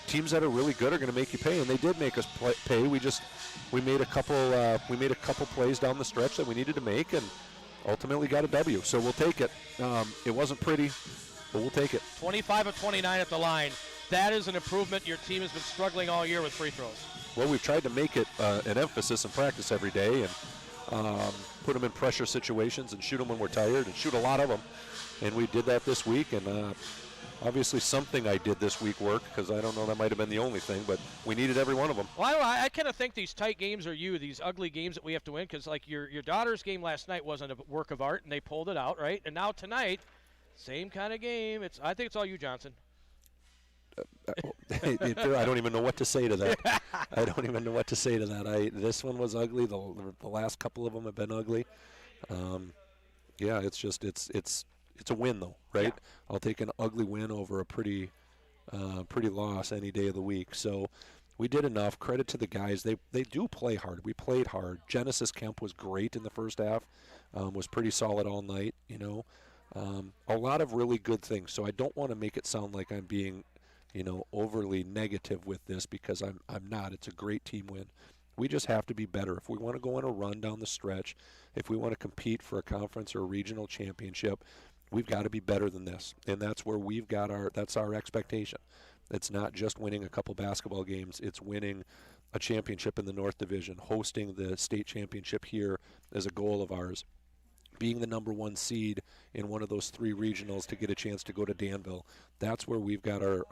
Teams that are really good are going to make you pay, and they did make us pay. We made a couple plays down the stretch that we needed to make, and ultimately got a W. So we'll take it. It wasn't pretty, but we'll take it. 25 of 29 at the line. That is an improvement. Your team has been struggling all year with free throws. Well, we've tried to make it an emphasis in practice every day, and put them in pressure situations and shoot them when we're tired and shoot a lot of them. And we did that this week, and obviously something I did this week worked, because I don't know, that might have been the only thing, but we needed every one of them. Well, I kind of think these tight games are these ugly games that we have to win, because like your daughter's game last night wasn't a work of art, and they pulled it out, right? And now tonight, same kind of game. I think it's all you, Johnson. I don't even know what to say to that. I don't even know what to say to that. This one was ugly. The last couple of them have been ugly. Yeah, it's just it's a win though, right? Yeah. I'll take an ugly win over a pretty loss any day of the week. So we did enough. Credit to the guys. They do play hard. We played hard. Genesis Kemp was great in the first half. Was pretty solid all night. You know, a lot of really good things. So I don't want to make it sound like I'm being, you know, overly negative with this, because I'm not. It's a great team win. We just have to be better. If we want to go on a run down the stretch, if we want to compete for a conference or a regional championship, we've got to be better than this. And that's where that's our expectation. It's not just winning a couple basketball games. It's winning a championship in the North Division. Hosting the state championship here is a goal of ours. Being the number 1 seed in one of those 3 regionals to get a chance to go to Danville. That's where we've got our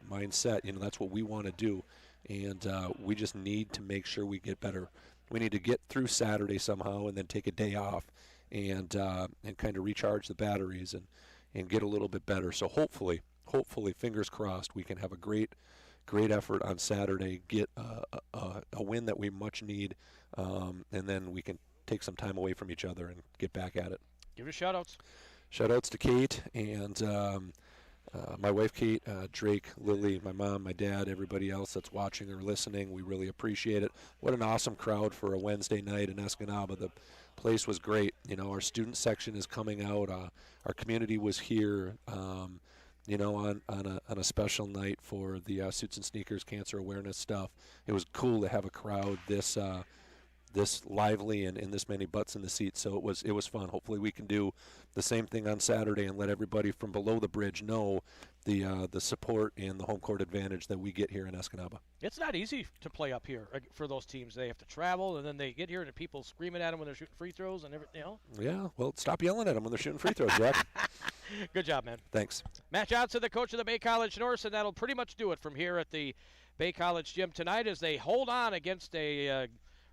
mindset. You know, that's what we want to do. And we just need to make sure we get better. We need to get through Saturday somehow and then take a day off and kind of recharge the batteries and get a little bit better. So hopefully, fingers crossed, we can have a great effort on Saturday, get a win that we much need, and then we can take some time away from each other and get back at it. Give your shout-outs. Shout-outs to Kate and my wife Kate, Drake, Lily, my mom, my dad, everybody else that's watching or listening. We really appreciate it. What an awesome crowd for a Wednesday night in Escanaba. The place was great. You know, our student section is coming out. Our community was here, you know, on a special night for the Suits and Sneakers Cancer Awareness stuff. It was cool to have a crowd this lively and this many butts in the seats, so it was fun. Hopefully we can do the same thing on Saturday and let everybody from below the bridge know the support and the home court advantage that we get here in Escanaba. It's not easy to play up here for those teams. They have to travel, and then they get here and people screaming at them when they're shooting free throws and everything. You know? Yeah, well, stop yelling at them when they're shooting free throws, Jack. Good job, man. Thanks. Matt Johnson, the coach of the Bay College Norse, and that'll pretty much do it from here at the Bay College gym tonight as they hold on against a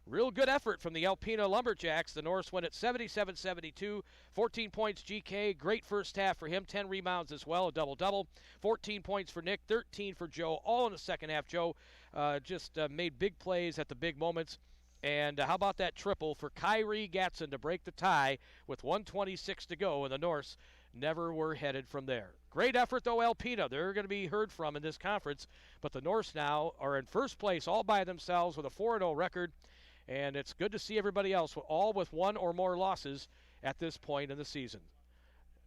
real good effort from the Alpena Lumberjacks. The Norse win at 77-72, 14 points GK. Great first half for him, 10 rebounds as well, a double-double. 14 points for Nick, 13 for Joe, all in the second half. Joe just made big plays at the big moments. And how about that triple for Kyrie Gatson to break the tie with 1:26 to go, and the Norse never were headed from there. Great effort, though, Alpena. They're going to be heard from in this conference, but the Norse now are in first place all by themselves with a 4-0 record. And it's good to see everybody else all with one or more losses at this point in the season.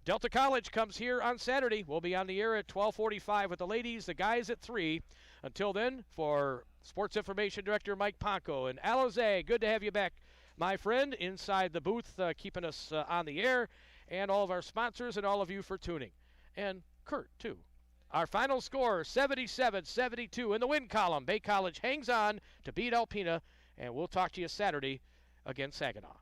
Delta College comes here on Saturday. We'll be on the air at 12:45 with the ladies, the guys at 3. Until then, for Sports Information Director Mike Ponko and Alizé, good to have you back, my friend, inside the booth, keeping us on the air, and all of our sponsors and all of you for tuning. And Kurt, too. Our final score, 77-72 in the win column. Bay College hangs on to beat Alpena. And we'll talk to you Saturday against Saginaw.